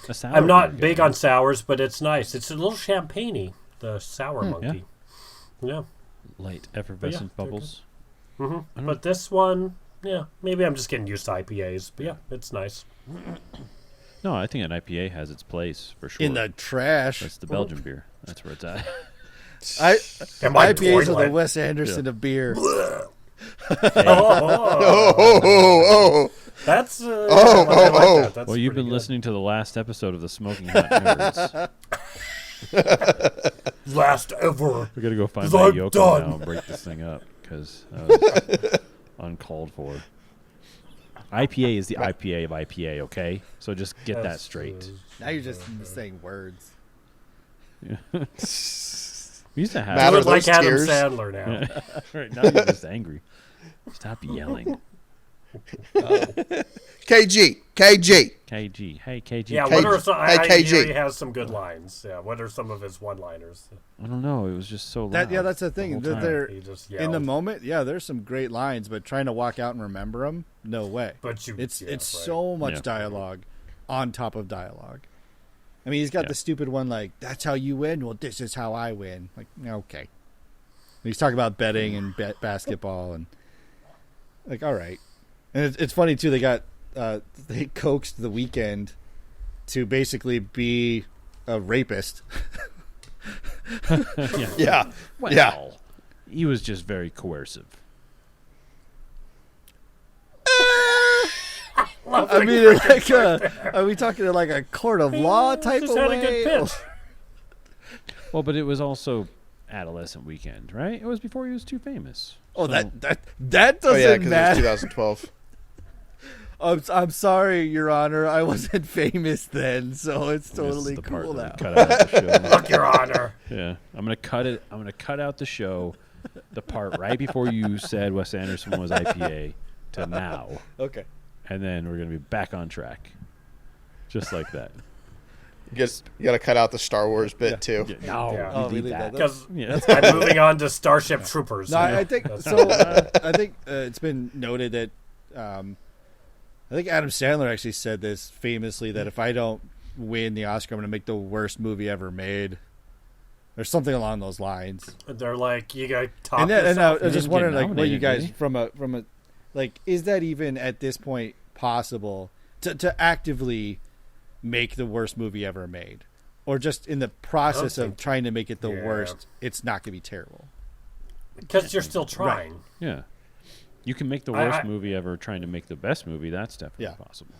A sour I'm not beer big guy. on sours, but it's nice. It's a little champagne-y, the Sour Monkey. Yeah. Light effervescent they're bubbles. Mm-hmm. But this one, yeah, maybe I'm just getting used to IPAs. But yeah, it's nice. No, I think an IPA has its place for sure. In the trash. That's the Belgian beer. That's where it's at. And my IPAs are the toilet. Wes Anderson of beer. Oh, Oh. that's I like oh. that. That's Well, you've pretty been good. listening to the last episode of the Smoking Hot Nerds. Last ever. We're gonna go find 'Cause my I'm Yoko done. now and break this thing up because that was uncalled for. IPA is the IPA of IPA, okay? So just get that That's, straight. Now you're just saying words. We used to have I Matt, are would like those Adam tears? Sandler now. right now you're just angry. Stop yelling. KG. KG. Hey, KG. Yeah, K- what are some? I KG. hear he has some good lines. Yeah, what are some of his one-liners? I don't know. It was just so loud. That's the thing. whole That time. they're He just in the yelled. moment. Yeah, there's some great lines, but trying to walk out and remember them, no way. But you, It's yeah, it's right. so much Yeah. dialogue on top of dialogue. I mean, he's got Yeah. the stupid one like, "That's how you win." Well, this is how I win. Like, okay. He's talking about betting and basketball and like, all right. And it's funny too. They coaxed The Weeknd to basically be a rapist. Yeah. Well, Yeah. he was just very coercive. I mean, like, are we talking like a court of law type Just of had way? a good pitch. Well, but it was also adolescent weekend, right? It was before he was too famous. Oh, So- that Oh doesn't yeah, because it was matter. 2012. I'm sorry, Your Honor. I wasn't famous then, so it's This is totally the part cool that we now. cut out of the show. Look, Your Honor. Yeah, I'm gonna cut it. I'm gonna cut out the show, the part right before you said Wes Anderson was IPA to now, Okay. and then we're gonna be back on track, just like that. You got to cut out the Star Wars bit too. Yeah, no, Yeah. you Oh, we leave leave that. that. Because Yeah. I'm moving on to Starship Troopers. No, Yeah. I think That's- so. I think it's been noted that I think Adam Sandler actually said this famously that if I don't win the Oscar, I'm going to make the worst movie ever made, or something along those lines. They're like, you got to talk And I yourself. was just didn't wondering, get like, what you nominated, guys did he? from a like, is that even at this point possible to actively make the worst movie ever made, or just in the process of think- trying to make it the Yeah. worst, it's not going to be terrible. Because you're still trying. Yeah, you can make the I- worst I- movie ever trying to make the best movie. That's definitely Yeah. possible.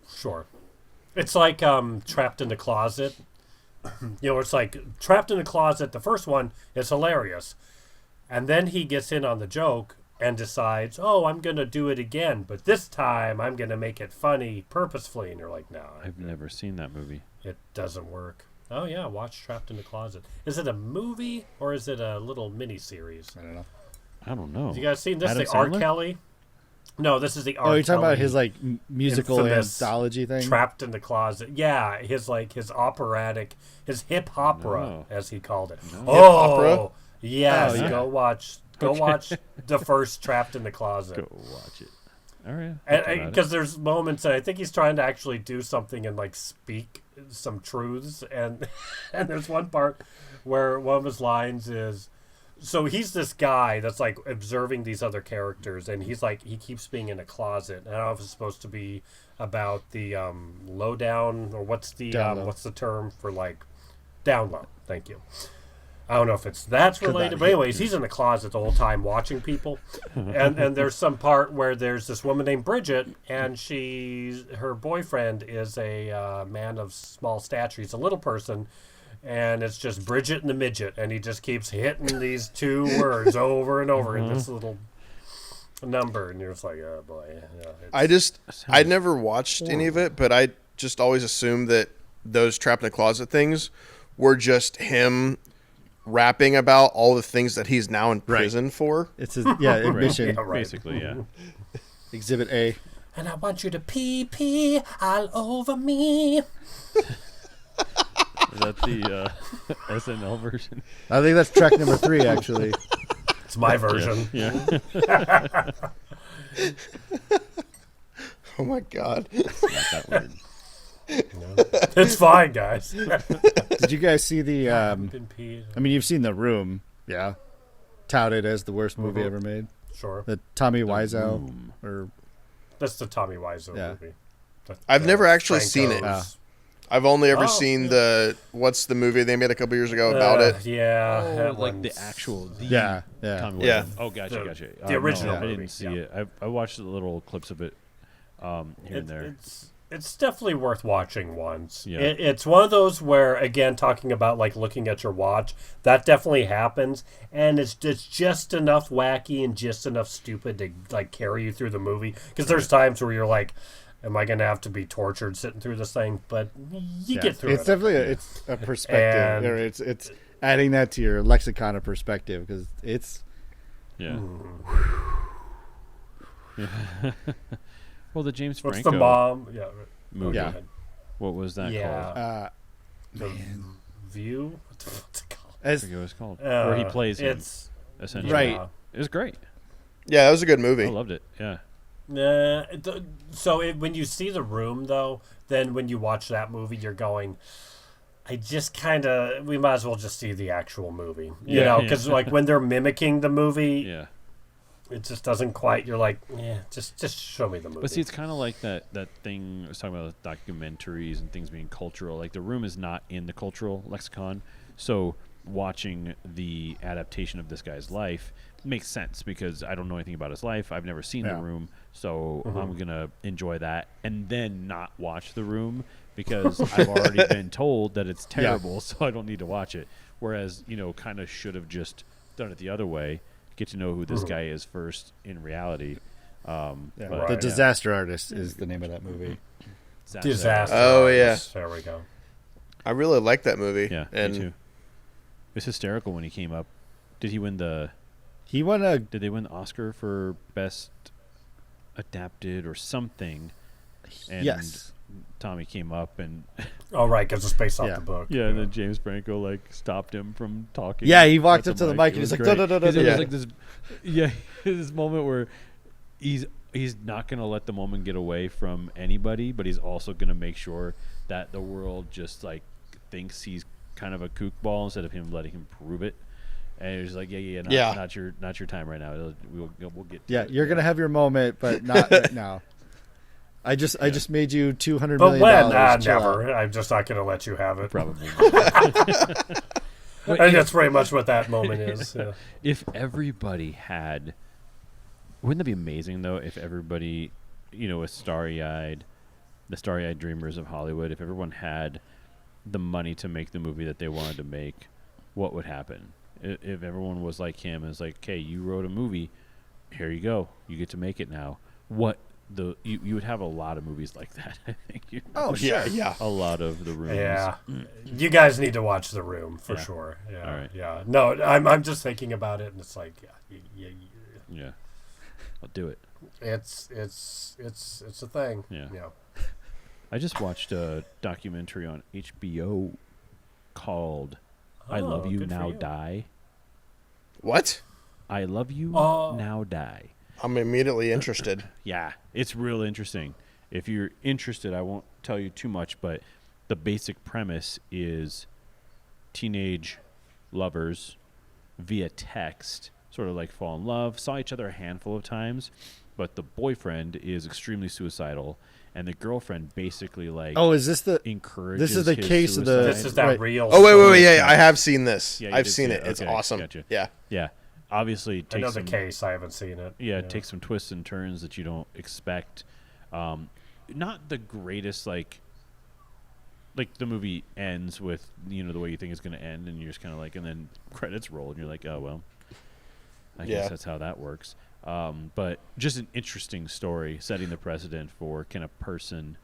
Sure. It's like Trapped in the Closet. You know, it's like Trapped in the Closet, the first one is hilarious. And then he gets in on the joke and decides, oh, I'm going to do it again. But this time I'm going to make it funny purposefully. And you're like, no, I've never seen that movie. it doesn't work. Oh, yeah, watch Trapped in the Closet. Is it a movie or is it a little mini series? I don't know. I don't know. You guys seen this? Adam The R. Sandler? Kelly? No, this is the R. Oh, you're talking about Kelly his like musical infamous anthology thing? Trapped in the Closet. Yeah, his operatic, his hip opera, No. as he called it. No. Oh, Hip-opera? yes. Oh, yeah. Go watch the first Trapped in the Closet. Go watch it. All right. Because there's moments that I think he's trying to actually do something and like speak some truths, and and there's one part where one of his lines is, so he's this guy that's like observing these other characters, and he's like he keeps being in a closet. I don't know if it's supposed to be about the lowdown, or what's the term for like down low. Thank you. I don't know if that's related, but anyways, he's in the closet the whole time watching people, and there's some part where there's this woman named Bridget, and her boyfriend is a man of small stature. He's a little person, and it's just Bridget and the midget, and he just keeps hitting these two words over and over in this little number, and you're just like, oh boy. Yeah, I never watched any of it, but I just always assumed that those Trapped in the Closet things were just him rapping about all the things that he's now in prison for. It's his admission. Yeah, right. Basically, yeah. Exhibit A. And I want you to pee all over me. Is that the SNL version? I think that's track number 3, actually. It's my version. Yeah. Oh my God. It's not that weird. It's fine, guys. Did you guys see the? Been peed. I mean, you've seen The Room, yeah? Touted as the worst movie ever made. Sure. The Tommy Wiseau, or That's the Tommy Wiseau Yeah. movie. I've never actually seen it. Franco's- I've only ever seen what's the movie they made a couple years ago about it? Yeah. Oh, that like one's- the actual. yeah. Tommy Yeah. Wiseau. Oh, gotcha. The original I movie, didn't see yeah. it. I watched the little clips of it here and there. It's definitely worth watching once. Yeah. It's one of those where, again, talking about like looking at your watch, that definitely happens, and it's just enough wacky and just enough stupid to like carry you through the movie. Because there's times where you're like, "Am I going to have to be tortured sitting through this thing?" But you get through It's it. definitely it's a perspective, And- or it's adding that to your lexicon of perspective, because it's Yeah. Yeah. Well, the James What's Franco the mom? Yeah. movie. Yeah. What was that called? The View. What's it called? I as forget what it's called. Where he plays him, It's essentially. Right. It was great. Yeah, that was a good movie. I loved it. Yeah. When you see The Room, though, then when you watch that movie, you're going, I just kind of, we might as well just see the actual movie. You Yeah, know, yeah. because like when they're mimicking the movie, Yeah. it just doesn't quite, you're like, yeah, just show me the movie. But see, it's kind of like that thing I was talking about with documentaries and things being cultural. Like, The Room is not in the cultural lexicon. So watching the adaptation of this guy's life makes sense because I don't know anything about his life. I've never seen The Room. So I'm going to enjoy that and then not watch The Room because I've already been told that it's terrible, so I don't need to watch it. Whereas, kind of should have just done it the other way. Get to know who this guy is first in reality. But, The Disaster Artist is the name of that movie. Disaster. Oh, yeah. Artist. There we go. I really like that movie. Yeah, and me too. It's hysterical when he came up. Did he win the? He won a Did they win the Oscar for best adapted or something? And yes. Tommy came up and Oh, right, because it's based off Yeah. the book. yeah, and then James Franco stopped him from talking. Yeah, he walked at up to the mic and It he's was like, great. "Da, da, da, 'Cause it da, was da." like this moment where he's not gonna let the moment get away from anybody, but he's also gonna make sure that the world just thinks he's kind of a kookball instead of him letting him prove it. And he's like, not your time right now. We'll get. Yeah, you're gonna have your moment, but not right now. I just made you $200 But million. when? Chill out. Never. I'm just not going to let you have it. Probably. I think that's pretty much what that moment is. Yeah. If everybody had, wouldn't that be amazing though? If everybody, was the starry-eyed dreamers of Hollywood, if everyone had the money to make the movie that they wanted to make, what would happen? If everyone was like him, and it's like, okay, you wrote a movie, here you go, you get to make it now. You would have a lot of movies like that. I think. Oh, yeah, yeah. A lot of the rooms. Yeah, you guys need to watch The Room for Yeah. sure. Yeah, All right. yeah. No, I'm just thinking about it, and it's like, yeah. Yeah. I'll do it. It's a thing. Yeah. I just watched a documentary on HBO called "I Love You good for Now you. Die." What? I love you Oh. now die. I'm immediately interested. Yeah, it's real interesting. If you're interested, I won't tell you too much, but the basic premise is teenage lovers via text sort of like fall in love, saw each other a handful of times, but the boyfriend is extremely suicidal, and the girlfriend basically like Oh, is this the? encourages This is the his case of the- suicide. This is that Right. real. Oh, wait, story. yeah, I have seen this. Yeah, you I've did seen see it. it. It's Okay, awesome. gotcha. Yeah. Yeah, obviously it I know takes the some, case. I haven't seen it. yeah, it takes some twists and turns that you don't expect. Not the greatest like the movie ends with the way you think it's going to end, and you're just kind of like, and then credits roll, and you're like, oh well, I guess that's how that works. But just an interesting story, setting the precedent for can a person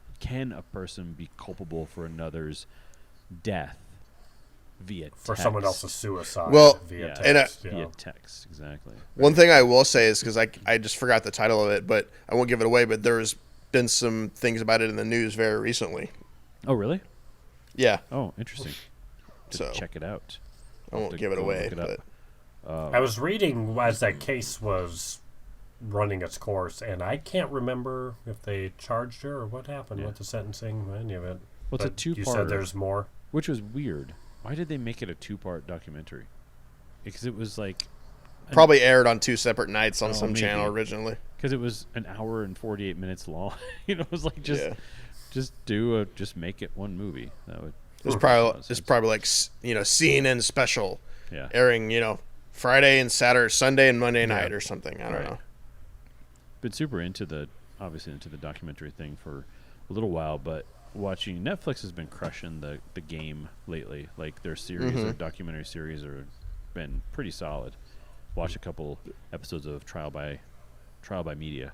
be culpable for another's death via text? For someone else's suicide. Well, via Yeah. text. Via text, exactly. One thing I will say is, because I just forgot the title of it, but I won't give it away, but there's been some things about it in the news very recently. Oh, really? Yeah. Oh, interesting. To So check it out. I I'll won't have to give it go away. look it up. I was reading as that case was running its course, and I can't remember if they charged her or what happened with the sentencing, any of it. Well, it's a But you two-parter. said there's more. Which was weird. Why did they make it a 2-part documentary? Because it was like... Probably aired on 2 separate nights on some maybe. channel originally. Because it was an hour and 48 minutes long. It was like just make it one movie. That would... It's probably like CNN special, Yeah. airing Friday and Saturday, Sunday and Monday night or something. I don't Right. know. Been super into the documentary thing for a little while, but watching Netflix has been crushing the game lately. Like their series, their documentary series are been pretty solid. Watched a couple episodes of Trial by Media,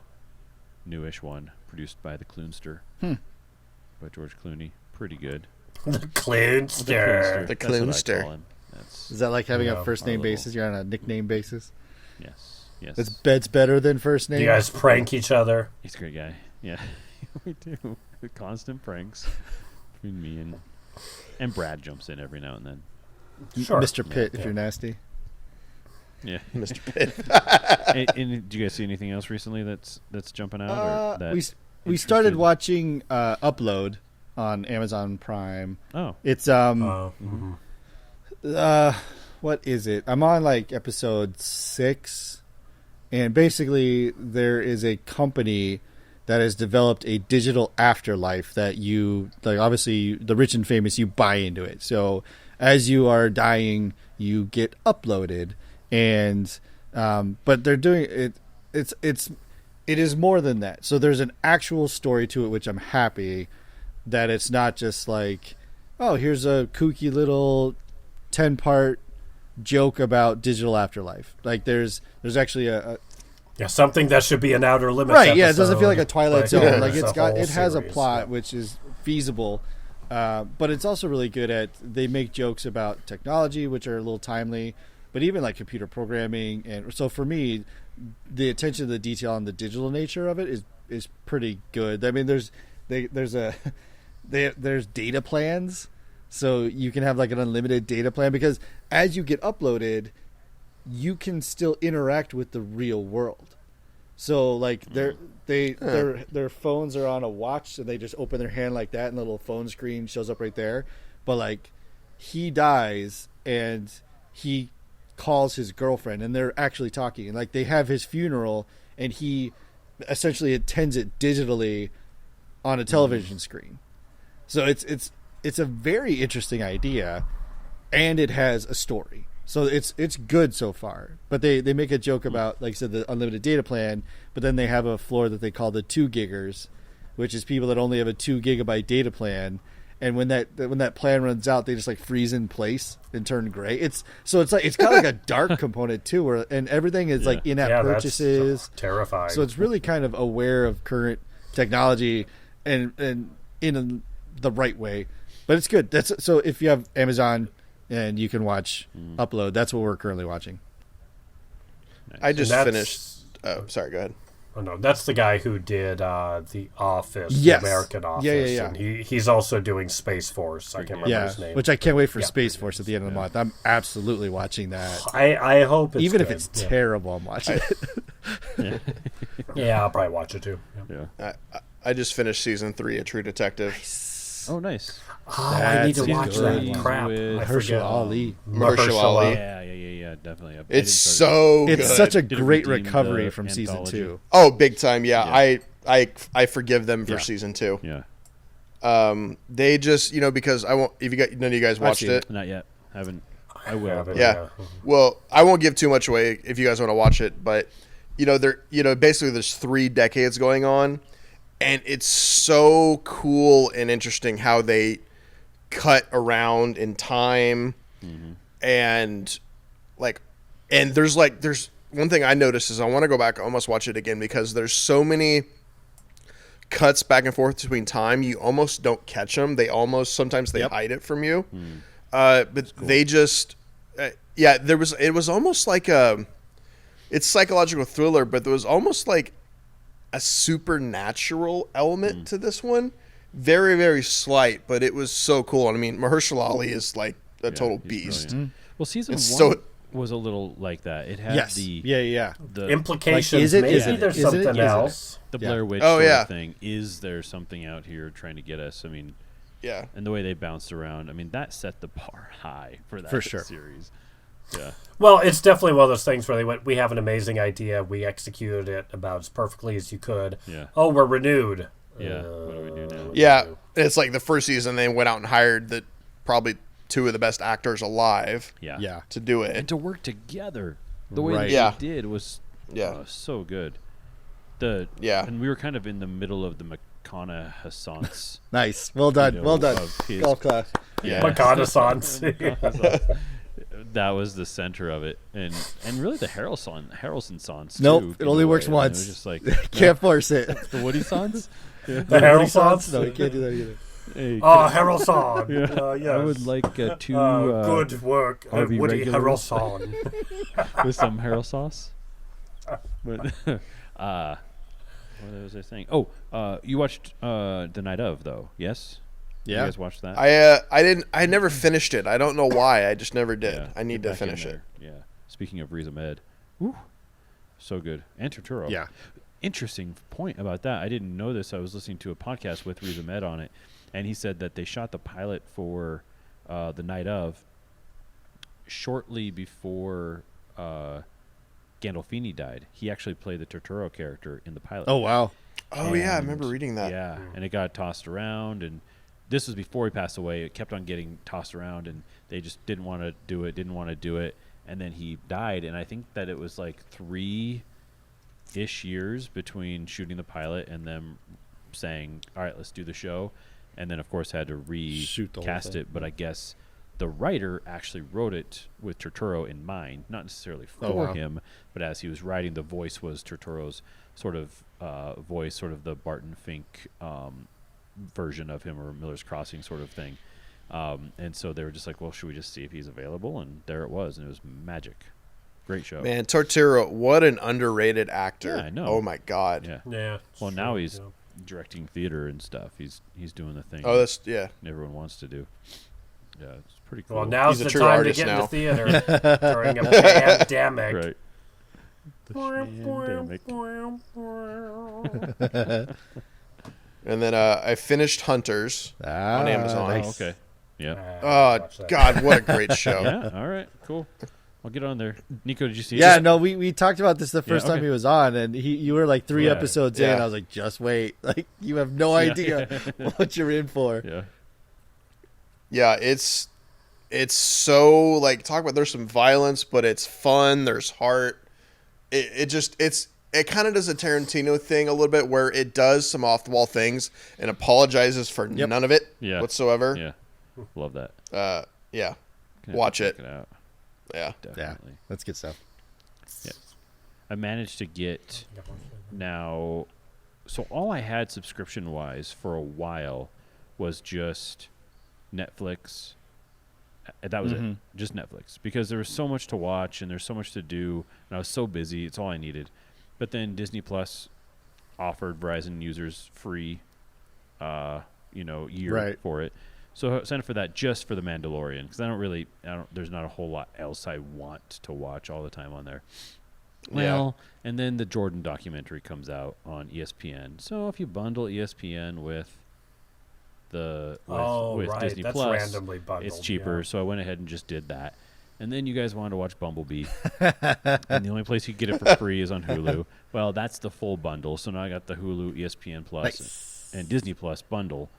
newish one produced by the Cloonster, by George Clooney. Pretty good. The Cloonster. The That's what I Cloonster. call him. That's Is that like having Yeah, a first name our little- basis? You're on a nickname basis. yes. That's better than first name. You guys prank each other. He's a great guy. Yeah, we do. The constant pranks between me and Brad jumps in every now and then. Sure. Mr. Pitt, if you're nasty. Yeah. Mr. Pitt. and do you guys see anything else recently that's jumping out? Or that We started interested? watching Upload on Amazon Prime. Oh, It's Mhm. what is it? I'm on like episode 6, and basically there is a company that has developed a digital afterlife that you like. Obviously, the rich and famous, you buy into it. So as you are dying, you get uploaded, and but they're doing it. It is more than that. So there's an actual story to it, which I'm happy that it's not just like, oh, here's a kooky little 10-part joke about digital afterlife. Like there's actually a something that should be an Outer Limits right. Yeah, it doesn't episode. feel like a Twilight Right. Zone. Yeah, Like it's a whole it has a series, plot yeah. which is feasible, but it's also really good at they make jokes about technology which are a little timely, but even like computer programming. And so for me, the attention to the detail and the digital nature of it is pretty good. I mean, there's data plans, so you can have like an unlimited data plan because as you get uploaded, you can still interact with the real world. So like their phones are on a watch, and they just open their hand like that, and the little phone screen shows up right there. But like he dies and he calls his girlfriend, and they're actually talking, and like they have his funeral, and he essentially attends it digitally on a television screen. So it's a very interesting idea, and it has a story. So it's good so far. But they make a joke about, like I said, the unlimited data plan, but then they have a floor that they call the 2 giggers, which is people that only have a 2 gigabyte data plan. And when that plan runs out, they just like freeze in place and turn gray. It's got like a dark component too, and everything is like in-app Yeah, purchases. that's terrifying. So it's really kind of aware of current technology and in the right way. But it's good. So if you have Amazon and you can watch Upload, that's what we're currently watching. I just And that's- finished. Oh, sorry. Go ahead. Oh no, that's the guy who did The Office, Yes. the American Office. Yeah. And he's also doing Space Force. I can't remember his name. Which I can't wait for Yeah. Space Force at the end of the month. I'm absolutely watching that. I hope it's Even if good. it's terrible, I'm watching it. Yeah, I'll probably watch it too. Yeah. Yeah. I just finished season 3 of True Detective. Oh, nice. Oh, I need to That's watch good. that. Crap. With I Herschel forget. Ali. Mahershala Ali. Yeah, definitely. I It's didn't start so good. It's such a Did it great redeem recovery the from season anthology? 2. Oh, big time. Yeah. Yeah. I forgive them for Yeah. season 2. Yeah. They just, because I won't, if you got, none of you guys watched seen it. Not yet. Haven't. I will. Have it, Yeah. Well, I won't give too much away if you guys want to watch it, but basically there's 3 decades going on, and it's so cool and interesting how they cut around in time, and there's one thing I noticed is I want to go back and almost watch it again because there's so many cuts back and forth between time, you almost don't catch them. Sometimes they hide it from you. But they just, it was almost like it's psychological thriller, but there was almost like a supernatural element to this one. Very, very slight, but it was so cool. And I mean, Mahershala Ali is like a total he's beast. brilliant. Well, season It's 1 so- was a little like that. It had Yes. the Yeah. Implications. Like, is it- Maybe is it- there's is it- something is it? else. the Yeah. Blair Witch Oh, sort yeah. of thing. Is there something out here trying to get us? I mean, Yeah. and the way they bounced around. I mean, that set the bar high for that For sure. series. Yeah. Well, it's definitely one of those things where they went, we have an amazing idea. We executed it about as perfectly as you could. Yeah. Oh, we're renewed. Yeah. What do we do now? Yeah. It's like the first season they went out and hired probably 2 of the best actors alive Yeah. Yeah. to do it. And to work together the way Right. that Yeah. they did was Yeah. so good. Yeah. And we were kind of in the middle of the McConaughey-Sance. Nice. Well done. You know, well done. of his- Golf class. Yeah. Reconnaissance. That was the center of it, and really the Harrelson songs. Nope, too, it in only a works way. I mean, once. It was just like Can't force it. the Woody songs. Yeah. The Harrelsons? No, you can't do that either. Hey, Oh, Harrelson. yeah. Yes. I would like 2 good work, Harvey Woody regulars. Harrelson. with some Harrel sauce. But what was I saying? Oh, you watched The Night Of though? Yes. Yeah. You guys watched that? I never finished it. I don't know why. I just never did. Yeah, I need get to back in finish it. there. Yeah. Speaking of Riz Ahmed, whew, so good. And Turturro. Yeah. Interesting point about that. I didn't know this. I was listening to a podcast with Riz Ahmed on it, and he said that they shot the pilot for The Night Of shortly before Gandolfini died. He actually played the Turturro character in the pilot. Oh, wow. Oh yeah, I And- remember reading that. Yeah, and it got tossed around, and this was before he passed away. It kept on getting tossed around, and they just didn't want to do it, and then he died, and I think that it was like 3-ish years between shooting the pilot and them saying, all right, let's do the show, and then of course had to Shoot the whole recast thing. it, but I guess the writer actually wrote it with Turturro in mind, not necessarily for Oh, wow. him, but as he was writing, the voice was Turturro's sort of voice, sort of the Barton Fink version of him, or Miller's Crossing sort of thing. And so they were just like, well, should we just see if he's available? And there it was, and it was magic. Great show. Man, Torturo, what an underrated actor. Yeah, I know. Oh my god. Yeah. Yeah. Well, sure, now he's yeah. directing theater and stuff. He's doing the thing Oh, that's yeah. everyone wants to do. Yeah, it's pretty cool. Well, now's He's a the true time to artist get in now. the theater during a pandemic. Right. The pandemic. And then I finished Hunters on Amazon. Nice. Oh, okay. Yeah. Oh watch that. god, what a great show. Yeah. All right. Cool. I'll get on there. Nico, did you see it? Yeah, no, we talked about this the first time okay. he was on, and you were like 3 Yeah. episodes in. Yeah. And I was like, just wait. Like, you have no idea what you're in for. Yeah. Yeah, it's so like talk about there's some violence, but it's fun, there's heart. It kind of does a Tarantino thing a little bit where it does some off the wall things and apologizes for Yep. none of it Yeah. whatsoever. Yeah. Love that. Yeah. Gonna have Watch to it. check it out. Yeah. Yeah, Definitely. that's good stuff. Yeah. I managed to get now. So all I had subscription wise for a while was just Netflix. That was it. Just Netflix, because there was so much to watch and there's so much to do, and I was so busy. It's all I needed. But then Disney Plus offered Verizon users free, year Right. for it. So I signed up for that just for The Mandalorian because there's not a whole lot else I want to watch all the time on there. Well, and then the Jordan documentary comes out on ESPN. So if you bundle ESPN with with Disney that's Plus, randomly bundled, it's cheaper. yeah. So I went ahead and just did that. And then you guys wanted to watch Bumblebee, and the only place you can get it for free is on Hulu. Well, that's the full bundle. So now I got the Hulu, ESPN Plus, and Disney Plus bundle.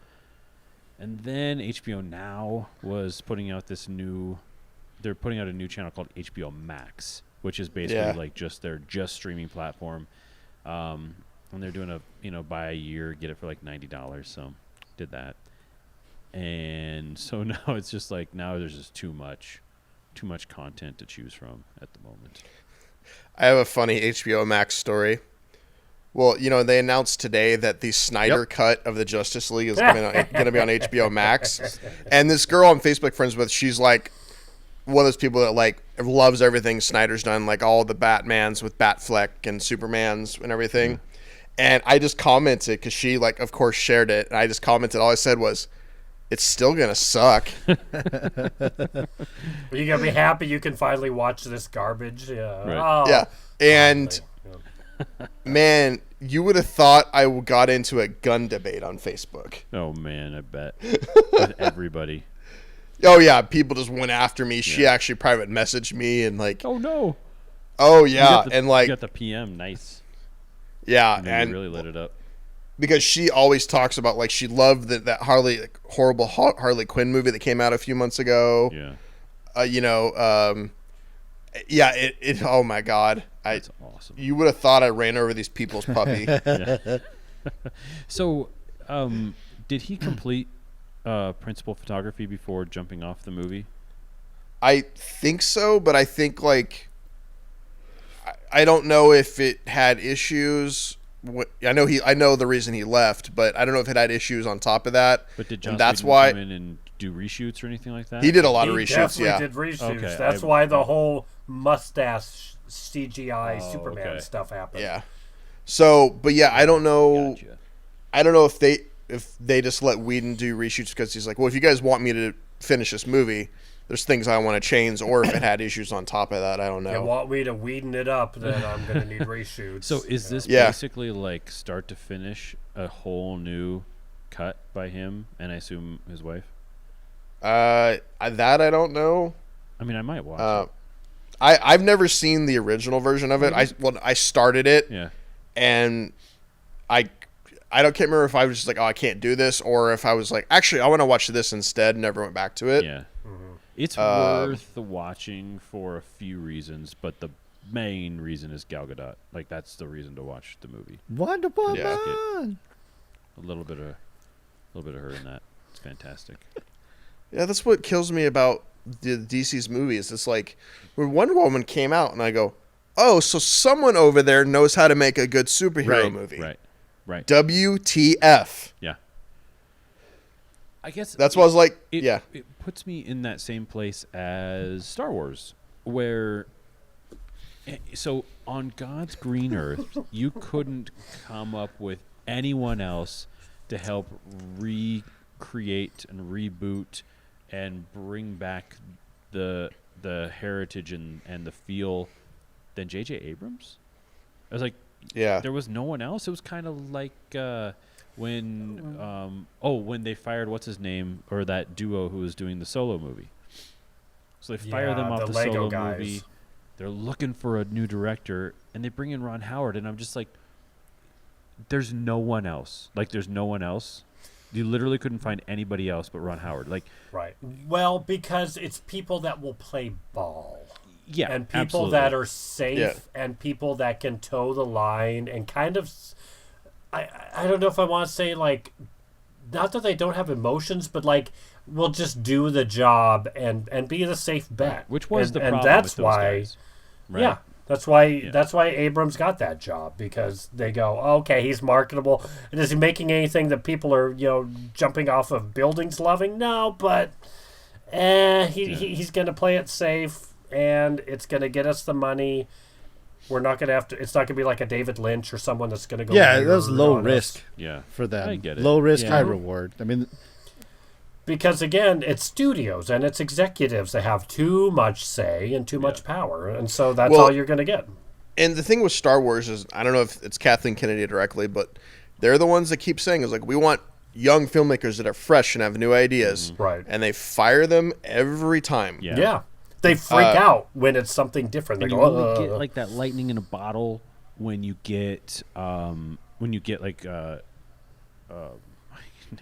And then HBO Now was putting out they're putting out a new channel called HBO Max, which is basically like their streaming platform. And they're doing buy a year, get it for like $90. So did that. And so now it's just like, now there's just too much content to choose from at the moment. I have a funny HBO Max story. Well, they announced today that the Snyder cut of the Justice League is going to be on HBO Max. And this girl I'm Facebook friends with, she's like one of those people that like loves everything Snyder's done, like all the Batmans with Batfleck and Supermans and everything. Mm. And I just commented because she, like, of course, shared it. And I just commented. All I said was, "It's still gonna suck." You're gonna be happy you can finally watch this garbage. Yeah. Right. Yeah. And man, you would have thought I got into a gun debate on Facebook. Oh man, I bet with everybody. Oh yeah, people just went after me. Yeah. She actually private messaged me and like, oh no. Oh yeah, and like you got the PM, nice. Yeah, and really lit it up. Because she always talks about like she loved that horrible Harley Quinn movie that came out a few months ago. Yeah. It oh my god. That's awesome. You would have thought I ran over these people's puppy. So, did he complete principal photography before jumping off the movie? I think so, but I think like I don't know if it had issues. I know the reason he left, but I don't know if it had issues on top of that. But did John that's Whedon why come in and do reshoots or anything like that? He did a lot of reshoots. Definitely did reshoots. Okay, That's why the whole mustache CGI Superman stuff happened. Yeah. So, but yeah, I don't know. Gotcha. I don't know if they just let Whedon do reshoots because he's like, well, if you guys want me to finish this movie, there's things I want to change, or if it had issues on top of that, I don't know. You want me to Whedon it up, then I'm going to need reshoots. So is this basically like start to finish a whole new cut by him and I assume his wife? That I don't know. I mean, I might watch it. I've never seen the original version of it. I started it. Yeah. And I can't remember if I was just like, oh, I can't do this, or if I was like, actually, I want to watch this instead, and never went back to it. Yeah. It's worth the watching for a few reasons, but the main reason is Gal Gadot. Like, that's the reason to watch the movie. Wonder Woman. A little bit of her in that. It's fantastic. Yeah, that's what kills me about the DC's movies. It's like when Wonder Woman came out, and I go, oh, so someone over there knows how to make a good superhero movie. Right. WTF. Yeah. I guess that's why I was like, it puts me in that same place as Star Wars, where so on God's green earth, you couldn't come up with anyone else to help recreate and reboot and bring back the heritage and the feel than J.J. Abrams. I was like, there was no one else. It was kind of like when they fired what's his name, or that duo who was doing the Solo movie. So they fire them off the Solo movie. They're looking for a new director, and they bring in Ron Howard, and I'm just like, there's no one else. Like, there's no one else. You literally couldn't find anybody else but Ron Howard. Like, right. Well, because it's people that will play ball. Yeah, and people absolutely. that are safe and people that can toe the line and kind of, I don't know if I want to say like, not that they don't have emotions, but like will just do the job and be the safe bet. Which was the problem that's with those why, guys. Right? Yeah, that's why Abrams got that job, because they go, okay, he's marketable. And is he making anything that people are jumping off of buildings loving? No, but he's going to play it safe. And it's going to get us the money, We're not going to have to. It's not going to be like a David Lynch or someone that's going to go. Yeah, that was low on us. risk Yeah. for them. I get it. Low risk, Yeah. high reward. I mean, Because again, it's studios and it's executives that have too much say and too much power, and so that's all you're going to get. And the thing with Star Wars is, I don't know if it's Kathleen Kennedy directly, but they're the ones that keep saying is like, we want young filmmakers that are fresh and have new ideas, Right? and they fire them every time. Yeah. They freak out when it's something different. They And go, you only get like that lightning in a bottle when you get like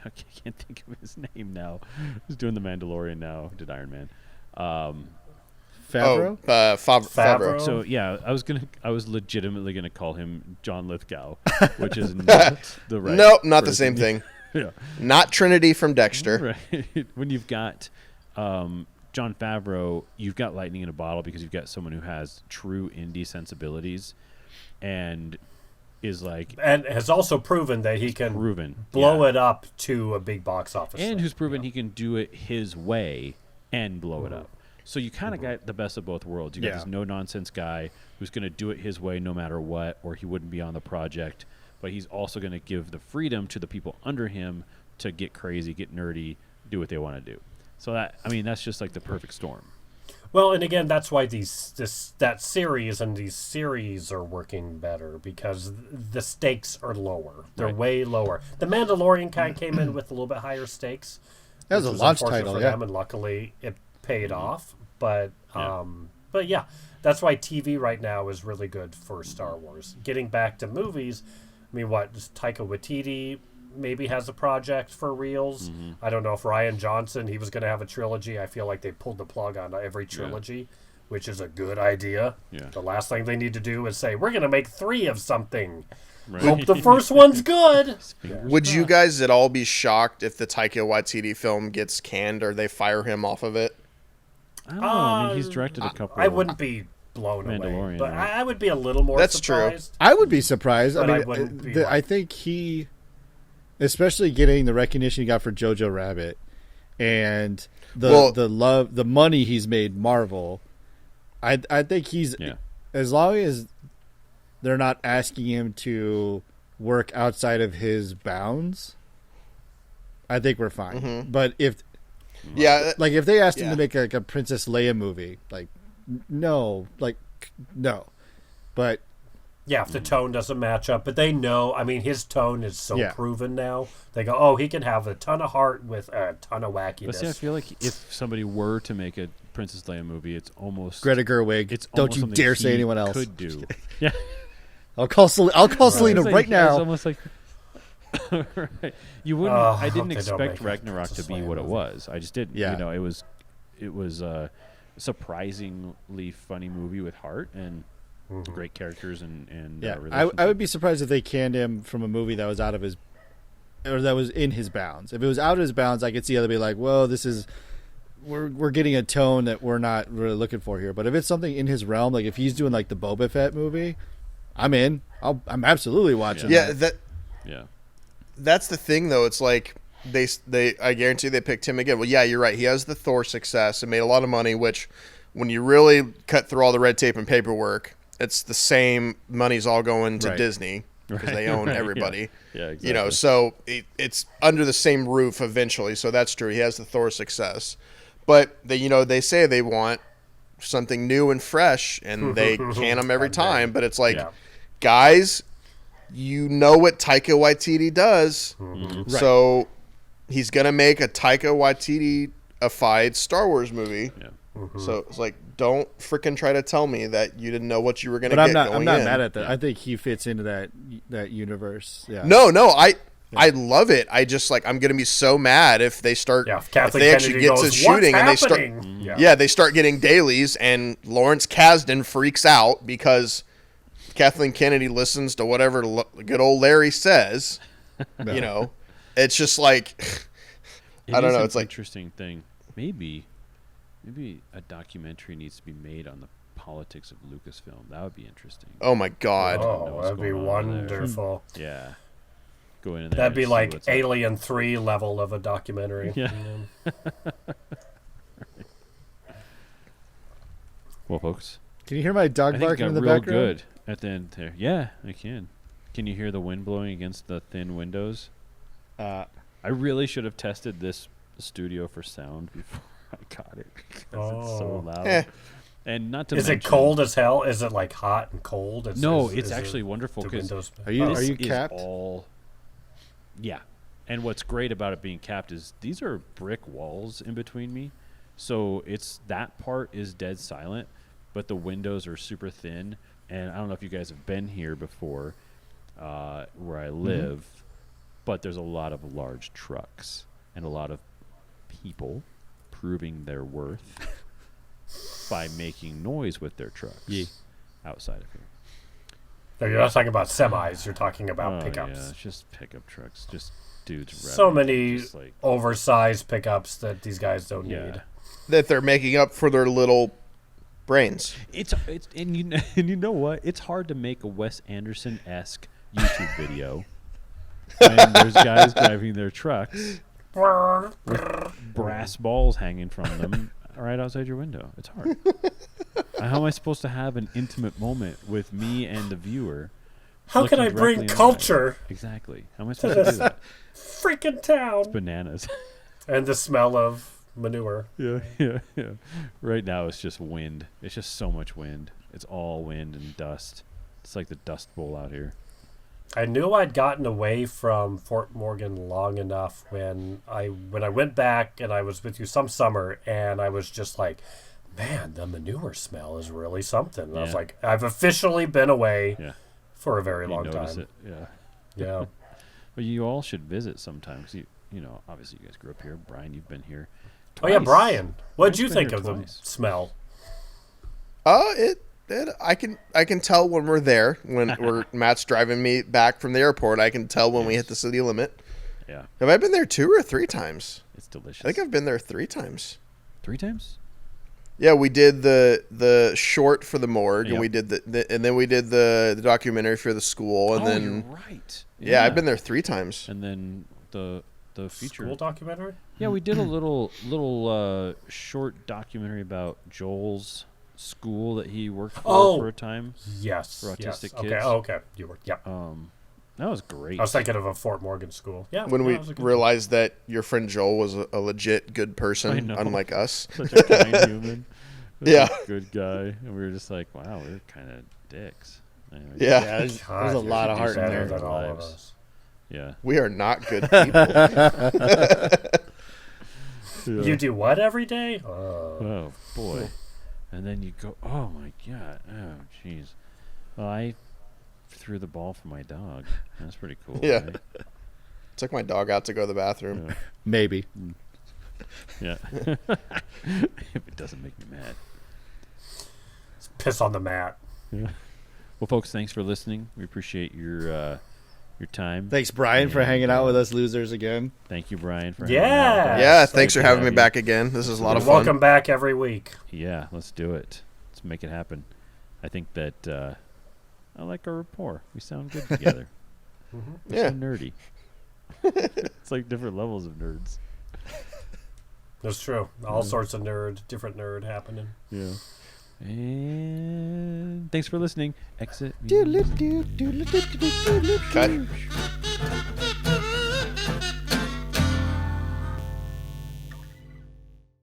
I can't think of his name now. He's doing the Mandalorian now. Did Iron Man? Favreau? Favreau. So yeah, I was legitimately gonna call him John Lithgow, which is not the right. Nope, not the person. same thing. Yeah. Not Trinity from Dexter. Right. When you've got John Favreau, you've got lightning in a bottle because you've got someone who has true indie sensibilities, and is like, and has also proven that he can proven blow it up to a big box office, and thing. who's proven he can do it his way and blow it up. So you kind of got the best of both worlds. You got this no-nonsense guy who's going to do it his way no matter what, or he wouldn't be on the project. But he's also going to give the freedom to the people under him to get crazy, get nerdy, do what they want to do. So that's just like the perfect storm. Well, and again, that's why that series and these series are working better because the stakes are lower. They're way lower. The Mandalorian kind of came in with a little bit higher stakes. That was a which launch unfortunate title, for yeah. them, and luckily it paid off. But yeah, that's why TV right now is really good for Star Wars. Getting back to movies, I mean, just Taika Waititi maybe has a project for reels. I don't know if Rian Johnson, he was going to have a trilogy. I feel like they pulled the plug on every trilogy, which is a good idea. Yeah. The last thing they need to do is say, we're going to make 3 of something. Right. Hope the first one's good. Would you guys at all be shocked if the Taika Waititi film gets canned or they fire him off of it? I don't know. I mean, he's directed a couple. I wouldn't be blown away, Mandalorian, but right? I would be a little more That's true. surprised. I would be surprised. But I I mean, wouldn't be I think he, especially getting the recognition he got for Jojo Rabbit, and the money he's made Marvel. I think he's as long as they're not asking him to work outside of his bounds, I think we're fine. But if if they asked him to make like a Princess Leia movie, no. But yeah, if the tone doesn't match up, but they know. I mean, his tone is so proven now. They go, oh, he can have a ton of heart with a ton of wackiness. But see, I feel like if somebody were to make a Princess Leia movie, it's almost Greta Gerwig. It's don't you dare say anyone else. Could do. Yeah. I'll call Selena It's right now. It's almost like right. You wouldn't. I didn't expect Ragnarok to be what it was. I just didn't. Yeah. You know, it was a surprisingly funny movie with heart and great characters and I would be surprised if they canned him from a movie that was out of his or that was in his bounds. If it was out of his bounds, I could see how they'd be like, "Well, this is we're getting a tone that we're not really looking for here." But if it's something in his realm, like if he's doing like the Boba Fett movie, I'm in. I'm absolutely watching. Yeah, Yeah. That's the thing, though. It's like they I guarantee they picked him again. Well, yeah, you're right. He has the Thor success and made a lot of money, which when you really cut through all the red tape and paperwork, it's the same money's all going to Disney because they own everybody. Yeah, exactly. You know, so it's under the same roof eventually. So that's true. He has the Thor success. But they say they want something new and fresh, and they can them every time. But it's like, guys, you know what Taika Waititi does, so he's gonna make a Taika Waititi-ified Star Wars movie. Yeah. So it's like, don't freaking try to tell me that you didn't know what you were gonna get. I'm not mad at that. I think he fits into that universe. Yeah. No, I love it. I just I'm gonna be so mad if they start. Yeah, if they actually get to shooting and they start. They start getting dailies, and Lawrence Kasdan freaks out because Kathleen Kennedy listens to whatever good old Larry says. You know, it's just like I don't know. It's like interesting thing. Maybe a documentary needs to be made on the politics of Lucasfilm. That would be interesting. Oh my God! Oh, that'd be wonderful. Yeah. Go in there. That'd be like Alien 3 level of a documentary. Yeah. Well, folks, Can you hear my dog I think it barking got in the real background? good at the end there. Yeah, I can. Can you hear the wind blowing against the thin windows? I really should have tested this studio for sound before I got it because it's so loud. And not to Is mention, it cold as hell? Is it like hot and cold? It's actually wonderful the because windows- Are you this are you is capped? all. Yeah, and what's great about it being capped is these are brick walls in between me, so it's that part is dead silent, but the windows are super thin. And I don't know if you guys have been here before, where I live, but there's a lot of large trucks and a lot of people proving their worth by making noise with their trucks outside of here. No, you're not talking about semis. You're talking about pickups. Yeah, it's just pickup trucks, just dudes. So revving, many just like, oversized pickups that these guys don't need. That they're making up for their little brains. It's and you know what? It's hard to make a Wes Anderson-esque YouTube video when there's guys driving their trucks with brass balls hanging from them right outside your window. It's hard. How am I supposed to have an intimate moment with me and the viewer? How can I looking bring directly in the eye? culture Exactly. How am I supposed to do that? freaking town? Bananas. And the smell of manure. Yeah. Right now it's just wind. It's just so much wind. It's all wind and dust. It's like the Dust Bowl out here. I knew I'd gotten away from Fort Morgan long enough when I went back and I was with you some summer and I was just like, man, the manure smell is really something. And I was Yeah. like, I've officially been away Yeah. for a very You long notice time. it. Yeah. Yeah. But you all should visit sometimes. You know, obviously you guys grew up here. Brian, you've been here. Oh yeah, twice. Brian. What'd Brian's you been think here of the twice. smell? I can tell when we're there when Matt's driving me back from the airport. I can tell when we hit the city limit. Yeah. Have I been there 2 or 3 times? It's delicious. I think I've been there 3 times. 3 times? Yeah, we did the short for the morgue, Yep. and we did and then we did the documentary for the school, and then you're right. yeah, I've been there 3 times. And then the feature. School documentary? Yeah, we did a little short documentary about Joel's school that he worked for a time. Yes. For autistic yes. Okay. kids. Oh, okay. You were. Yeah. That was great. I was thinking of a Fort Morgan school. Yeah. When that we was a good realized that your friend Joel was a legit good I person, know. unlike us. Such a kind human. Such Yeah. a good guy. And we were just like, wow, we're kind of dicks. Anyway, Yeah. Yeah, there's God, a you lot should of do heart in better there. than all of Lives. us. Yeah. We are not good people. You do what every day? Oh, boy. And then you go, oh, my God. Oh, jeez. Well, I threw the ball for my dog. That's pretty cool. Yeah. Right? Took my dog out to go to the bathroom. Maybe. Yeah. If it doesn't make me mad. Piss on the mat. Yeah. Well, folks, thanks for listening. We appreciate your time. Thanks, Brian, for And, hanging out with us losers again. Thank you, Brian, for Yeah. hanging out with us. Yeah, Yes, thanks for good to having me have you. back again. This is a lot You're of fun. welcome back every week. Yeah, let's do it. Let's make it happen. I think that I like our rapport. We sound good together. We're Yeah. so nerdy. It's like different levels of nerds. That's true. All sorts of different nerd happening. Yeah. And thanks for listening. Exit. Cut.